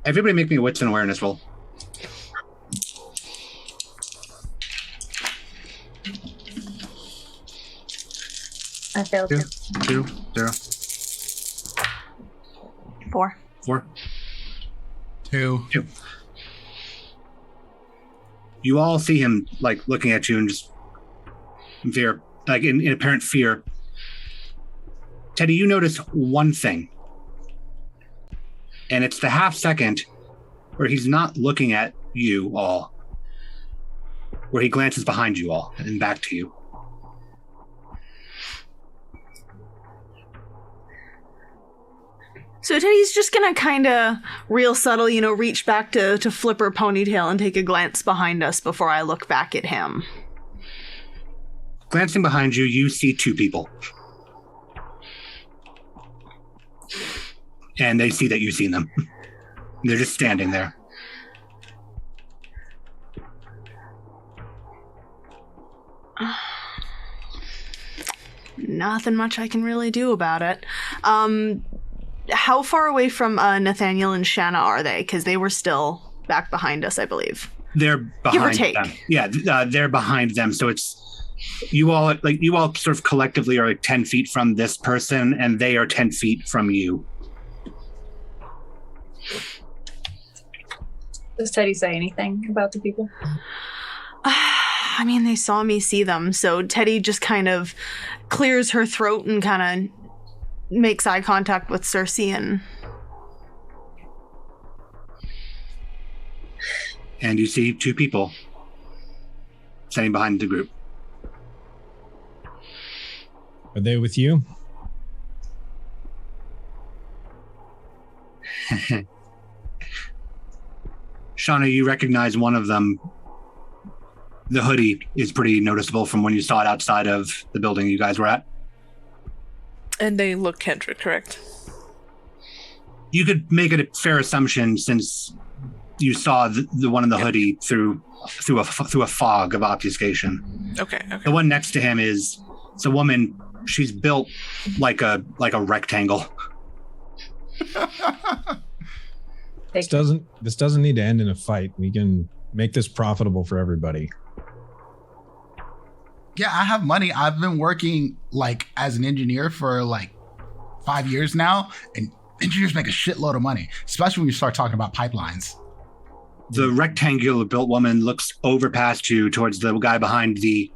Everybody make me a wits and awareness roll.
I failed.
2, 0,
4.
4.
2.
You all see him like looking at you and just in fear, like in apparent fear. Teddy, you notice one thing, and it's the half second where he's not looking at you all, where he glances behind you all and back to you.
So Teddy's just gonna kind of real subtle, reach back to flip her ponytail and take a glance behind us before I look back at him.
Glancing behind you, you see 2 people. And they see that you've seen them. They're just standing there.
Nothing much I can really do about it. How far away from Nathaniel and Shanna are they? Because they were still back behind us, I believe.
They're behind
Give or take.
them. Yeah, they're behind them. So it's you all sort of collectively are like 10 feet from this person, and they are 10 feet from you.
Does Teddy say anything about the people?
I mean, they saw me see them, so Teddy just kind of clears her throat and kind of makes eye contact with Cersei
And you see 2 people standing behind the group.
Are they with you?
Shauna, you recognize one of them. The hoodie is pretty noticeable from when you saw it outside of the building you guys were at.
And they look Kendrick, correct?
You could make it a fair assumption since you saw the one in the hoodie through a fog of obfuscation.
Okay.
The one next to him is it's a woman. She's built like a rectangle.
This doesn't need to end in a fight. We can make this profitable for everybody.
Yeah, I have money. I've been working like as an engineer for like 5 years now, and engineers make a shitload of money, especially when you start talking about pipelines.
The rectangular built woman looks over past you towards the guy behind the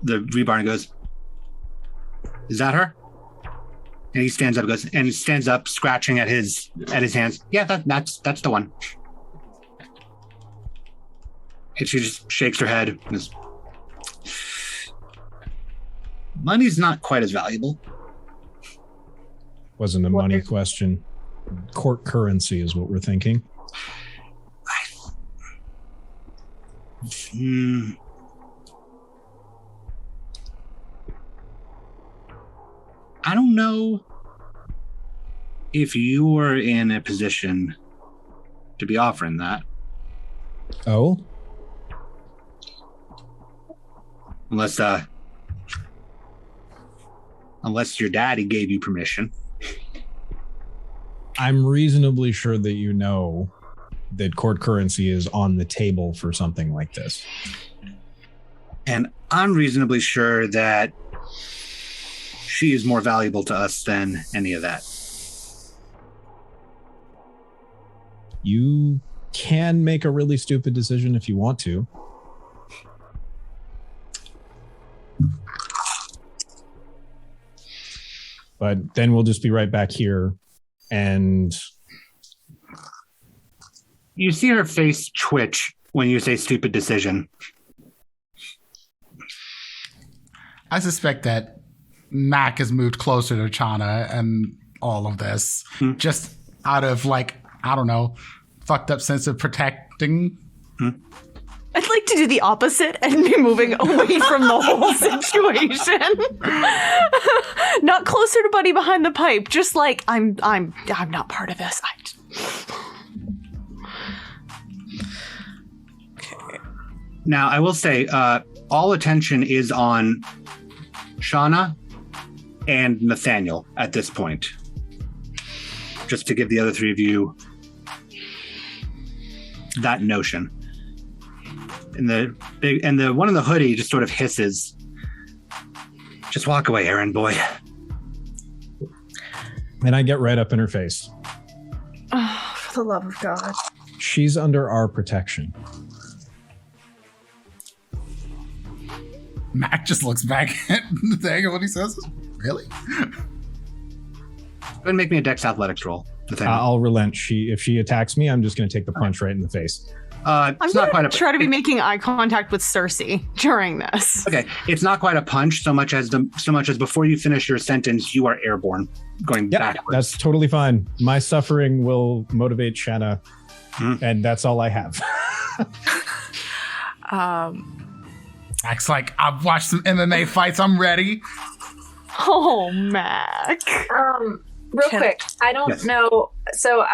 rebar and goes, "Is that her?" And he stands up, scratching at his hands. Yeah, that's the one. And she just shakes her head and goes, "Money's not quite as valuable."
Wasn't a money question. Court currency is what we're thinking.
I don't know if you were in a position to be offering that.
Oh?
Unless your daddy gave you permission.
I'm reasonably sure that you know that court currency is on the table for something like this.
And I'm reasonably sure that she is more valuable to us than any of that.
You can make a really stupid decision if you want to. But then we'll just be right back here. And
you see her face twitch when you say stupid decision.
I suspect that Mac has moved closer to Chana and all of this just out of I don't know, fucked up sense of protecting.
I'd like to do the opposite and be moving away from the whole situation. Not closer to Buddy behind the pipe, just like I'm not part of this.
Okay. Now I will say, all attention is on Shauna and Nathaniel at this point. Just to give the other three of you that notion. And the one in the hoodie just sort of hisses. Just walk away, errand boy.
And I get right up in her face.
Oh, for the love of God.
She's under our protection.
Mac just looks back at Nathaniel when he says, really?
Go ahead and make me a Dex Athletics roll.
I'll relent. If she attacks me, I'm just going to take the punch right in the face.
I'm going to try to be making eye contact with Cersei during this.
Okay, it's not quite a punch so much as before you finish your sentence, you are airborne, going backwards.
That's totally fine. My suffering will motivate Shanna, and that's all I have.
Mac's like, I've watched some MMA fights. I'm ready.
Oh, Mac.
Real quick, I don't know. So,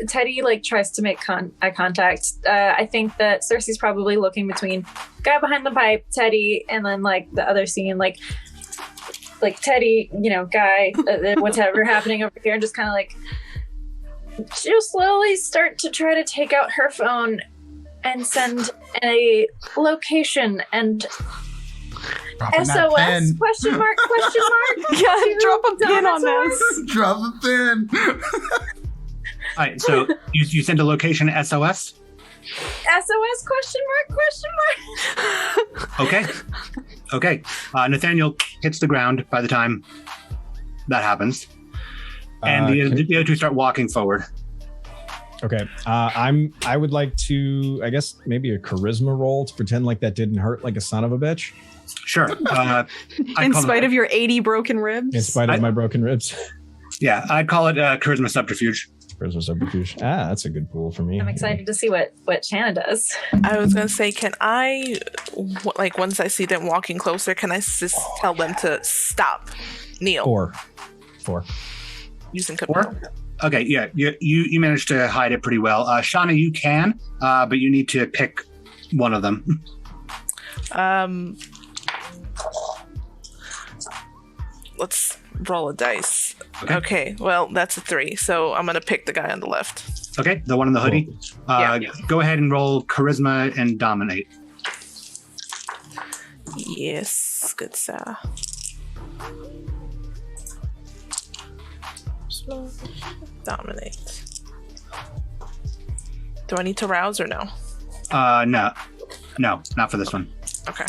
Teddy tries to make eye contact. I think that Cersei's probably looking between guy behind the pipe, Teddy, and then the other scene, like Teddy, guy, whatever happening over here, and just kind of she'll slowly start to try to take out her phone and send a location and SOS question mark.
Yeah, drop a pin on this.
Drop a pin.
All right, so you send a location SOS?
SOS question mark.
Okay. Nathaniel hits the ground by the time that happens. And the other two start walking forward.
Okay. I would like to, I guess, maybe a charisma roll to pretend like that didn't hurt like a son of a bitch.
Sure.
In spite of your 80 broken ribs?
In spite of my broken ribs.
Yeah, I'd call it charisma subterfuge.
Charisma subterfuge. That's a good pool for me.
I'm excited to see what Shanna does.
I was going to say, can I, once I see them walking closer, can I just tell them to stop? Kneel.
Four.
Using command.
4? Okay, yeah, you managed to hide it pretty well. Shauna, you can, but you need to pick one of them.
Let's roll a dice. Okay, well, that's a 3, so I'm going to pick the guy on the left.
Okay, the one in the hoodie.
Yeah.
Go ahead and roll charisma and dominate.
Yes, good sir. Dominate. Do I need to rouse or no?
No, not for this one.
Okay.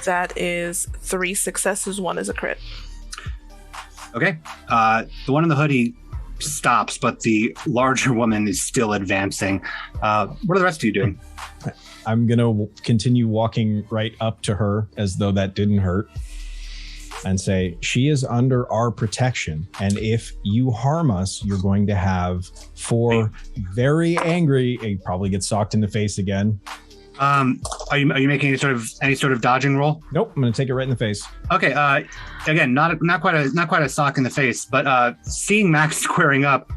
That is 3 successes, 1 is a crit.
Okay. The one in the hoodie stops, but the larger woman is still advancing. What are the rest of you doing?
I'm going to continue walking right up to her as though that didn't hurt and say, she is under our protection. And if you harm us, you're going to have 4 very angry, you probably get socked in the face again.
Are you making any sort of dodging roll?
Nope, I'm going to take it right in the face.
Okay. Again, not quite a sock in the face, but seeing Max squaring up,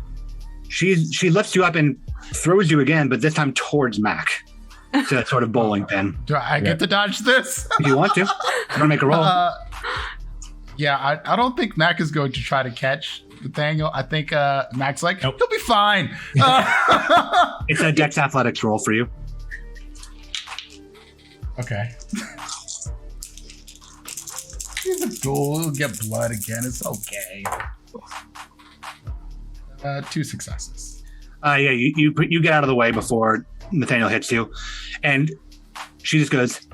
she lifts you up and throws you again, but this time towards Mac. It's a sort of bowling pin.
Do I get to dodge this?
If you want to. You want to make a roll?
Yeah, I don't think Mac is going to try to catch Nathaniel. I think Mac's like,
Nope.
he'll be fine.
It's a Dex Athletics roll for you.
Okay. He's a ghoul. He'll get blood again. It's okay. 2 successes.
Yeah, you get out of the way before Nathaniel hits you, and she just goes,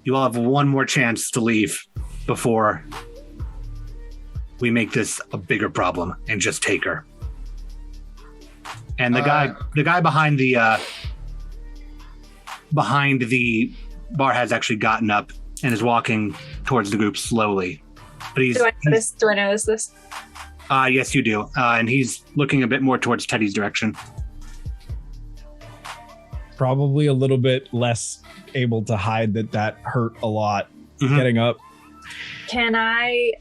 "You all have one more chance to leave before we make this a bigger problem and just take her." And the guy behind the bar has actually gotten up and is walking towards the group slowly. But
Do I notice this?
Yes, you do. And he's looking a bit more towards Teddy's direction.
Probably a little bit less able to hide that hurt a lot.
Mhm.
Getting up.
Can I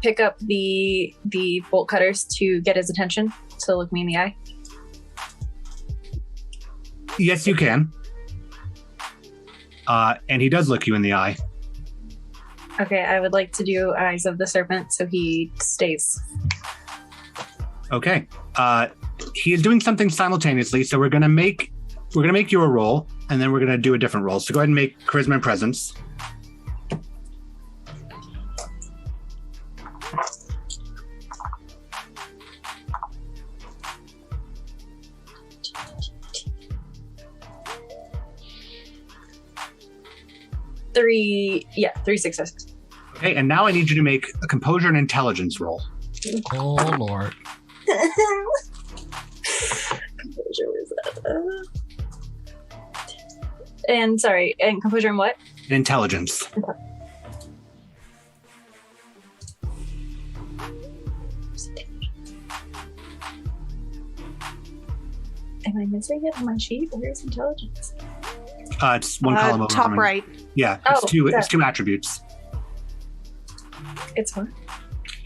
pick up the bolt cutters to get his attention to look me in the eye?
Yes, you can. And he does look you in the eye.
Okay, I would like to do Eyes of the Serpent so he stays.
Okay. He is doing something simultaneously, so we're gonna make you a roll, and then we're gonna do a different roll. So go ahead and make Charisma and Presence.
Three successes.
Okay, and now I need you to make a Composure and Intelligence roll.
Oh, Lord.
Composure was that? And composure and what?
Intelligence.
Am I missing it on my sheet? Where's intelligence?
It's one column over.
Top right.
Yeah,
Oh,
it's two attributes.
It's what?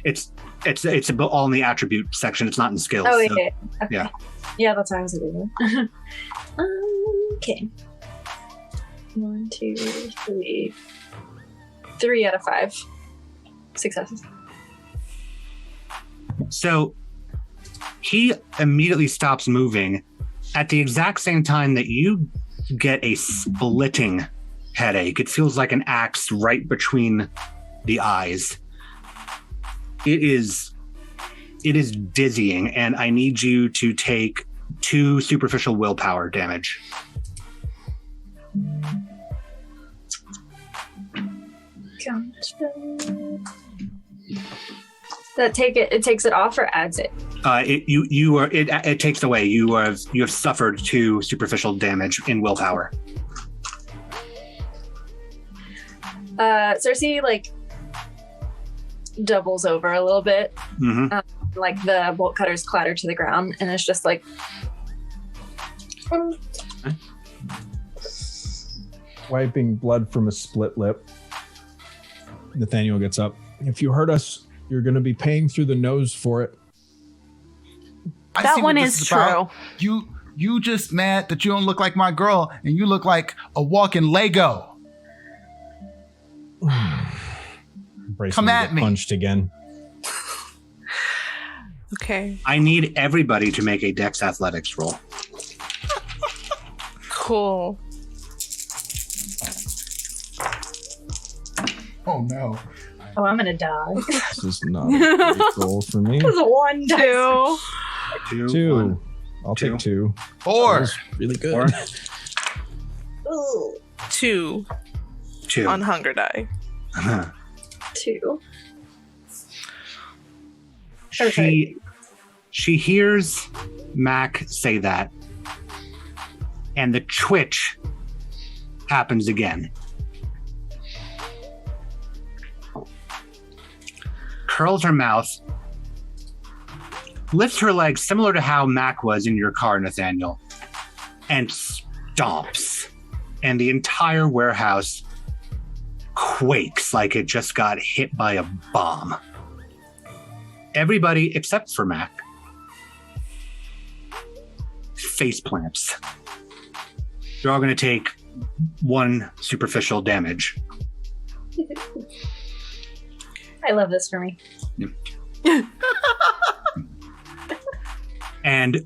It's all in the attribute section. It's not in skills.
Oh,
so-
yeah. Okay.
yeah.
Yeah, that's how I was doing it. Okay. 1, 2, 3. 3 out of 5 successes.
So he immediately stops moving at the exact same time that you get a splitting headache. It feels like an axe right between the eyes. It is dizzying, and I need you to take 2 superficial willpower damage.
It takes it off or adds it?
It takes away. You have suffered 2 superficial damage in willpower.
Cersei doubles over a little bit.
Mm-hmm.
The bolt cutters clatter to the ground, and it's just like
Wiping blood from a split lip. Nathaniel gets up. If you hurt us, you're going to be paying through the nose for it.
I
That
see
one
what
is
this
true.
about. You just mad that you don't look like my girl, and you look like a walking Lego.
Bracing
Come
to
at
get
me.
Punched again.
Okay,
I need everybody to make a Dex Athletics roll.
cool.
Oh no.
oh, I'm gonna die.
This is not a great goal for me.
It's 1 dice.
2.
2.
One.
I'll
Two.
take 2.
4.
That was really good.
4.
Ooh,
2
2.
on hunger die.
2.
She hears Mac say that, and the twitch happens again. Curls her mouth, lifts her legs similar to how Mac was in your car, Nathaniel, and stomps. And the entire warehouse quakes like it just got hit by a bomb. Everybody except for Mac face plants You're all going to take 1 superficial damage.
I love this for me.
And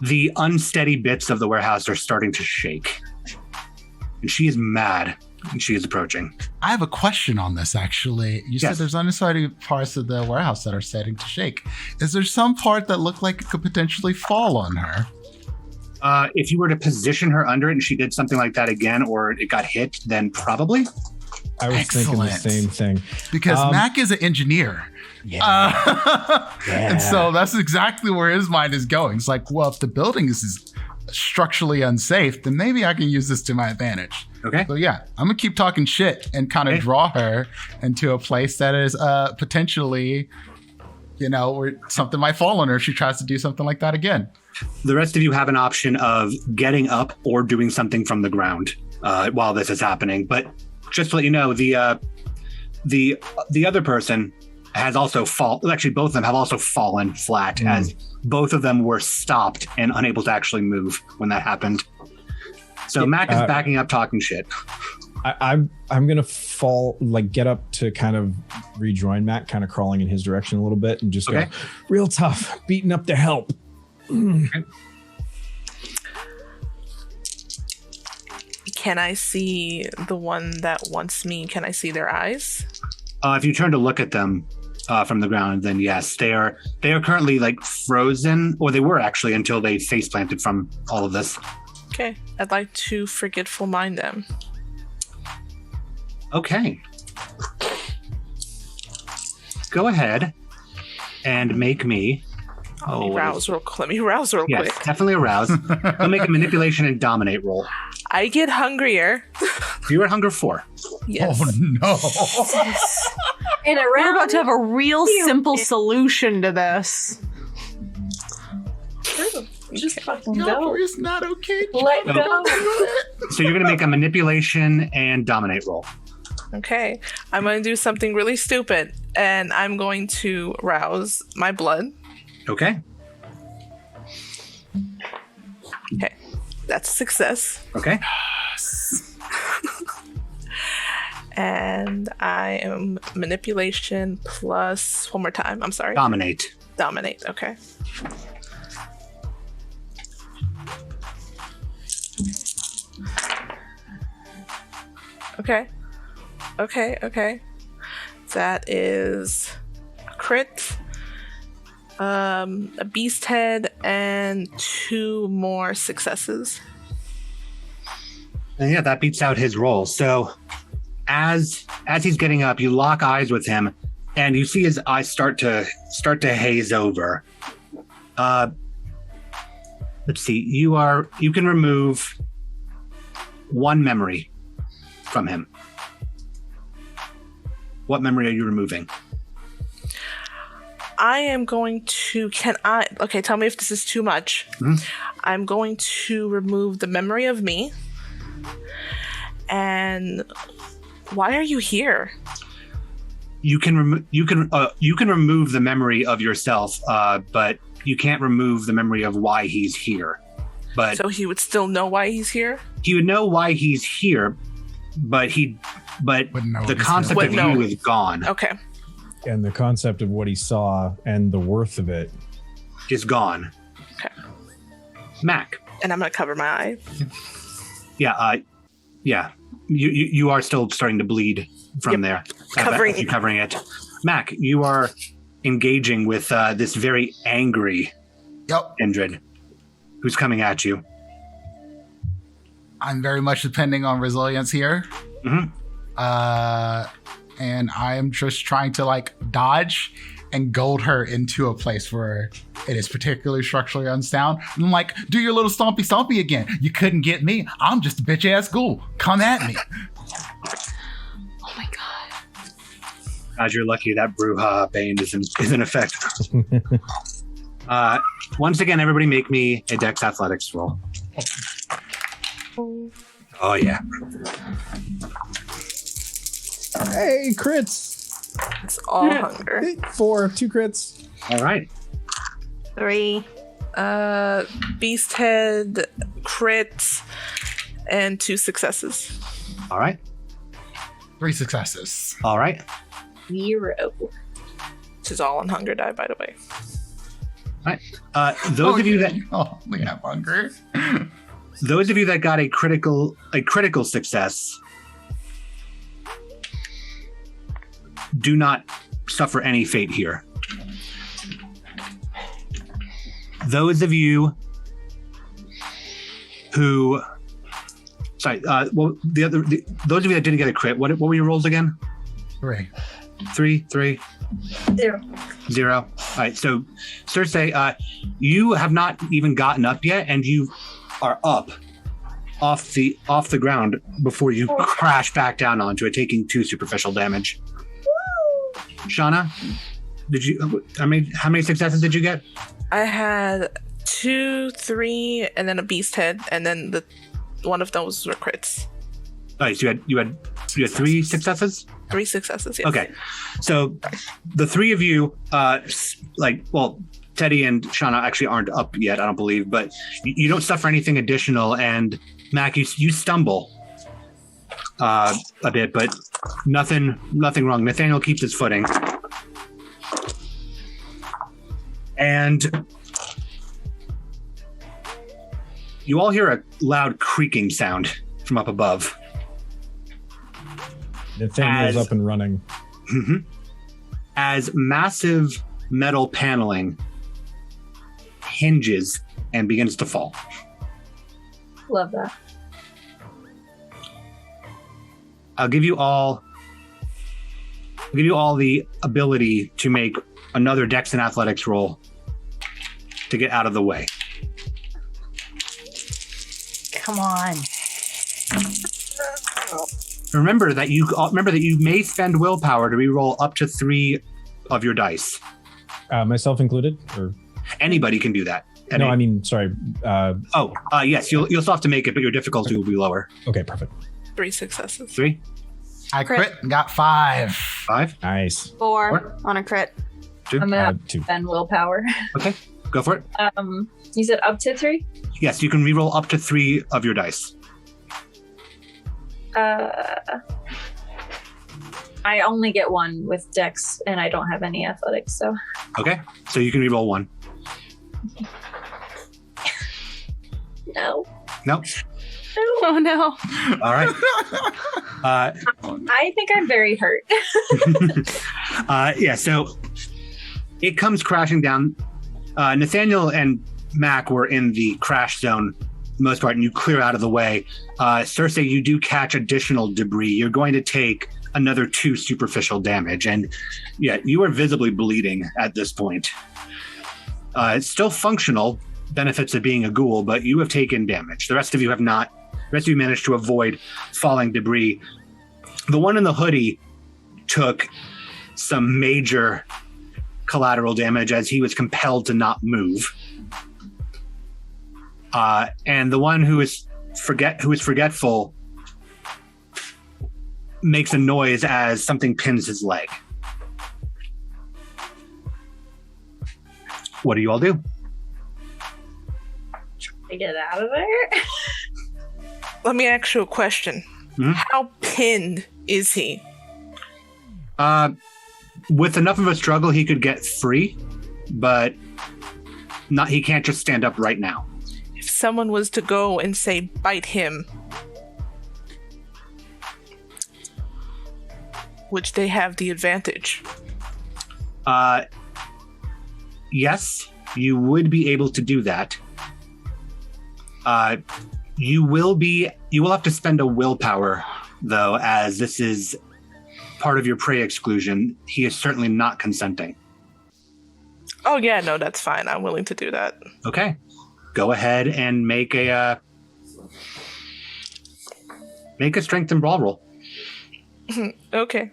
the unsteady bits of the warehouse are starting to shake. And she is mad, and she is approaching.
I have a question on this, actually. You said there's unsteady parts of the warehouse that are starting to shake. Is there some part that looked like it could potentially fall on her?
If you were to position her under it and she did something like that again, or it got hit, then probably.
I was thinking the same thing.
Because Mac is an engineer.
Yeah.
And so that's exactly where his mind is going. It's like, well, if the building is structurally unsafe, then maybe I can use this to my advantage.
Okay.
So yeah, I'm gonna keep talking shit and kind of draw her into a place that is potentially, where something might fall on her if she tries to do something like that again.
The rest of you have an option of getting up or doing something from the ground while this is happening. But just to let you know, the other person has also actually both of them have also fallen flat as both of them were stopped and unable to actually move when that happened. So Mac is backing up talking shit.
I'm gonna fall, get up to kind of rejoin Mac, kind of crawling in his direction a little bit and just go real tough, beating up their help.
Okay. Can I see the one that wants me? Can I see their eyes?
If you turn to look at them from the ground, then yes, they are currently frozen, or they were actually until they face planted from all of this.
Okay, I'd like to forgetful mind them.
Okay. Go ahead and make me.
Let me rouse real quick.
Yes, definitely arouse. We'll make a manipulation and dominate roll.
I get hungrier.
You're at hunger 4.
Yes.
Oh no.
And
We're about to have a real simple solution to this.
Just fucking
No,
go.
it's not okay.
Let go.
So you're going to make a manipulation and dominate roll.
Okay, I'm going to do something really stupid, and I'm going to rouse my blood.
Okay.
Okay, that's a success.
Okay.
And I am manipulation plus one more time. I'm sorry.
Dominate.
Dominate. Okay. Okay. That is a crit, a beast head, and 2 more successes.
And yeah, that beats out his roll. So as he's getting up, you lock eyes with him, and you see his eyes start to haze over. Let's see. You can remove 1 memory from him. What memory are you removing?
I am going to. Tell me if this is too much.
Mm-hmm.
I'm going to remove the memory of me. And why are you here?
You can remove the memory of yourself, but you can't remove the memory of why he's here. But
So he would still know why he's here?
he would know why he's here, but
Wouldn't know
the
he's
concept
here.
of
Wouldn't
you
know.
is gone.
Okay.
And the concept of what he saw and the worth of it.
Is gone.
Okay.
Mac.
And I'm going to cover my eye.
Yeah. You are still starting to bleed from there.
Covering
You're covering it. Mac, you are engaging with this very angry Indrid who's coming at you.
I'm very much depending on resilience here.
Mm-hmm.
And I am just trying to dodge and gold her into a place where it is particularly structurally unsound. And I'm like, do your little stompy again. You couldn't get me. I'm just a bitch ass ghoul. Come at me.
Oh my god.
As you're lucky that Bruja Bane is in effect. Once again, everybody make me a Dex Athletics roll. Oh yeah.
Hey, crits!
It's all hunger.
4, 2 crits.
All right.
3.
Beast head, crit, And 2 successes.
All right.
3 successes.
All right.
0.
Which is all on hunger die, by the way.
Those of you that
we have hunger.
those of you that got a critical success do not suffer any fate here. Those of you who, those of you that didn't get a crit, what were your rolls again?
3.
3. 0. All right. So, Cersei, you have not even gotten up yet, and you are up off the ground before you crash back down onto it, taking 2 superficial damage. Shauna, how many successes did you get?
I had 2, 3, and then a beast head, and then one of those were crits.
All right. So you had 3 successes.
3 successes. Yes.
Okay. So the 3 of you, Teddy and Shauna actually aren't up yet, I don't believe, but you don't suffer anything additional. And Mac, you stumble a bit, but nothing wrong. Nathaniel keeps his footing. And you all hear a loud creaking sound from up above.
Nathaniel's up and running.
Mm-hmm. As massive metal paneling hinges and begins to fall.
Love that.
I'll give you all the ability to make another Dex and Athletics roll to get out of the way.
Come on.
Remember that you may spend willpower to reroll up to 3 of your dice.
Myself included, or
anybody can do that.
no? I mean, sorry.
Yes, you'll still have to make it, but your difficulty will be lower.
Okay, perfect.
3 successes.
3.
I crit and got 5.
5.
Nice.
4 on a crit.
2.
I'm gonna
2.
spend willpower.
Okay, go for it.
You said up to 3?
Yes, you can reroll up to 3 of your dice.
I only get 1 with Dex, and I don't have any athletics, so.
Okay, so you can reroll 1.
No.
Nope.
Oh no.
All right.
I think I'm very hurt.
Yeah, so it comes crashing down. Nathaniel and Mac were in the crash zone most part, and you clear out of the way. Cersei, you do catch additional debris. You're going to take another 2 superficial damage, and yeah, you are visibly bleeding at this point. It's still functional, benefits of being a ghoul, but you have taken damage. The rest of you have not. The rest of you managed to avoid falling debris. The one in the hoodie took some major collateral damage as he was compelled to not move. And the one who is forgetful makes a noise as something pins his leg. What do you all do?
To get out of there?
Let me ask you a question.
Hmm?
How pinned is he?
With enough of a struggle, he could get free, but he can't just stand up right now.
If someone was to go and say, bite him, would they have the advantage?
Yes, you would be able to do that. You will have to spend a willpower, though, as this is part of your prey exclusion. He is certainly not consenting.
Oh yeah, no, that's fine. I'm willing to do that.
Okay. Go ahead and make a strength and brawl roll.
Okay.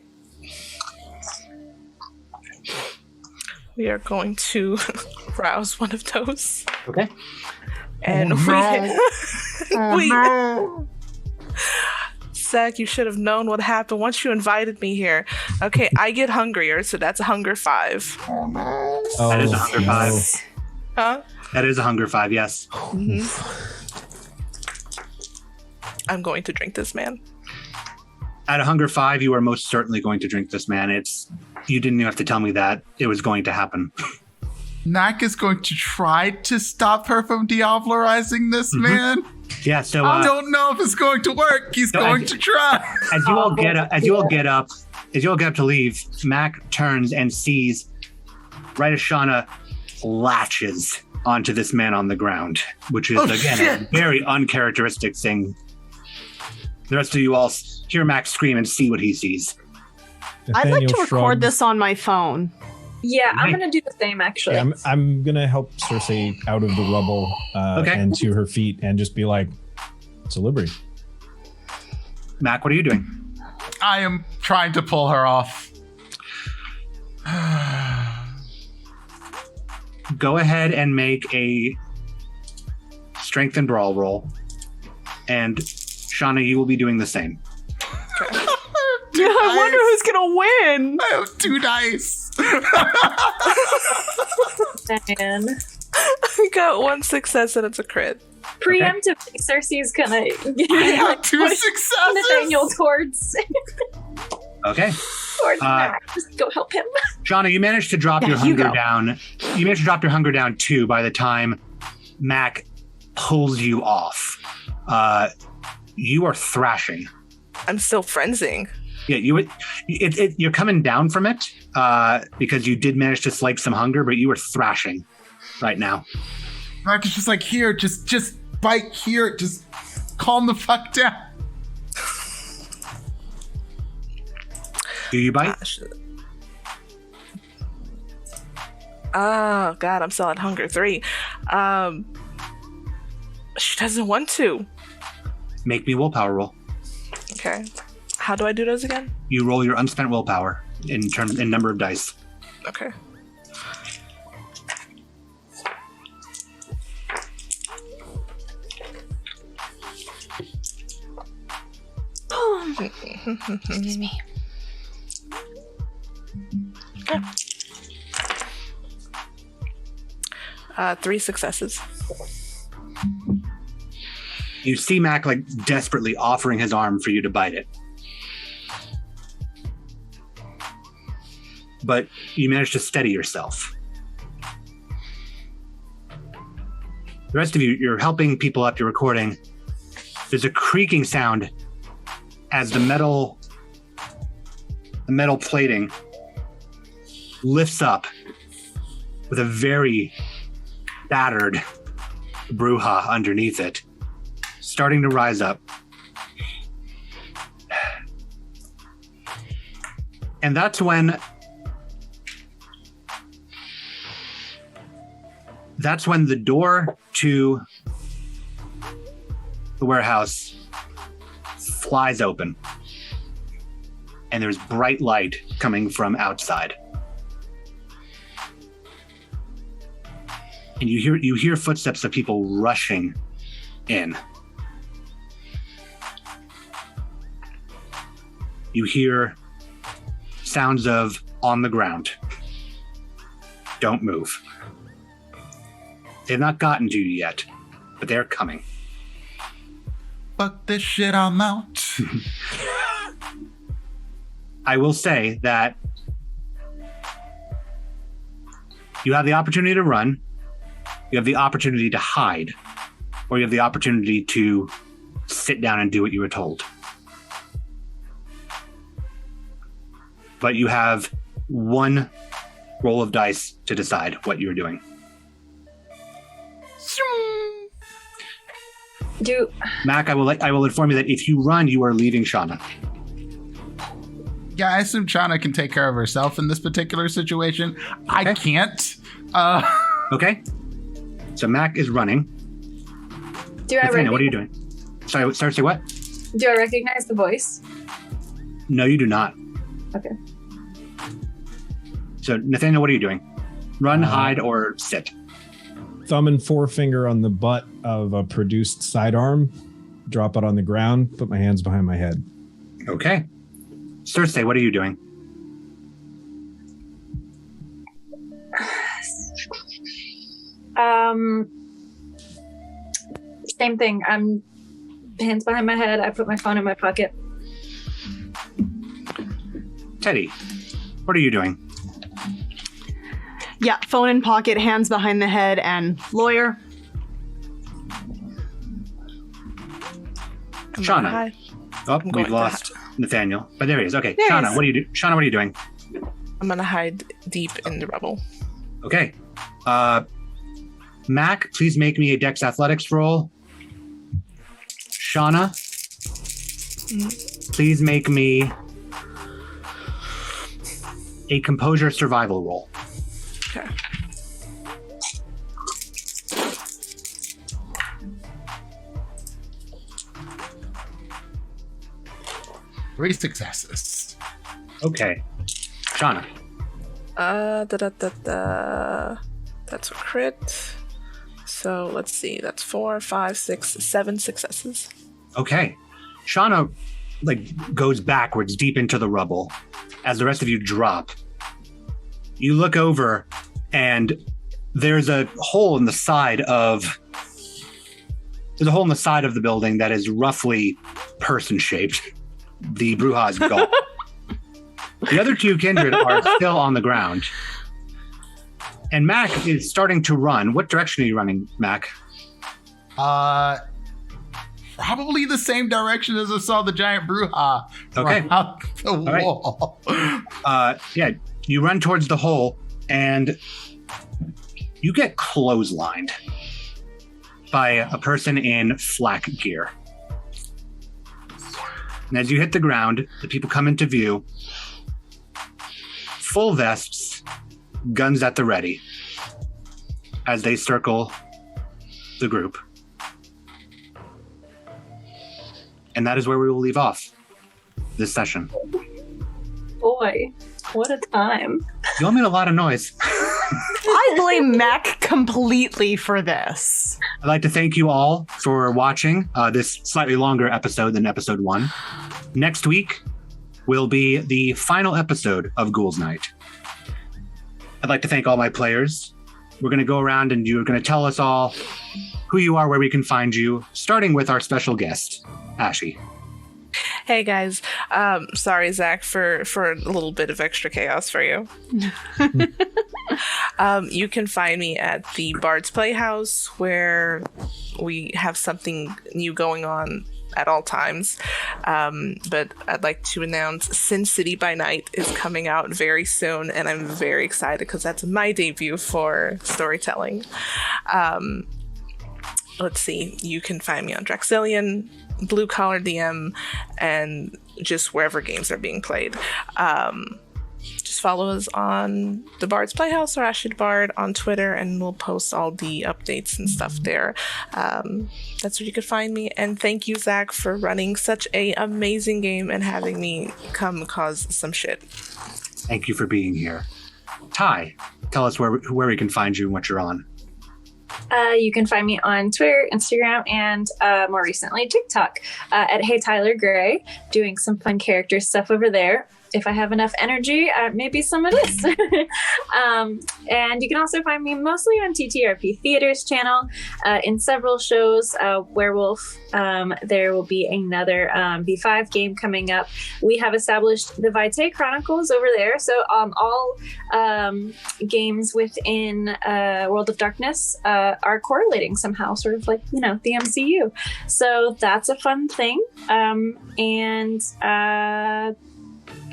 We are going to rouse one of those.
Okay.
And Zach, you should have known what happened once you invited me here. Okay, I get hungrier, so that's a hunger 5.
That is a hunger 5.
Huh?
That is a hunger 5, yes.
Mm-hmm. I'm going to drink this man.
At a hunger 5, you are most certainly going to drink this man. You didn't even have to tell me that. It was going to happen.
Nak is going to try to stop her from diablerizing this man.
Yeah, so
I don't know if it's going to work. He's going to try.
As you all get up to leave, Mac turns and sees right as Shauna latches onto this man on the ground, which is a very uncharacteristic thing. The rest of you all hear Max scream and see what he sees.
I'd like to
Nathaniel
record
shrugs.
this on my phone.
Yeah, I'm gonna do the same actually.
Yeah, I'm gonna help Cersei out of the rubble and to her feet and just be like, it's a liberty.
Mac, what are you doing?
I am trying to pull her off.
Go ahead and make a strength and brawl roll. And Shauna, you will be doing the same.
I wonder who's gonna win.
I have 2 dice.
Man.
I got 1 success and it's a crit.
Preemptively, Cersei's gonna
I have 2
push
successes.
Nathaniel towards
Okay.
Mac. Just go help him.
Shauna, you managed to drop your hunger down. You managed to drop your hunger down 2 by the time Mac pulls you off. You are thrashing.
I'm still frenzying.
Yeah, you're coming down from it because you did manage to slake some hunger, but you are thrashing right now.
Mac is just like, here, just bite here. Just calm the fuck down.
Do you bite?
Oh God, I'm still at hunger 3. She doesn't want to.
Make me willpower roll.
Okay. How do I do those again?
You roll your unspent willpower in number of dice.
Okay.
Excuse me.
Okay. 3 successes.
You see Mac like desperately offering his arm for you to bite it. But you manage to steady yourself. The rest of you, you're helping people up, you're recording. There's a creaking sound as the metal plating lifts up with a very battered Bruja underneath it, starting to rise up. And that's when the door to the warehouse flies open. And there's bright light coming from outside. And you hear footsteps of people rushing in. You hear sounds of on the ground. Don't move. They've not gotten to you yet, but they're coming.
Fuck this shit, I'm out.
I will say that you have the opportunity to run, you have the opportunity to hide, or you have the opportunity to sit down and do what you were told. But you have 1 roll of dice to decide what you're doing. Mac, I will inform you that if you run, you are leaving Shauna.
Yeah, I assume Shauna can take care of herself in this particular situation.
Okay.
I can't.
Okay. So Mac is running. Nathaniel, what are you doing? Sorry, say what?
Do I recognize the voice?
No, you do not.
Okay.
So Nathaniel, what are you doing? Run, hide, or sit?
Thumb and forefinger on the butt of a produced sidearm, drop it on the ground, put my hands behind my head.
Okay. Cersei, what are you doing?
Same thing. I'm hands behind my head. I put my phone in my pocket.
Teddy, what are you doing?
Yeah, phone in pocket, hands behind the head, and lawyer.
Shauna. Oh, we've lost Nathaniel, but there he is. Okay, there Shauna, what are you doing?
I'm gonna hide deep in the rubble.
Okay. Mac, please make me a Dex Athletics roll. Shauna, please make me a Composure Survival roll.
Okay.
Three successes.
Okay. Shauna.
That's a crit. So let's see. That's 4, 5, 6, 7 successes.
Okay. Shauna goes backwards deep into the rubble as the rest of you drop. You look over and there's a hole in the side of the building that is roughly person shaped. The Bruja's gulp. The other two kindred are still on the ground. And Mac is starting to run. What direction are you running, Mac?
Probably the same direction as I saw the giant Bruja.
Okay.
Out the wall.
Yeah, you run towards the hole and you get clotheslined by a person in flak gear. And as you hit the ground, the people come into view. Full vests, guns at the ready, as they circle the group. And that is where we will leave off this session.
Boy, what a time.
You all made a lot of noise.
I blame Mac completely for this.
I'd like to thank you all for watching this slightly longer episode than episode 1. Next week will be the final episode of Ghoul's Night. I'd like to thank all my players. We're going to go around and you're going to tell us all who you are, where we can find you, starting with our special guest, Ashy.
Hey guys, sorry Zach for a little bit of extra chaos for you. You can find me at the Bard's Playhouse, where we have something new going on at all times. But I'd like to announce Sin City by Night is coming out very soon, and I'm very excited because that's my debut for storytelling. Let's see, you can find me on Draxillion, Blue Collar DM, and just wherever games are being played. Just follow us on the Bard's Playhouse or Ashy the Bard on Twitter, and we'll post all the updates and stuff there. That's where you could find me. And thank you, Zach, for running such a amazing game and having me come cause some shit.
Thank you for being here. Ty, tell us where we can find you and what you're on.
You can find me on Twitter, Instagram, and more recently TikTok at Hey Tyler Gray, doing some fun character stuff over there. If I have enough energy, maybe some of this. And you can also find me mostly on TTRP Theater's channel in several shows. Werewolf, there will be another B5 game coming up. We have established the Vitae Chronicles over there. So all games within World of Darkness are correlating somehow, sort of like, the MCU. So that's a fun thing.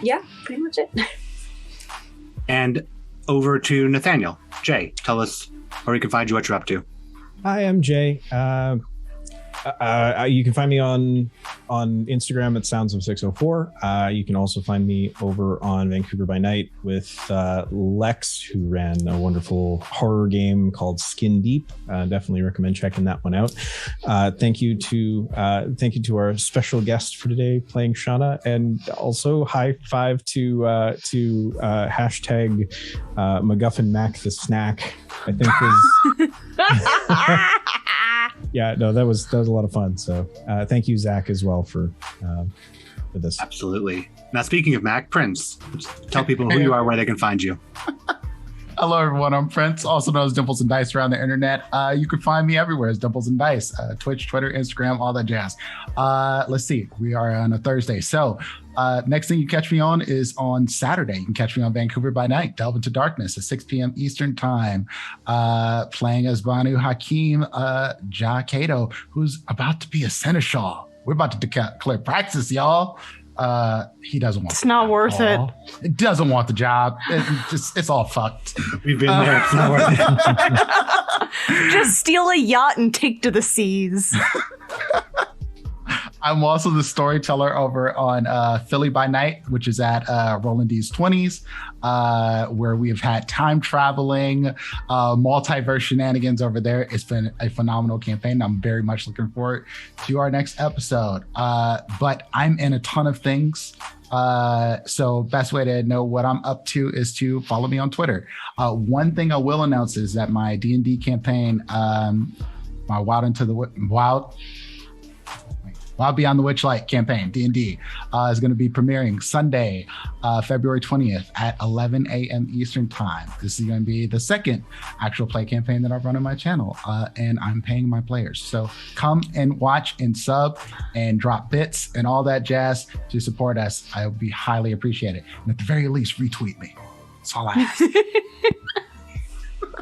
Yeah, pretty much it.
And over to Nathaniel. Jay, tell us where we can find you, what you're up to.
Hi, I'm Jay. You can find me on Instagram at Sounds of 604. You can also find me over on Vancouver by Night with Lex, who ran a wonderful horror game called Skin Deep. Definitely recommend checking that one out. Thank you to our special guest for today, playing Shauna, and also high five to hashtag MacGuffin Mac the Snack. I think was. Yeah, no, that was a lot of fun. So thank you, Zach, as well for this.
Absolutely. Now, speaking of Mac, Prince, tell people who you are, where they can find you.
Hello, everyone. I'm Prince, also known as Dimples and Dice around the internet. You can find me everywhere as Dimples and Dice, Twitch, Twitter, Instagram, all that jazz. Let's see. We are on a Thursday. So next thing you catch me on is on Saturday. You can catch me on Vancouver by Night, Delve into Darkness at 6 p.m. Eastern time, playing as Banu Hakim Ja Kato, who's about to be a seneschal. We're about to declare praxis, y'all. He doesn't want.
It's not worth it.
It doesn't want the job. It's all fucked.
We've been there. It's not worth it.
Just steal a yacht and take to the seas.
I'm also the storyteller over on Philly by Night, which is at Roland D's 20s, where we have had time traveling, multiverse shenanigans over there. It's been a phenomenal campaign. I'm very much looking forward to our next episode. But I'm in a ton of things. So best way to know what I'm up to is to follow me on Twitter. One thing I will announce is that my D&D campaign, my Wild Beyond the Witchlight campaign, D&D, is going to be premiering Sunday, February 20th at 11 a.m. Eastern time. This is going to be the second actual play campaign that I've run on my channel, and I'm paying my players. So come and watch and sub and drop bits and all that jazz to support us. I would be highly appreciated. And at the very least, retweet me. That's all I ask.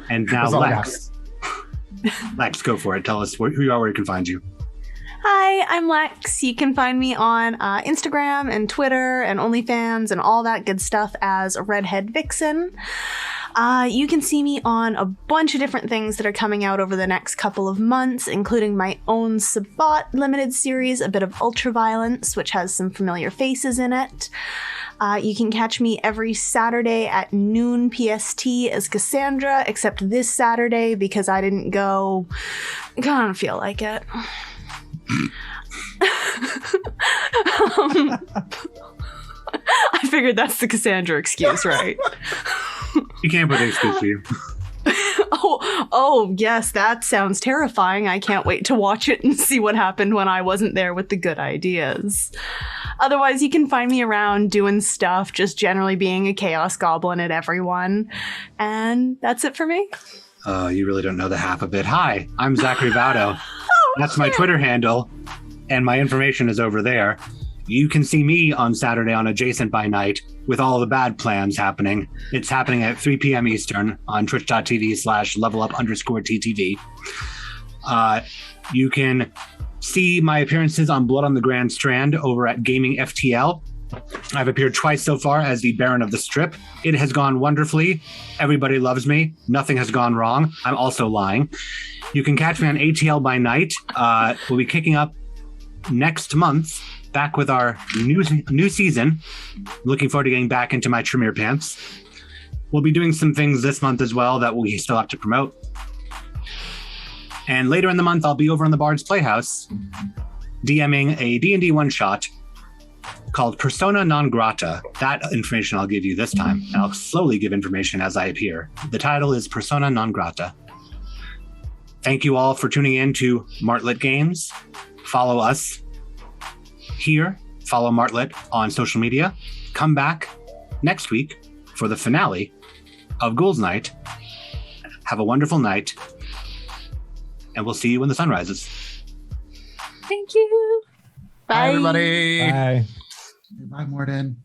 And now, Lex, go for it. Tell us who you are, where we can find you.
Hi, I'm Lex. You can find me on Instagram and Twitter and OnlyFans and all that good stuff as Redhead Vixen. You can see me on a bunch of different things that are coming out over the next couple of months, including my own Sabbat limited series, A Bit of Ultraviolence, which has some familiar faces in it. You can catch me every Saturday at noon PST as Cassandra, except this Saturday because I didn't go. I don't feel like it. I figured that's the Cassandra excuse, right?
You can't put an excuse for you.
Oh, yes, that sounds terrifying. I can't wait to watch it and see what happened when I wasn't there with the good ideas. Otherwise, you can find me around doing stuff, just generally being a chaos goblin at everyone. And that's it for me.
Oh, you really don't know the half of it. Hi, I'm Zachary Vaudo. That's my Twitter handle, and my information is over there. You can see me on Saturday on Adjacent by Night with all the bad plans happening. It's happening at 3 p.m. Eastern on twitch.tv/levelup_TTV. You can see my appearances on Blood on the Grand Strand over at Gaming FTL. I've appeared twice so far as the Baron of the Strip. It has gone wonderfully. Everybody loves me. Nothing has gone wrong. I'm also lying. You can catch me on ATL by Night. We'll be kicking up next month, back with our new season. Looking forward to getting back into my Tremere pants. We'll be doing some things this month as well that we still have to promote. And later in the month, I'll be over on the Bard's Playhouse, DMing a D&D one-shot called Persona Non Grata. That information I'll give you this time, and I'll slowly give information as I appear. The title is Persona Non Grata. Thank you all for tuning in to Martlet Games. Follow us here. Follow Martlet on social media. Come back next week for the finale of Ghoul's Night. Have a wonderful night, and we'll see you when the sun rises.
Thank you. Bye.
Bye, everybody.
Bye.
Bye, Morden.